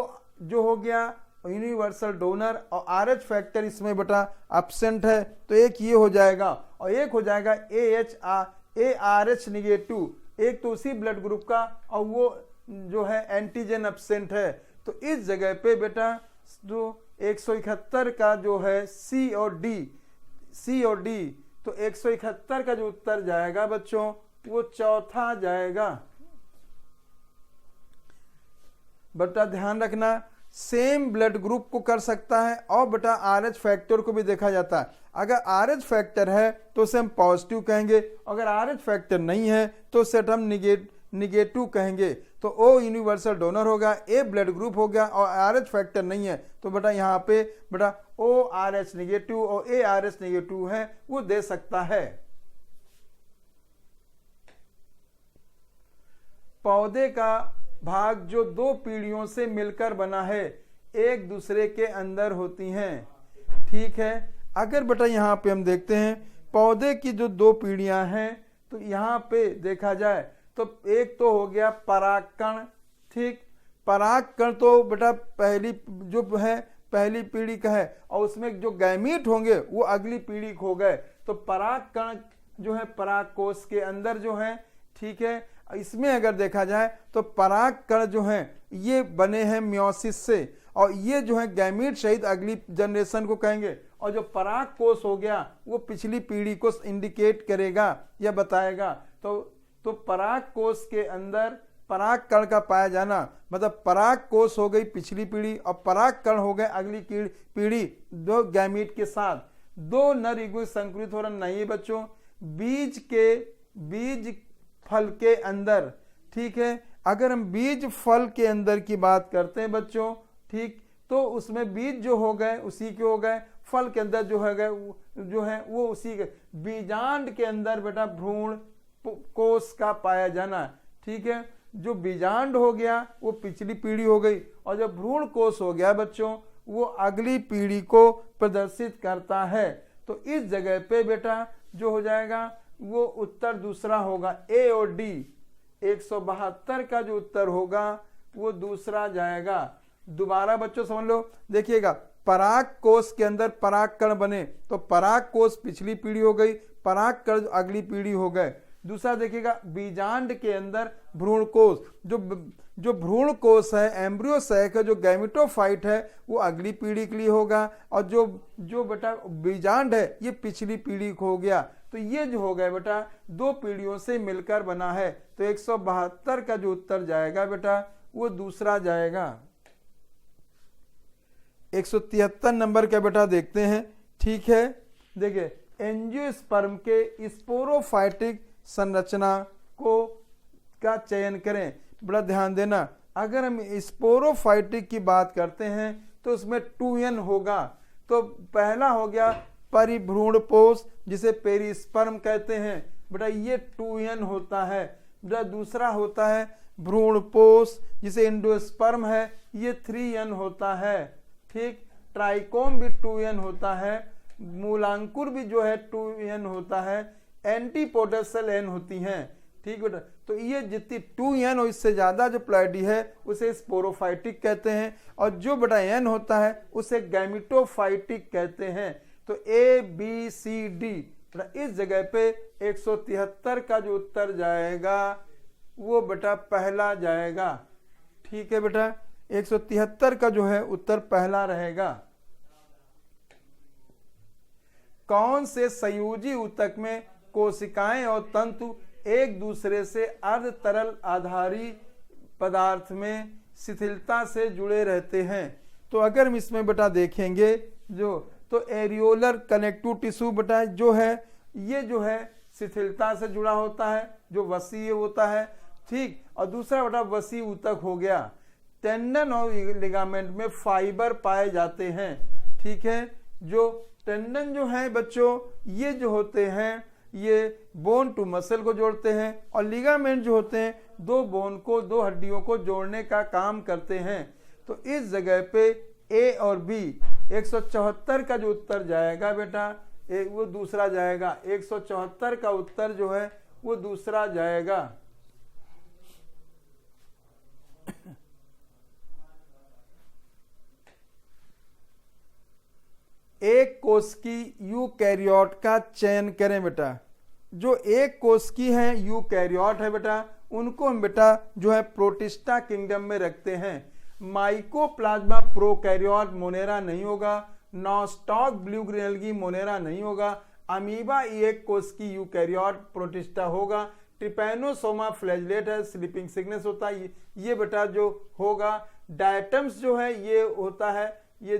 जो हो गया यूनिवर्सल डोनर और RH फैक्टर इसमें बेटा एब्सेंट है, तो एक ये हो जाएगा, और एक हो जाएगा ARH नेगेटिव, एक तो उसी ब्लड ग्रुप का और वो जो है एंटीजन एब्सेंट है। तो इस जगह पे बेटा जो 171 का जो है C और D, तो 171 का जो उत्तर जाएगा बच्चों वो चौथा जाएगा। बेटा ध्यान रखना, सेम ब्लड ग्रुप को कर सकता है और बेटा RH फैक्टर को भी देखा जाता है। अगर RH फैक्टर है तो उसे हम पॉजिटिव कहेंगे, अगर RH फैक्टर नहीं है तो उसे हम निगेटिव कहेंगे। तो O यूनिवर्सल डोनर होगा, A ब्लड ग्रुप हो गया और RH फैक्टर नहीं है, तो बेटा यहाँ पे बेटा ORH नेगेटिव और ARH नेगेटिव है वो दे सकता है। पौधे का भाग जो दो पीढ़ियों से मिलकर बना है एक दूसरे के अंदर होती हैं, ठीक है। अगर बेटा यहाँ पे हम देखते हैं पौधे की जो दो पीढ़ियां हैं तो यहाँ पे देखा जाए तो एक तो हो गया परागकण, ठीक, परागकण तो बेटा पहली पीढ़ी का है और उसमें जो गैमीट होंगे वो अगली पीढ़ी को हो गए। तो परागकण जो है परागकोश के अंदर जो है, ठीक है। इसमें अगर देखा जाए तो परागकण जो हैं ये बने हैं मियोसिस से, और ये जो है गैमीट सहित अगली जनरेशन को कहेंगे, और जो परागकोश हो गया वो पिछली पीढ़ी को इंडिकेट करेगा या बताएगा। तो परागकोश के अंदर परागकण का पाया जाना मतलब परागकोश हो गई पिछली पीढ़ी और परागकण हो गए अगली पीढ़ी, दो गैमीट के साथ। दो नर युग्म संकरित हो रहा नहीं बच्चों, बीज फल के अंदर, ठीक है। अगर हम बीज फल के अंदर की बात करते हैं बच्चों, ठीक, तो उसमें बीज जो हो गए उसी के हो गए, फल के अंदर जो है वो उसी के। बीजांड के अंदर बेटा भ्रूण कोष का पाया जाना, ठीक है। जो बीजांड हो गया वो पिछली पीढ़ी हो गई, और जो भ्रूण कोष हो गया बच्चों वो अगली पीढ़ी को प्रदर्शित करता है। तो इस जगह पे बेटा जो हो जाएगा वो उत्तर दूसरा होगा, A और D। 172 का जो उत्तर होगा वो दूसरा जाएगा। दोबारा बच्चों समझ लो, देखिएगा पराग कोष के अंदर परागकण बने तो पराग कोष पिछली पीढ़ी हो गई, परागकण अगली पीढ़ी हो गए। दूसरा देखिएगा बीजांड के अंदर भ्रूण कोष, जो भ्रूण कोष है एम्ब्रियो सैक है जो गैमेटोफाइट है वो अगली पीढ़ी के लिए होगा, और जो बेटा बीजांड है ये पिछली पीढ़ी को हो गया। तो ये जो हो गया बेटा दो पीढ़ियों से मिलकर बना है, तो 172 का जो उत्तर जाएगा बेटा वो दूसरा जाएगा। 173 नंबर का बेटा देखते हैं, ठीक है। देखिए एंजियोस्पर्म के स्पोरोफाइटिक संरचना का चयन करें। बड़ा ध्यान देना, अगर हम स्पोरोफाइटिक की बात करते हैं तो उसमें 2n होगा। तो पहला हो गया परिभ्रूणपोष जिसे पेरिस्पर्म कहते हैं, बेटा ये 2n होता है। बेटा दूसरा होता है भ्रूणपोष जिसे एंडोस्पर्म है, ये 3n होता है, ठीक। ट्राइकोम भी 2n होता है, मूलांकुर भी जो है 2n होता है, एंटीपोडेसल n होती हैं, ठीक बेटा। तो ये जितनी 2n और इससे ज्यादा जो प्लॉइडी है उसे स्पोरोफाइटिक कहते हैं, और जो बेटा n होता है उसे गैमेटोफाइटिक कहते हैं। तो A B C D, इस जगह पे 173 का जो उत्तर जाएगा वो बेटा पहला जाएगा, ठीक है बेटा। 173 का जो है उत्तर पहला रहेगा। कौन से संयोजी ऊतक में कोशिकाएं और तंतु एक दूसरे से अर्ध तरल आधारी पदार्थ में शिथिलता से जुड़े रहते हैं। तो अगर हम इसमें बेटा देखेंगे तो एरियोलर कनेक्टिव टिश्यू बेटा जो है ये जो है शिथिलता से जुड़ा होता है, जो वसीय होता है, ठीक। और दूसरा बेटा वसीय ऊतक हो गया। टेंडन और लिगामेंट में फाइबर पाए जाते हैं, ठीक है। जो टेंडन जो है बच्चों ये जो होते हैं ये बोन टू मसल को जोड़ते हैं, और लिगामेंट जो होते हैं दो हड्डियों को जोड़ने का काम करते हैं। तो इस जगह पे ए और बी 174 का जो उत्तर जाएगा बेटा वो दूसरा जाएगा। 174 का उत्तर जो है वो दूसरा जाएगा। एक कोशिकी यूकैरियोट का चयन करें बेटा। जो एक कोशिकी है यूकैरियोट है बेटा उनको हम बेटा जो है प्रोटिस्टा किंगडम में रखते हैं। माइकोप्लाज्मा प्रोकैरियोट मोनेरा नहीं होगा, nostoc blue green algae Monera नहीं होगा, अमीबा एक कोशिकी यूकैरियोट प्रोटिस्टा होगा, ट्रिपैनोसोमा फ्लैजलेट है, स्लीपिंग सिकनेस होता है, ये बेटा जो होगा। डायटम्स जो है ये होता है, ये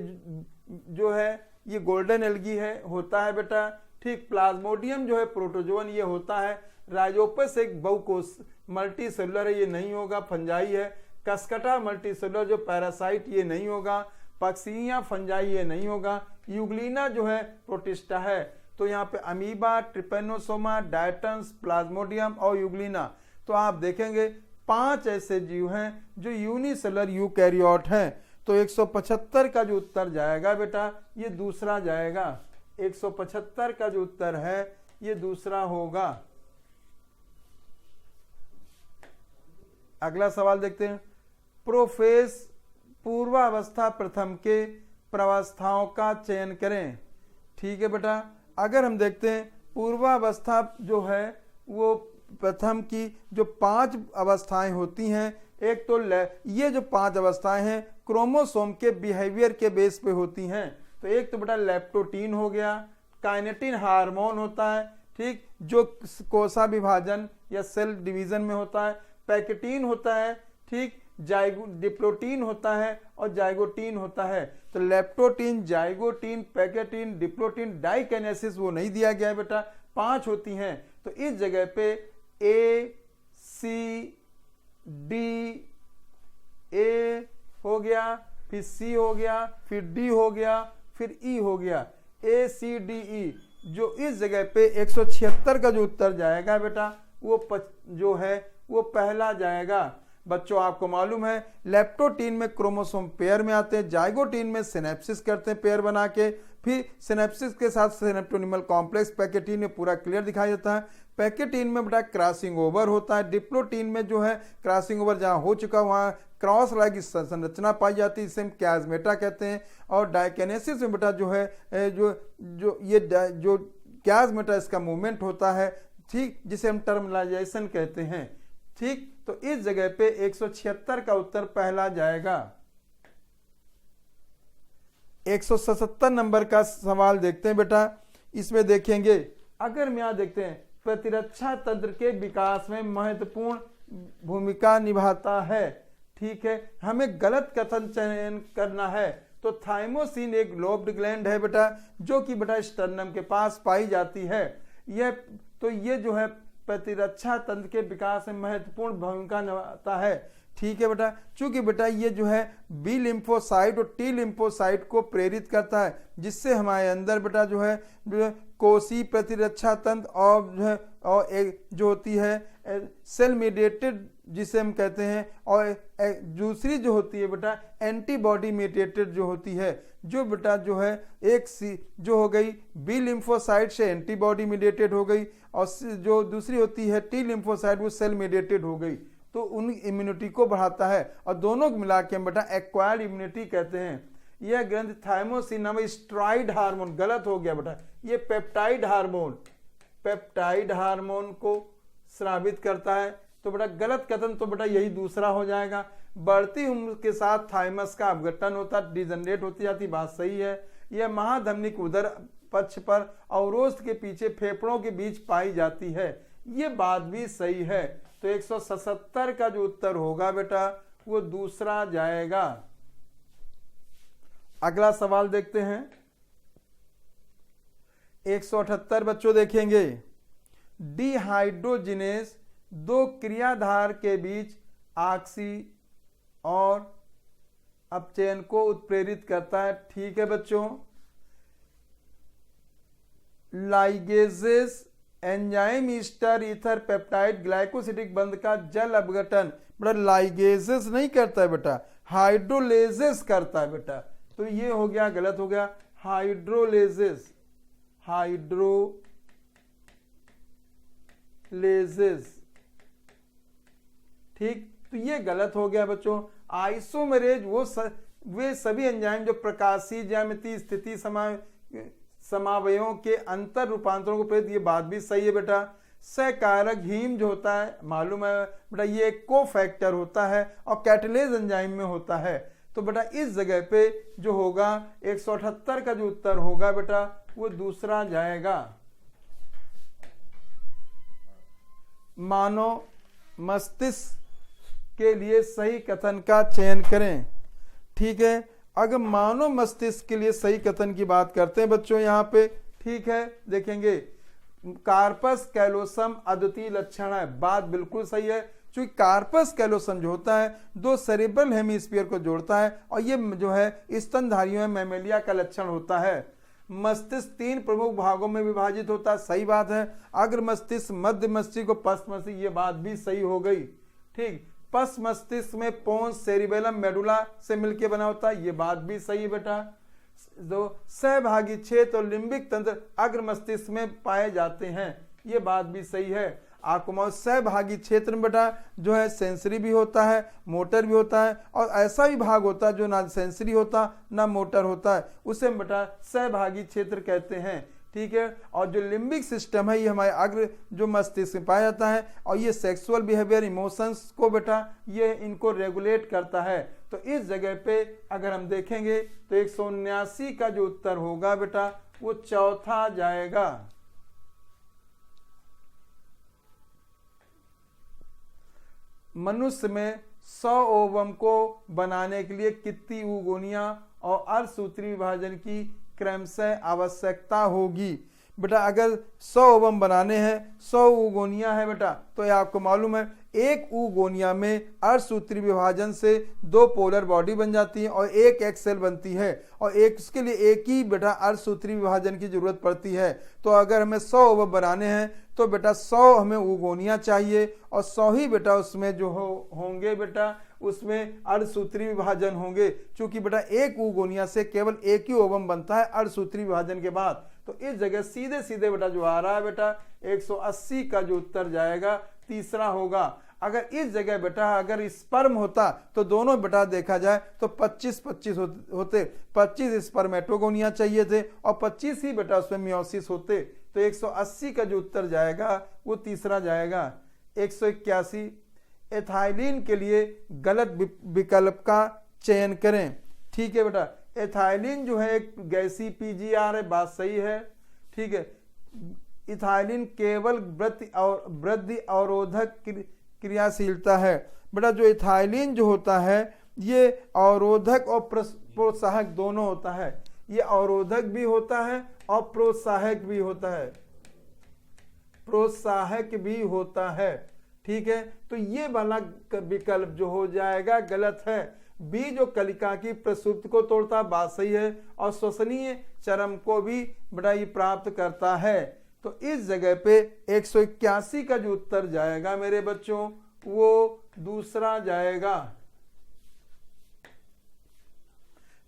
जो है ये गोल्डन एल्गी है होता है बेटा, ठीक। प्लाज्मोडियम जो है प्रोटोजोन ये होता है। राइजोपस एक बहुकोश मल्टी सेलुलर है, ये नहीं होगा, फंजाई है। कस्कटा मल्टी सेलुलर जो पैरासाइट ये नहीं होगा। पक्सिया फंजाई ये नहीं होगा। यूग्लिना जो है प्रोटिस्टा है। तो यहाँ पे अमीबा, ट्रिपेनोसोमा, डायटम्स, प्लाज्मोडियम और यूग्लिना। तो आप देखेंगे 5 ऐसे जीव हैं जो यूनिसेलुलर यूकैरियोट हैं। तो 175 का जो उत्तर जाएगा बेटा ये दूसरा जाएगा। 175 का जो उत्तर है ये दूसरा होगा। अगला सवाल देखते हैं। प्रोफेस पूर्वावस्था प्रथम के प्रवस्थाओं का चयन करें, ठीक है बेटा। अगर हम देखते हैं पूर्वावस्था जो है वो प्रथम की जो 5 अवस्थाएं होती हैं, एक तो ये जो 5 अवस्थाएं हैं क्रोमोसोम के बिहेवियर के बेस पे होती हैं। तो एक तो बेटा लेप्टोटीन हो गया, काइनेटिन हार्मोन होता है, ठीक, जो कोशा विभाजन या सेल डिवीजन में होता है। पैकेटीन होता है, ठीक, डिप्लोटीन होता है और जाइगोटीन होता है। तो लेप्टोटीन, जाइगोटीन, पैकेटीन, डिप्लोटीन, डाइकेनेसिस वो नहीं दिया गया है बेटा, 5 होती हैं। तो इस जगह पे ए, सी, डी, ए हो गया, फिर सी हो गया, फिर डी हो गया, फिर ई हो गया। ए सी डी ई जो इस जगह पे 176 का जो उत्तर जाएगा बेटा वो जो है वो पहला जाएगा। बच्चों आपको मालूम है लेप्टोटीन में क्रोमोसोम पेयर में आते हैं, जाइगोटीन में सिनेप्सिस करते हैं पेयर बना के, फिर सिनेप्सिस के साथ सिनेप्टोनिमल कॉम्प्लेक्स पैकेटीन में पूरा क्लियर दिखाई देता है। पैकेटीन में बेटा क्रॉसिंग ओवर होता है। डिप्लोटीन में जो है क्रॉसिंग ओवर जहाँ हो चुका वहाँ क्रॉस लाइक संरचना पाई जाती है, इसे हम कैजमेटा कहते हैं। और डाइकेनेसिस में बेटा जो है जो कैजमेटा इसका मूवमेंट होता है, ठीक, जिसे हम टर्मिनलाइजेशन कहते हैं, ठीक। तो इस जगह पे 176 का उत्तर पहला जाएगा। 177 नंबर का सवाल देखते हैं बेटा। इसमें देखेंगे अगर हम यहाँ देखते हैं प्रतिरक्षा तंत्र के विकास में महत्वपूर्ण भूमिका निभाता है, ठीक है। हमें गलत कथन चयन करना है। तो थाइमोसिन एक लोब्ड ग्लैंड है बेटा जो कि बेटा स्टर्नम के पास पाई जाती है। ये जो है प्रतिरक्षा तंत्र के विकास में महत्वपूर्ण भूमिका निभाता है, ठीक है बेटा। चूंकि बेटा ये जो है बी लिम्फोसाइट और टी लिम्फोसाइट को प्रेरित करता है, जिससे हमारे अंदर बेटा जो है कोशी प्रतिरक्षा तंत्र और एक जो होती है सेल मीडिएटेड जिसे हम कहते हैं, और दूसरी जो होती है बेटा एंटीबॉडी मीडिएटेड जो होती है, जो बेटा जो है एक सी जो हो गई बी लिम्फोसाइट से एंटीबॉडी मीडिएटेड हो गई, और जो दूसरी होती है टी लिम्फोसाइट वो सेल मीडिएटेड हो गई। तो उन इम्यूनिटी को बढ़ाता है, और दोनों को मिला के हम बेटा एक्वायर्ड इम्यूनिटी कहते हैं। यह ग्रंथ थाइमोसिन नामक स्टेरॉइड हार्मोन, गलत हो गया बेटा, ये पेप्टाइड हार्मोन को स्रावित करता है। तो बेटा गलत कथन तो बेटा यही दूसरा हो जाएगा। बढ़ती उम्र के साथ थाइमस का अपघटन होता, डिजनरेट होती जाती, बात सही है। यह महाधमनी उदर पक्ष पर अवरोध के पीछे फेफड़ों के बीच पाई जाती है। ये बात भी सही है। तो 177 का जो उत्तर होगा बेटा वो दूसरा जाएगा। अगला सवाल देखते हैं। 178 बच्चों देखेंगे, डिहाइड्रोजिनेस दो क्रियाधार के बीच ऑक्सी और अपचयन को उत्प्रेरित करता है। ठीक है बच्चों। Ligases enzyme Easter ether peptide glycosidic बंध का जल अपघटन, बेटा लाइगेजेस नहीं करता है बेटा, हाइड्रोलेजेस करता है बेटा। तो ये हो गया, गलत हो गया, हाइड्रोलेजेस, हाइड्रोलेजेस। ठीक, तो ये गलत हो गया बच्चों। आइसोमेरेज वे सभी एंजाइम जो प्रकाशीय ज्यामिति स्थिति समावयों के अंतर रूपांतरों को प्रेरित, ये बात भी सही है बेटा। सहकारक हीम जो होता है, मालूम है बेटा, ये एक कोफैक्टर होता है और कैटलेज एंजाइम में होता है। तो बेटा इस जगह पे जो होगा 178 का जो उत्तर होगा बेटा वो दूसरा जाएगा। मानव मस्तिष्क के लिए सही कथन का चयन करें। ठीक है, अगर मानव मस्तिष्क के लिए सही कथन की बात करते हैं बच्चों यहाँ पे, ठीक है, देखेंगे कार्पस कैलोसम अद्वितीय लक्षण है, बात बिल्कुल सही है। क्योंकि कार्पस कैलोसम जो होता है दो सेरिब्रल हेमिस्फीयर को जोड़ता है और ये जो है स्तनधारियों में मैमेलिया का लक्षण होता है। मस्तिष्क 3 प्रमुख भागों में विभाजित होता है, सही बात है। अग्र मस्तिष्क, मध्य मस्तिष्क और पश्च मस्तिष्क, ये बात भी सही हो गई। ठीक, पश्च मस्तिष्क में पोन्स सेरिबेलम मेडुला से मिलकर बना होता है, ये बात भी सही है बेटा। जो सहभागी क्षेत्र और लिम्बिक तंत्र अग्र मस्तिष्क में पाए जाते हैं, ये बात भी सही है। आपको सहभागी क्षेत्र में बेटा जो है सेंसरी भी होता है, मोटर भी होता है, और ऐसा भी भाग होता है जो ना सेंसरी होता ना मोटर होता है, उसे बेटा सहभागी क्षेत्र कहते हैं। ठीक है, और जो लिम्बिक सिस्टम है ये हमारे अग्र जो मस्तिष्क में पाया जाता है और ये सेक्सुअल बिहेवियर इमोशंस को बेटा ये इनको रेगुलेट करता है। तो इस जगह पे अगर हम देखेंगे तो 179 का जो उत्तर होगा बेटा वो चौथा जाएगा। मनुष्य में 100 ओवम को बनाने के लिए कितनी उगोनियां और अर्धसूत्री विभाजन की क्रमशः आवश्यकता होगी? बेटा अगर 100 ओवम बनाने हैं, 100 उगोनिया है बेटा, तो ये आपको मालूम है एक उगोनिया में अर्धसूत्री विभाजन से 2 पोलर बॉडी बन जाती है और एक एक्स सेल बनती है, और एक उसके लिए एक ही बेटा अर्धसूत्री विभाजन की जरूरत पड़ती है। तो अगर हमें 100 ओवम बनाने हैं तो बेटा 100 हमें उगोनिया चाहिए और 100 ही बेटा उसमें जो होंगे बेटा उसमें अर्धसूत्री विभाजन होंगे। क्योंकि बेटा एक उगोनिया से केवल एक ही ओवम बनता है अर्धसूत्री विभाजन के बाद। तो इस जगह सीधे सीधे बेटा जो आ रहा है बेटा 180 का जो उत्तर जाएगा तीसरा होगा। अगर इस जगह बेटा अगर स्पर्म होता तो दोनों बेटा देखा जाए तो 25-25 होते, 25 स्पर्मेटोगोनिया चाहिए थे और 25 ही बेटा उसमें मियोसिस होते। तो 180 का जो उत्तर जाएगा वो तीसरा जाएगा। 181 एथाइलिन के लिए गलत विकल्प का चयन करें। ठीक है बेटा, एथाइलिन जो है एक गैसीय पीजीआर है, बात सही है। ठीक है, इथाइलिन केवल वृद्धि अवरोधक क्रियाशीलता है। बेटा जो इथाइलिन जो होता है ये अवरोधक और प्रोत्साहक दोनों होता है, ये अवरोधक भी होता है और प्रोत्साहक भी होता है, प्रोत्साहक भी होता है। ठीक है, तो ये वाला विकल्प जो हो जाएगा गलत है। बी जो कलिका की प्रसुप्त को तोड़ता, बात सही है, और श्वसनीय चरम को भी बड़ा ये प्राप्त करता है। तो इस जगह पे 181 का जो उत्तर जाएगा मेरे बच्चों वो दूसरा जाएगा।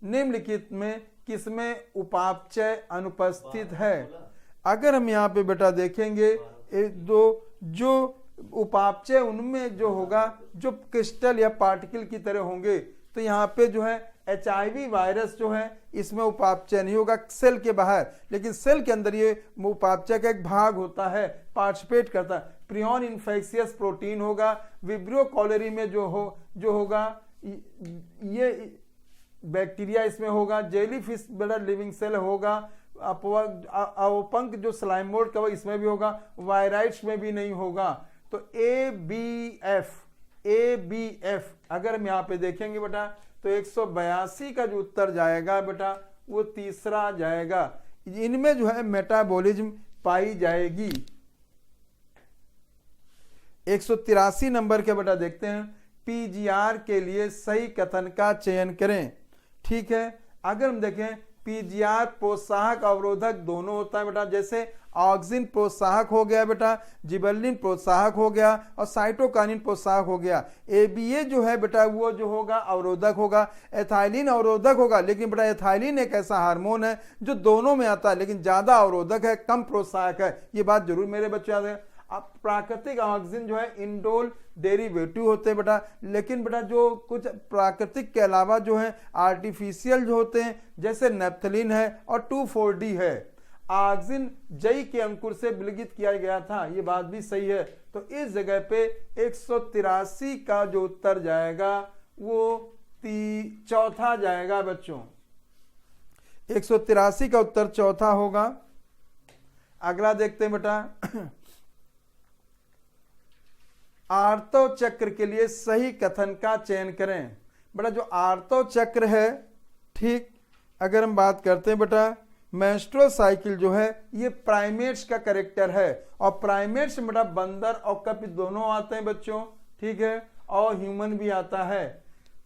निम्नलिखित में किसमें उपापचय अनुपस्थित है? अगर हम यहाँ पे बेटा देखेंगे जो उपापचय उनमें जो होगा जो क्रिस्टल या पार्टिकल की तरह होंगे, तो यहाँ पे जो है HIV वायरस जो है इसमें उपापचय नहीं होगा सेल के बाहर, लेकिन सेल के अंदर ये उपापचय का एक भाग होता है, पार्टिसिपेट करता है। प्रियन इन्फेक्शियस प्रोटीन होगा। विब्रियो कॉलेरी में जो होगा ये बैक्टीरिया इसमें होगा। जेलीफिश बड़ा लिविंग सेल होगा। अवपंक जो स्लाइमोड का इसमें भी होगा, वायराइट्स में भी नहीं होगा। तो ए बी एफ अगर हम यहाँ पे देखेंगे बेटा तो 182 का जो उत्तर जाएगा बेटा वो तीसरा जाएगा। इनमें जो है मेटाबॉलिज्म पाई जाएगी। 183 नंबर के बेटा देखते हैं, पीजीआर के लिए सही कथन का चयन करें। ठीक है, अगर हम देखें पीजीआर प्रोत्साहक अवरोधक दोनों होता है बेटा, जैसे ऑक्सिन प्रोत्साहक हो गया बेटा, जिबेलिन प्रोत्साहक हो गया और साइटोकाइनिन प्रोत्साहक हो गया। एबीए जो है बेटा वो जो होगा अवरोधक होगा, एथाइलिन अवरोधक होगा, लेकिन बेटा एथाइलिन एक ऐसा हार्मोन है जो दोनों में आता है लेकिन ज्यादा अवरोधक है, कम प्रोत्साहक है। ये बात जरूर मेरे बच्चे याद है। अब प्राकृतिक ऑक्सीजन जो है इंडोल डेरिवेटिव होते हैं बेटा, लेकिन बेटा जो कुछ प्राकृतिक के अलावा जो है आर्टिफिशियल जो होते हैं, जैसे नेप्थलीन है और 2,4-D है। ऑक्सीजन जई के अंकुर से विलगित किया गया था, ये बात भी सही है। तो इस जगह पे 183 का जो उत्तर जाएगा वो चौथा जाएगा बच्चों। 183 का उत्तर चौथा होगा। अगला देखते हैं बेटा, आर्तव चक्र के लिए सही कथन का चयन करें। बेटा जो आर्तव चक्र है, ठीक, अगर हम बात करते हैं बेटा मेंस्ट्रुअल साइकिल जो है ये प्राइमेट्स का कैरेक्टर है, और प्राइमेट्स में बेटा बंदर और कपिल दोनों आते हैं बच्चों, ठीक है, और ह्यूमन भी आता है।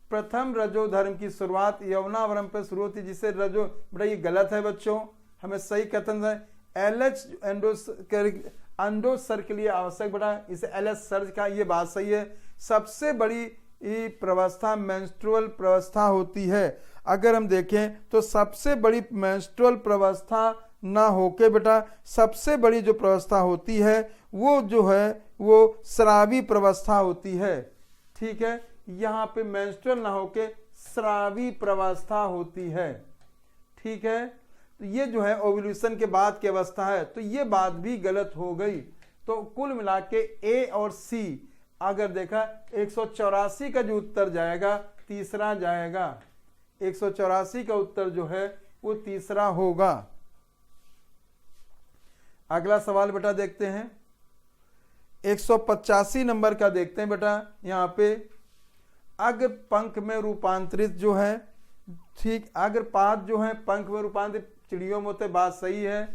प्रथम रजो धर्म की शुरुआत यवनावरम पर शुरू होती, जिसे रजो, बेटा ये गलत है बच्चों, हमें सही कथन है एलएच एंडोसर के लिए आवश्यक बेटा, इसे एलएच सर्ज का, ये बात सही है। सबसे बड़ी प्रवस्था मेंस्ट्रुअल प्रवस्था होती है। अगर हम देखें तो सबसे बड़ी मेंस्ट्रुअल प्रवस्था ना होके बेटा सबसे बड़ी जो प्रवस्था होती है वो जो है वो स्रावी प्रवस्था होती है। ठीक है, यहाँ पे मेंस्ट्रुअल ना होके स्रावी प्रवस्था होती है। ठीक है, तो ये जो है ओव्यूलेशन के बाद की अवस्था है, तो ये बात भी गलत हो गई। तो कुल मिला के ए और सी अगर देखा 184 का जो उत्तर जाएगा तीसरा जाएगा। 184 का उत्तर जो है वो तीसरा होगा। अगला सवाल बेटा देखते हैं, 185 नंबर का देखते हैं बेटा। यहाँ पे अग्र पंख में रूपांतरित जो है, ठीक, अग्रपाद जो है पंख में रूपांतरित चिड़ियों में होते, बात सही है।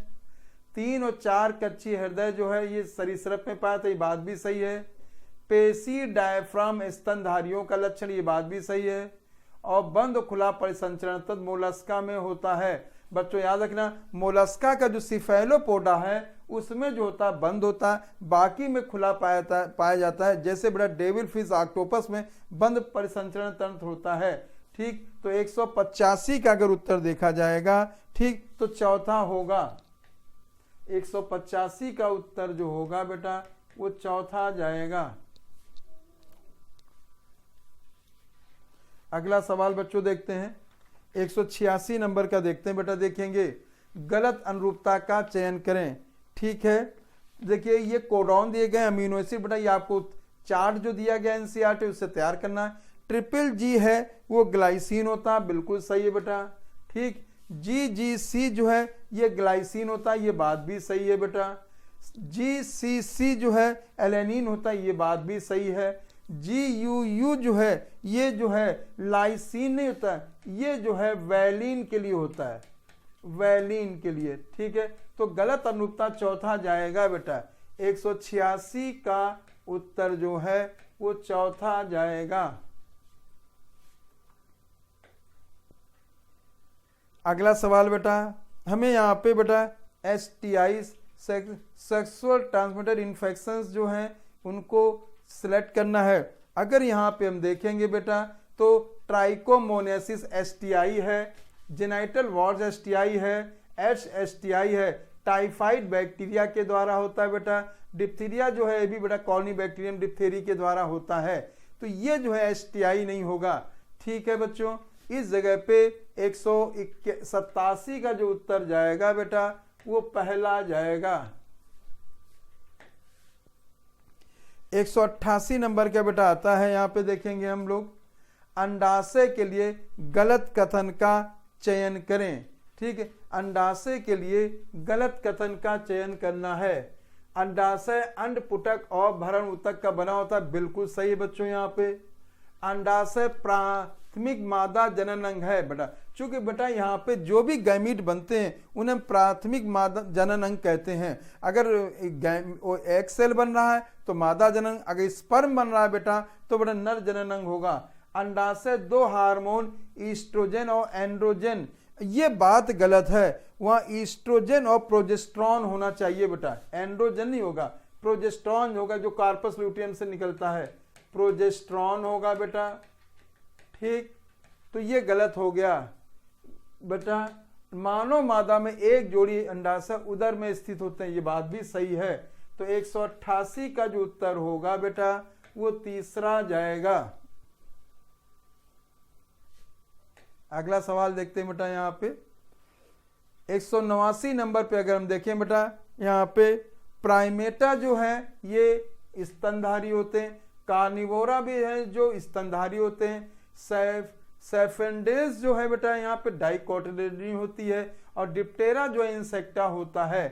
3 और 4 कच्ची हृदय जो है ये सरीसृप में पाया था, ये बात भी सही है। पेशी डायफ्राम स्तनधारियों का लक्षण, ये बात भी सही है। और बंद खुला परिसंचरण तद मोलस्का में होता है। बच्चों याद रखना, मोलस्का का जो सिफेलोपोडा है उसमें जो होता है बंद होता है, बाकी में खुला पाया जाता है। जैसे बड़ा डेविल फिश ऑक्टोपस में बंद परिसंचरण तंत्र होता है। ठीक, तो 185 का अगर उत्तर देखा जाएगा, ठीक, तो चौथा होगा। 185 का उत्तर जो होगा बेटा वो चौथा जाएगा। अगला सवाल बच्चों देखते हैं, 186 नंबर का देखते हैं बेटा। देखेंगे गलत अनुरूपता का चयन करें। ठीक है, देखिए ये कोडॉन दिए गए अमीनो एसिड बेटा, ये आपको चार्ट जो दिया गया एनसीईआरटी उससे तैयार करना है। ट्रिपल जी है वो ग्लाइसिन होता है, बिल्कुल सही है बेटा। ठीक, GGC जो है ये ग्लाइसिन होता है, ये बात भी सही है बेटा। GCC जो है एलेनिन होता है, ये बात भी सही है। GUU जो है ये जो है लाइसिन नहीं होता है, ये जो है वैलिन के लिए होता है, वैलिन के लिए। ठीक है, तो गलत अनुरूपता चौथा जाएगा बेटा। 186 का उत्तर जो है वो चौथा जाएगा। अगला सवाल बेटा, हमें यहाँ पे बेटा STI सेक्सुअल ट्रांसमिटेड इन्फेक्शंस जो हैं उनको सिलेक्ट करना है। अगर यहाँ पे हम देखेंगे बेटा तो ट्राइकोमोनेसिस STI है, जेनाइटल वॉर्ज STI है, STI है, टाइफाइड बैक्टीरिया के द्वारा होता है बेटा। डिप्थीरिया जो है ये भी बेटा कॉलोनी बैक्टीरियम डिप्थेरी के द्वारा होता है, तो ये जो है STI नहीं होगा। ठीक है बच्चों, इस जगह पे 187 का जो उत्तर जाएगा बेटा वो पहला जाएगा। 188 नंबर का बेटा आता है, यहाँ पे देखेंगे हम लोग अंडाशय के लिए गलत कथन का चयन करें। ठीक है, अंडाशय के लिए गलत कथन का चयन करना है। अंडाशय अंडपुटक और भरण ऊतक का बना होता है, बिल्कुल सही है बच्चों। यहाँ पे अंडाशय प्राथमिक मादा जनन अंग है बेटा, चूंकि बेटा यहाँ पे जो भी गैमीट बनते हैं उन्हें प्राथमिक मादा जनन अंग कहते हैं। अगर एक सेल बन रहा है तो मादा जनन, अगर स्पर्म बन रहा है बेटा तो बेटा नर जनन अंग होगा। अंडाशय दो हार्मोन ईस्ट्रोजन और एंड्रोजन, ये बात गलत है, वहाँ ईस्ट्रोजन और प्रोजेस्टेरॉन होना चाहिए बेटा, एंड्रोजन नहीं होगा, प्रोजेस्टेरॉन होगा जो कार्पस ल्यूटियम से निकलता है, प्रोजेस्टेरॉन होगा बेटा। ठीक, तो ये गलत हो गया बेटा। मानव मादा में एक जोड़ी अंडाशय उदर में स्थित होते हैं, ये बात भी सही है। तो 188 का जो उत्तर होगा बेटा वो तीसरा जाएगा। अगला सवाल देखते हैं बेटा। यहाँ पे 189 नंबर पे अगर हम देखें बेटा, यहाँ पे प्राइमेटा जो है ये स्तनधारी होते हैं, कार्निवोरा भी है जो स्तनधारी होते हैं, सेफेंडेस जो है बेटा यहाँ पे डाइकोटिलेडनी होती है, और डिप्टेरा जो है इंसेक्टा होता है।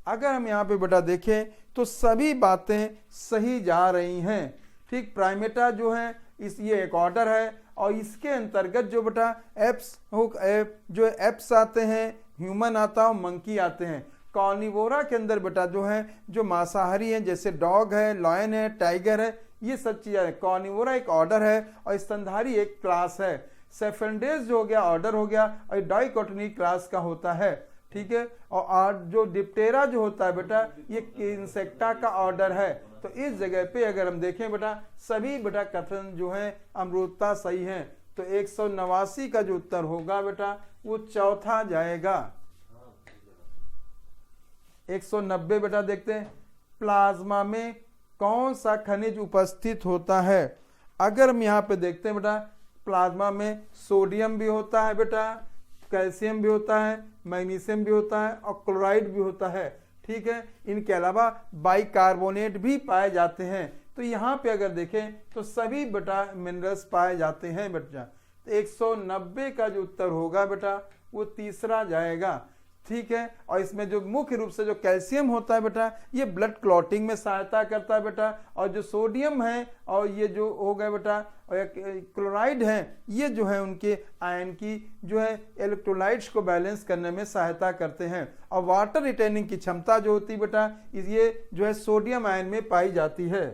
अगर हम यहाँ पे बेटा देखें तो सभी बातें सही जा रही हैं। ठीक, प्राइमेटा जो है ये एक ऑर्डर है, और इसके अंतर्गत जो बेटा जो एप्स आते हैं, ह्यूमन आता है और मंकी आते हैं। कार्निवोरा के अंदर बेटा जो है जो मांसाहारी हैं, जैसे डॉग है, लॉयन है, टाइगर है, ये सब चीजें है। कार्निवोरा एक ऑर्डर है और स्तनधारी एक क्लास है। सेफेंडेस जो हो गया ऑर्डर हो गया, और डाइकोटनी क्लास का होता है। ठीक है, और जो डिप्टेरा जो होता है बेटा ये इंसेक्टा का ऑर्डर है। तो इस जगह पे अगर हम देखें बेटा सभी बेटा कथन जो है अमरूदता सही है। तो 189 का जो उत्तर होगा बेटा वो चौथा जाएगा। 190 बेटा देखते हैं, प्लाज्मा में कौन सा खनिज उपस्थित होता है। अगर हम यहाँ पे देखते हैं बेटा प्लाज्मा में सोडियम भी होता है बेटा, कैल्शियम भी होता है, मैग्नीशियम भी होता है और क्लोराइड भी होता है। ठीक है, इनके अलावा बाइकार्बोनेट भी पाए जाते हैं। तो यहाँ पे अगर देखें तो सभी बेटा मिनरल्स पाए जाते हैं बेटा। तो 190 का जो उत्तर होगा बेटा वो तीसरा जाएगा। ठीक है, और इसमें जो मुख्य रूप से जो कैल्शियम होता है बेटा ये ब्लड क्लॉटिंग में सहायता करता है बेटा, और जो सोडियम है और ये जो हो गया बेटा और क्लोराइड है ये जो है उनके आयन की जो है इलेक्ट्रोलाइट्स को बैलेंस करने में सहायता करते हैं। और वाटर रिटेनिंग की क्षमता जो होती है बेटा ये जो है सोडियम आयन में पाई जाती है।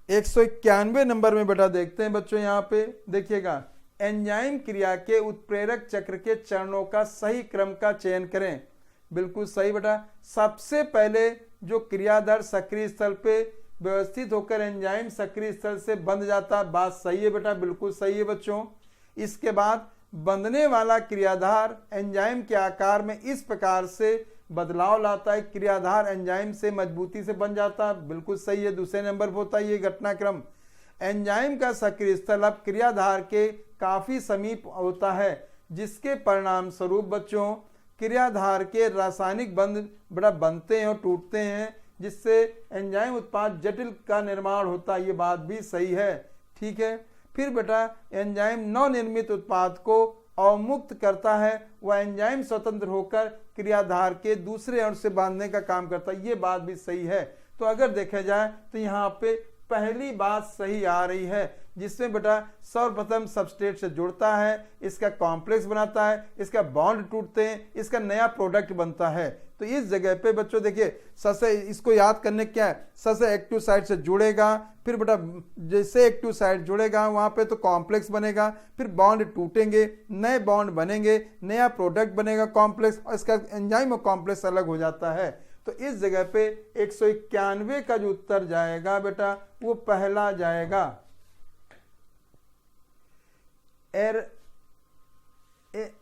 191 नंबर में बेटा देखते हैं बच्चों, यहाँ पे देखिएगा, एंजाइम क्रिया के उत्प्रेरक चक्र के चरणों का सही क्रम का चयन करें। बिल्कुल सही बेटा, सबसे पहले जो क्रियाधार सक्रिय स्थल पे व्यवस्थित होकर एंजाइम सक्रिय स्थल से बंध जाता, बात सही है बेटा, बिल्कुल सही है बच्चों। इसके बाद बंधने वाला क्रियाधार एंजाइम के आकार में इस प्रकार से बदलाव लाता है, क्रियाधार एंजाइम से मजबूती से बन जाता, बिल्कुल सही है। दूसरे नंबर पर होता है ये घटनाक्रम, एंजाइम का सक्रिय स्थल अब क्रियाधार के काफी समीप होता है, जिसके परिणाम स्वरूप बच्चों क्रियाधार के रासायनिक बंध बड़ा बनते हैं और टूटते हैं, जिससे एंजाइम उत्पाद जटिल का निर्माण होता है, ये बात भी सही है। ठीक है, फिर बेटा एंजाइम नवनिर्मित उत्पाद को अवमुक्त करता है, वह एंजाइम स्वतंत्र होकर क्रियाधार के दूसरे अणु से बांधने का काम करता है, ये बात भी सही है। तो अगर देखा जाए तो यहाँ पे पहली बात सही आ रही है, जिसमें बेटा सर्वप्रथम सबस्ट्रेट से जुड़ता है, इसका कॉम्प्लेक्स बनाता है, इसका बॉन्ड टूटते हैं, इसका नया प्रोडक्ट बनता है। तो इस जगह पे बच्चों देखिए सबसे इसको याद करने क्या है, सबसे एक्टिव साइड से जुड़ेगा, फिर बेटा जैसे एक्टिव साइड जुड़ेगा वहां पे तो कॉम्प्लेक्स बनेगा, फिर बॉन्ड टूटेंगे, नए बॉन्ड बनेंगे, नया प्रोडक्ट बनेगा कॉम्प्लेक्स, और इसका एंजाइम और कॉम्प्लेक्स अलग हो जाता है। तो इस जगह पे 191 का जो उत्तर जाएगा बेटा वो पहला जाएगा।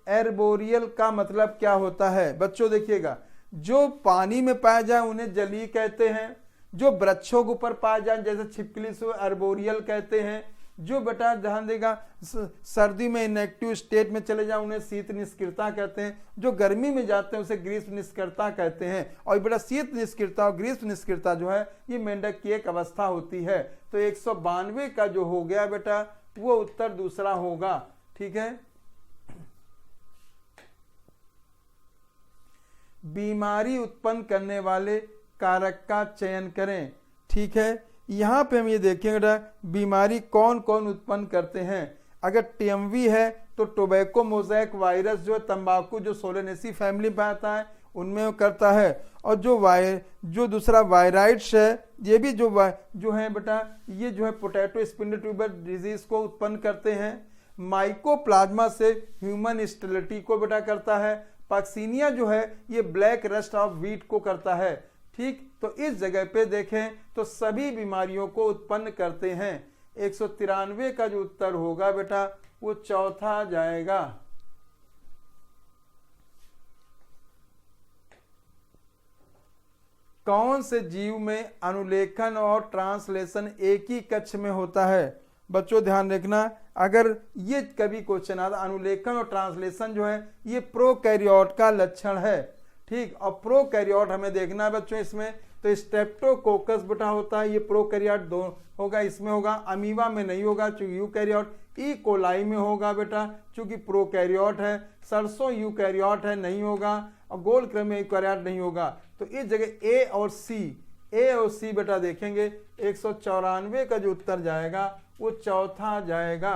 एर्बोरियल का मतलब क्या होता है बच्चों देखिएगा, जो पानी में पाए जाए उन्हें जलीय कहते हैं, जो वृक्षों के ऊपर पाए जाए जैसे छिपकली से अर्बोरियल कहते हैं, जो बेटा ध्यान देगा सर्दी में इनएक्टिव स्टेट में चले जाए उन्हें शीत निष्क्रियता कहते हैं, जो गर्मी में जाते हैं उसे ग्रीष्म निष्क्रियता कहते हैं। और बेटा शीत निष्क्रियता और ग्रीष्म निष्क्रियता जो है ये मेंढक की एक अवस्था होती है। तो 192 का जो हो गया बेटा वो उत्तर दूसरा होगा। ठीक है, बीमारी उत्पन्न करने वाले कारक का चयन करें। ठीक है, यहाँ पे हम ये देखेंगे बेटा बीमारी कौन कौन उत्पन्न करते हैं। अगर टीएमवी है तो टोबैको मोज़ेक वायरस जो है तंबाकू जो सोलेनेसी फैमिली में आता है उनमें वो करता है। और जो दूसरा वायराइड्स है ये भी जो है बेटा ये जो है पोटैटो स्पिंडल ट्यूबर डिजीज को उत्पन्न करते हैं। माइकोप्लाज्मा से ह्यूमन स्टेरिलिटी को बेटा करता है। पॉक्सीनिया जो है ये ब्लैक रस्ट ऑफ व्हीट को करता है। ठीक, तो इस जगह पे देखें तो सभी बीमारियों को उत्पन्न करते हैं। 193 का जो उत्तर होगा बेटा वो चौथा जाएगा। कौन से जीव में अनुलेखन और ट्रांसलेशन एक ही कक्ष में होता है? बच्चों ध्यान रखना, अगर ये कभी क्वेश्चन आता अनुलेखन और ट्रांसलेशन जो है ये प्रोकैरियोट का लक्षण है। ठीक, और प्रोकैरियोट हमें देखना है बच्चों इसमें तो स्ट्रेप्टोकोकस बेटा होता है, ये प्रोकैरियोट दो होगा, इसमें होगा, अमीबा में नहीं होगा चूंकि यूकैरियोट, ई कोलाई में होगा बेटा चूंकि प्रोकैरियोट है, सरसों यूकैरियोट है नहीं होगा, और गोल्डक्रम में यूकैरियोट नहीं होगा। तो इस जगह ए और सी बेटा देखेंगे 194 का जो उत्तर जाएगा वो चौथा जाएगा।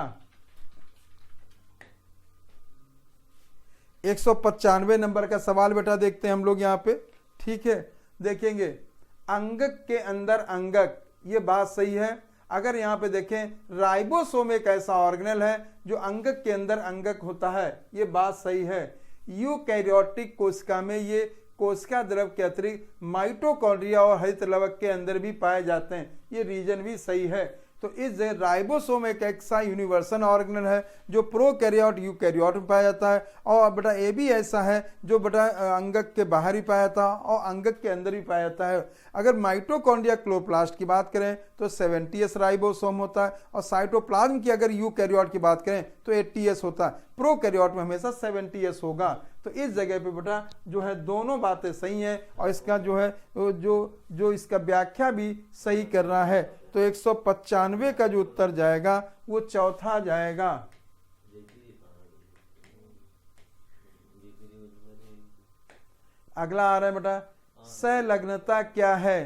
195 नंबर का सवाल बेटा देखते हैं हम लोग यहाँ पे। ठीक है, देखेंगे अंगक के अंदर अंगक, ये बात सही है। अगर यहाँ पे देखें राइबोसोम एक ऐसा ऑर्गेनेल है जो अंगक के अंदर अंगक होता है, ये बात सही है। यूकैरियोटिक कोशिका में ये कोशिका द्रव के अतिरिक्त माइटोकॉन्ड्रिया और हरित लवक के अंदर भी पाए जाते हैं, ये रीजन भी सही है। तो इस राइबोसोम एक ऐसा यूनिवर्सल ऑर्गेनेल है जो प्रोकैरियोट यूकैरियोट में पाया जाता है, और बेटा ये भी ऐसा है जो बेटा अंगक के बाहर ही पाया जाता है और अंगक के अंदर भी पाया जाता है। अगर माइटोकॉन्ड्रिया क्लोरोप्लास्ट की बात करें तो 70s राइबोसोम होता है, और साइटोप्लाज्म की अगर यूकैरियोट की बात करें तो 80s होता है। प्रोकैरियोट में हमेशा 70s होगा। तो इस जगह पे बेटा जो है दोनों बातें सही हैं, और इसका जो है जो इसका व्याख्या भी सही कर रहा है। तो 195 का जो उत्तर जाएगा वो चौथा जाएगा। अगला आ रहा है बेटा संलग्नता क्या है।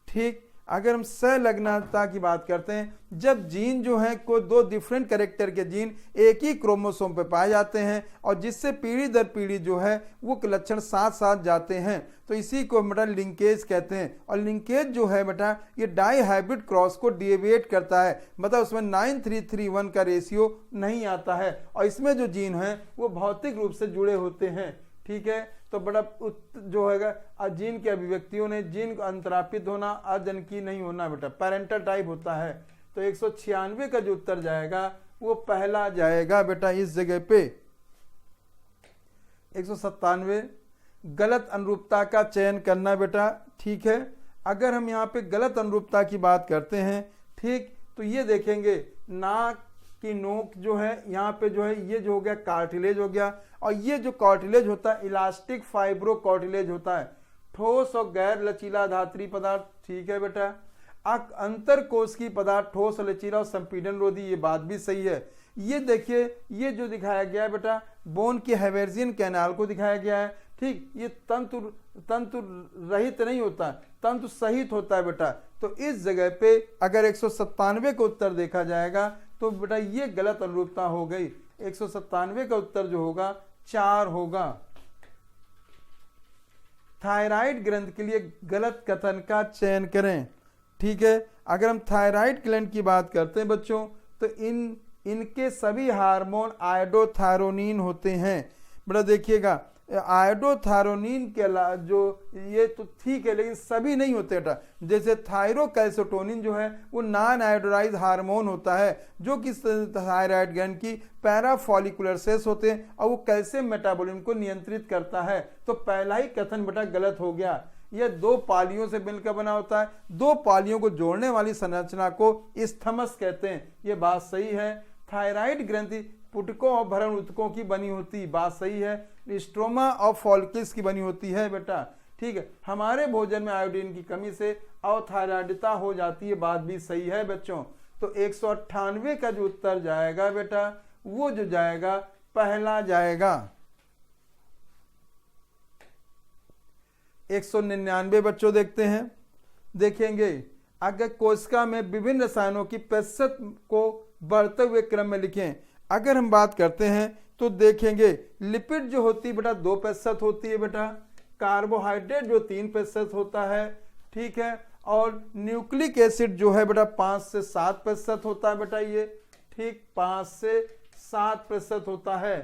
ठीक, अगर हम संलग्नता की बात करते हैं, जब जीन जो है को दो डिफरेंट कैरेक्टर के जीन एक ही क्रोमोसोम पे पाए जाते हैं और जिससे पीढ़ी दर पीढ़ी जो है वो लक्षण साथ साथ जाते हैं, तो इसी को बेटा लिंकेज कहते हैं। और लिंकेज जो है बेटा ये डाई हाइब्रिड क्रॉस को डिविएट करता है, मतलब उसमें 9331 का रेशियो नहीं आता है, और इसमें जो जीन है वो भौतिक रूप से जुड़े होते हैं। ठीक है, तो बड़ा जो है जीन की अभिव्यक्तियों ने जीन को अंतरापित होना, अजनकी नहीं होना बेटा, पैरेंटल टाइप होता है। तो 196 का जो उत्तर जाएगा वो पहला जाएगा बेटा इस जगह पे। 197 गलत अनुरूपता का चयन करना बेटा। ठीक है, अगर हम यहाँ पे गलत अनुरूपता की बात करते हैं, ठीक, तो ये देखेंगे नाक की नोक जो है यहाँ पे जो है ये जो हो गया कार्टिलेज हो गया, और ये जो कार्टिलेज होता है इलास्टिक फाइब्रो कार्टिलेज होता है, ठोस और गैर लचीला धात्री पदार्थ। ठीक है बेटा, अंतर कोशिकीय पदार्थ ठोस और लचीला और संपीड़न रोधी, ये बात भी सही है। ये देखिए ये जो दिखाया गया है बेटा बोन के हेवेर्जियन कैनाल को दिखाया गया है। ठीक, ये तंतु रहित नहीं होता, तंतु सहित होता है बेटा। तो इस जगह पे अगर 197 का उत्तर देखा जाएगा तो बेटा ये गलत अनुरूपता हो गई। 197 का उत्तर जो होगा 4 होगा। थायराइड ग्रंथ के लिए गलत कथन का चयन करें। ठीक है, अगर हम थायराइड ग्लैंड की बात करते हैं बच्चों तो इनके सभी हार्मोन आयोडोथायरोनिन होते हैं। बेटा देखिएगा आयोडोथायरोनिन के जो ये तो ठीक है लेकिन सभी नहीं होते बेटा। जैसे थायरोकैल्सिटोनिन जो है वो नॉन आयोडोराइज हार्मोन होता है जो कि थायराइड ग्लैंड की पैराफॉलिकुलर सेल्स होते हैं और वो कैल्शियम मेटाबॉलिज्म को नियंत्रित करता है। तो पहला ही कथन बेटा गलत हो गया। यह 2 पालियों से मिलकर बना होता है, 2 पालियों को जोड़ने वाली संरचना को इस्थमस कहते हैं, ये बात सही है। थायराइड ग्रंथि पुटकों और भरण ऊतकों की बनी होती, बात सही है। स्ट्रोमा और फॉलिकल्स की बनी होती है बेटा। ठीक है, हमारे भोजन में आयोडीन की कमी से अवथायराइडता हो जाती है, बात भी सही है बच्चों। तो 198 का जो उत्तर जाएगा बेटा वो जो जाएगा पहला जाएगा। 199 बच्चों देखते हैं। देखेंगे अगर कोशिका में विभिन्न रसायनों की प्रतिशत को बढ़ते हुए क्रम में लिखें। अगर हम बात करते हैं तो देखेंगे लिपिड जो होती है बेटा 2% होती है बेटा, कार्बोहाइड्रेट जो 3% होता है, ठीक है, और न्यूक्लिक एसिड जो है बेटा 5 से 7% होता है बेटा, ये ठीक 5 से 7% होता है,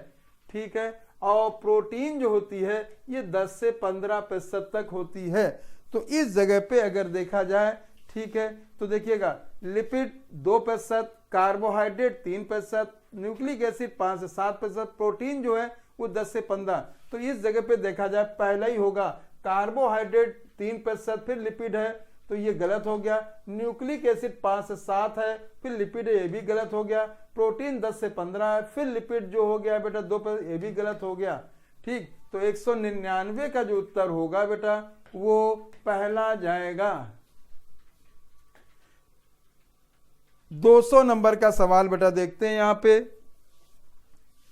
ठीक है, और प्रोटीन जो होती है ये 10 से 15% तक होती है। तो इस जगह पे अगर देखा जाए, ठीक है, तो देखिएगा लिपिड 2%, कार्बोहाइड्रेट 3%, न्यूक्लिक एसिड 5 से 7%, प्रोटीन जो है वो 10 से 15। तो इस जगह पे देखा जाए पहला ही होगा, कार्बोहाइड्रेट 3%, फिर लिपिड है, तो ये गलत हो गया। न्यूक्लिक एसिड 5 से 7 है, फिर लिपिड है, ये भी गलत हो गया। प्रोटीन 10 से 15 है, फिर लिपिड जो हो गया बेटा 2%, ये भी गलत हो गया। ठीक, तो 199 का जो उत्तर होगा बेटा वो पहला जाएगा। 200 नंबर का सवाल बेटा देखते हैं यहाँ पे।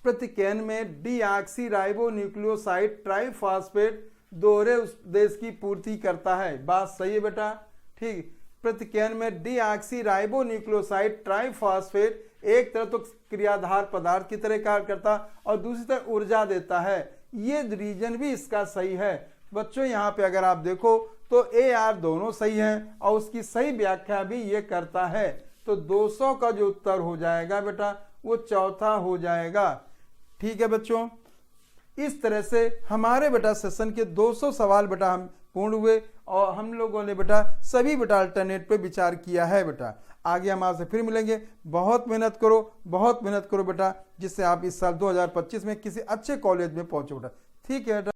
प्रतिकेन में डीऑक्सीराइबो न्यूक्लियोसाइड ट्राइफॉस्फेट दोहरे उद्देश्य की पूर्ति करता है। बात सही है बेटा, ठीक। प्रतिकेन में डीऑक्सीराइबो न्यूक्लियोसाइड ट्राइफॉस्फेट एक तरह तो क्रियाधार पदार्थ की तरह कार्य करता और दूसरी तरफ ऊर्जा देता है। ये रीजन भी इसका सही है बच्चों। यहाँ पे अगर आप देखो तो ए आर दोनों सही हैं और उसकी सही व्याख्या भी ये करता है। तो 200 का जो उत्तर हो जाएगा बेटा वो चौथा हो जाएगा। ठीक है बच्चों, इस तरह से हमारे बेटा सेशन के 200 सवाल बेटा हम पूर्ण हुए और हम लोगों ने बेटा सभी बेटा अल्टरनेट पे विचार किया है बेटा। आगे हम आपसे फिर मिलेंगे। बहुत मेहनत करो बेटा, जिससे आप इस साल 2025 में किसी अच्छे कॉलेज में पहुंचो बेटा। ठीक है बेटा।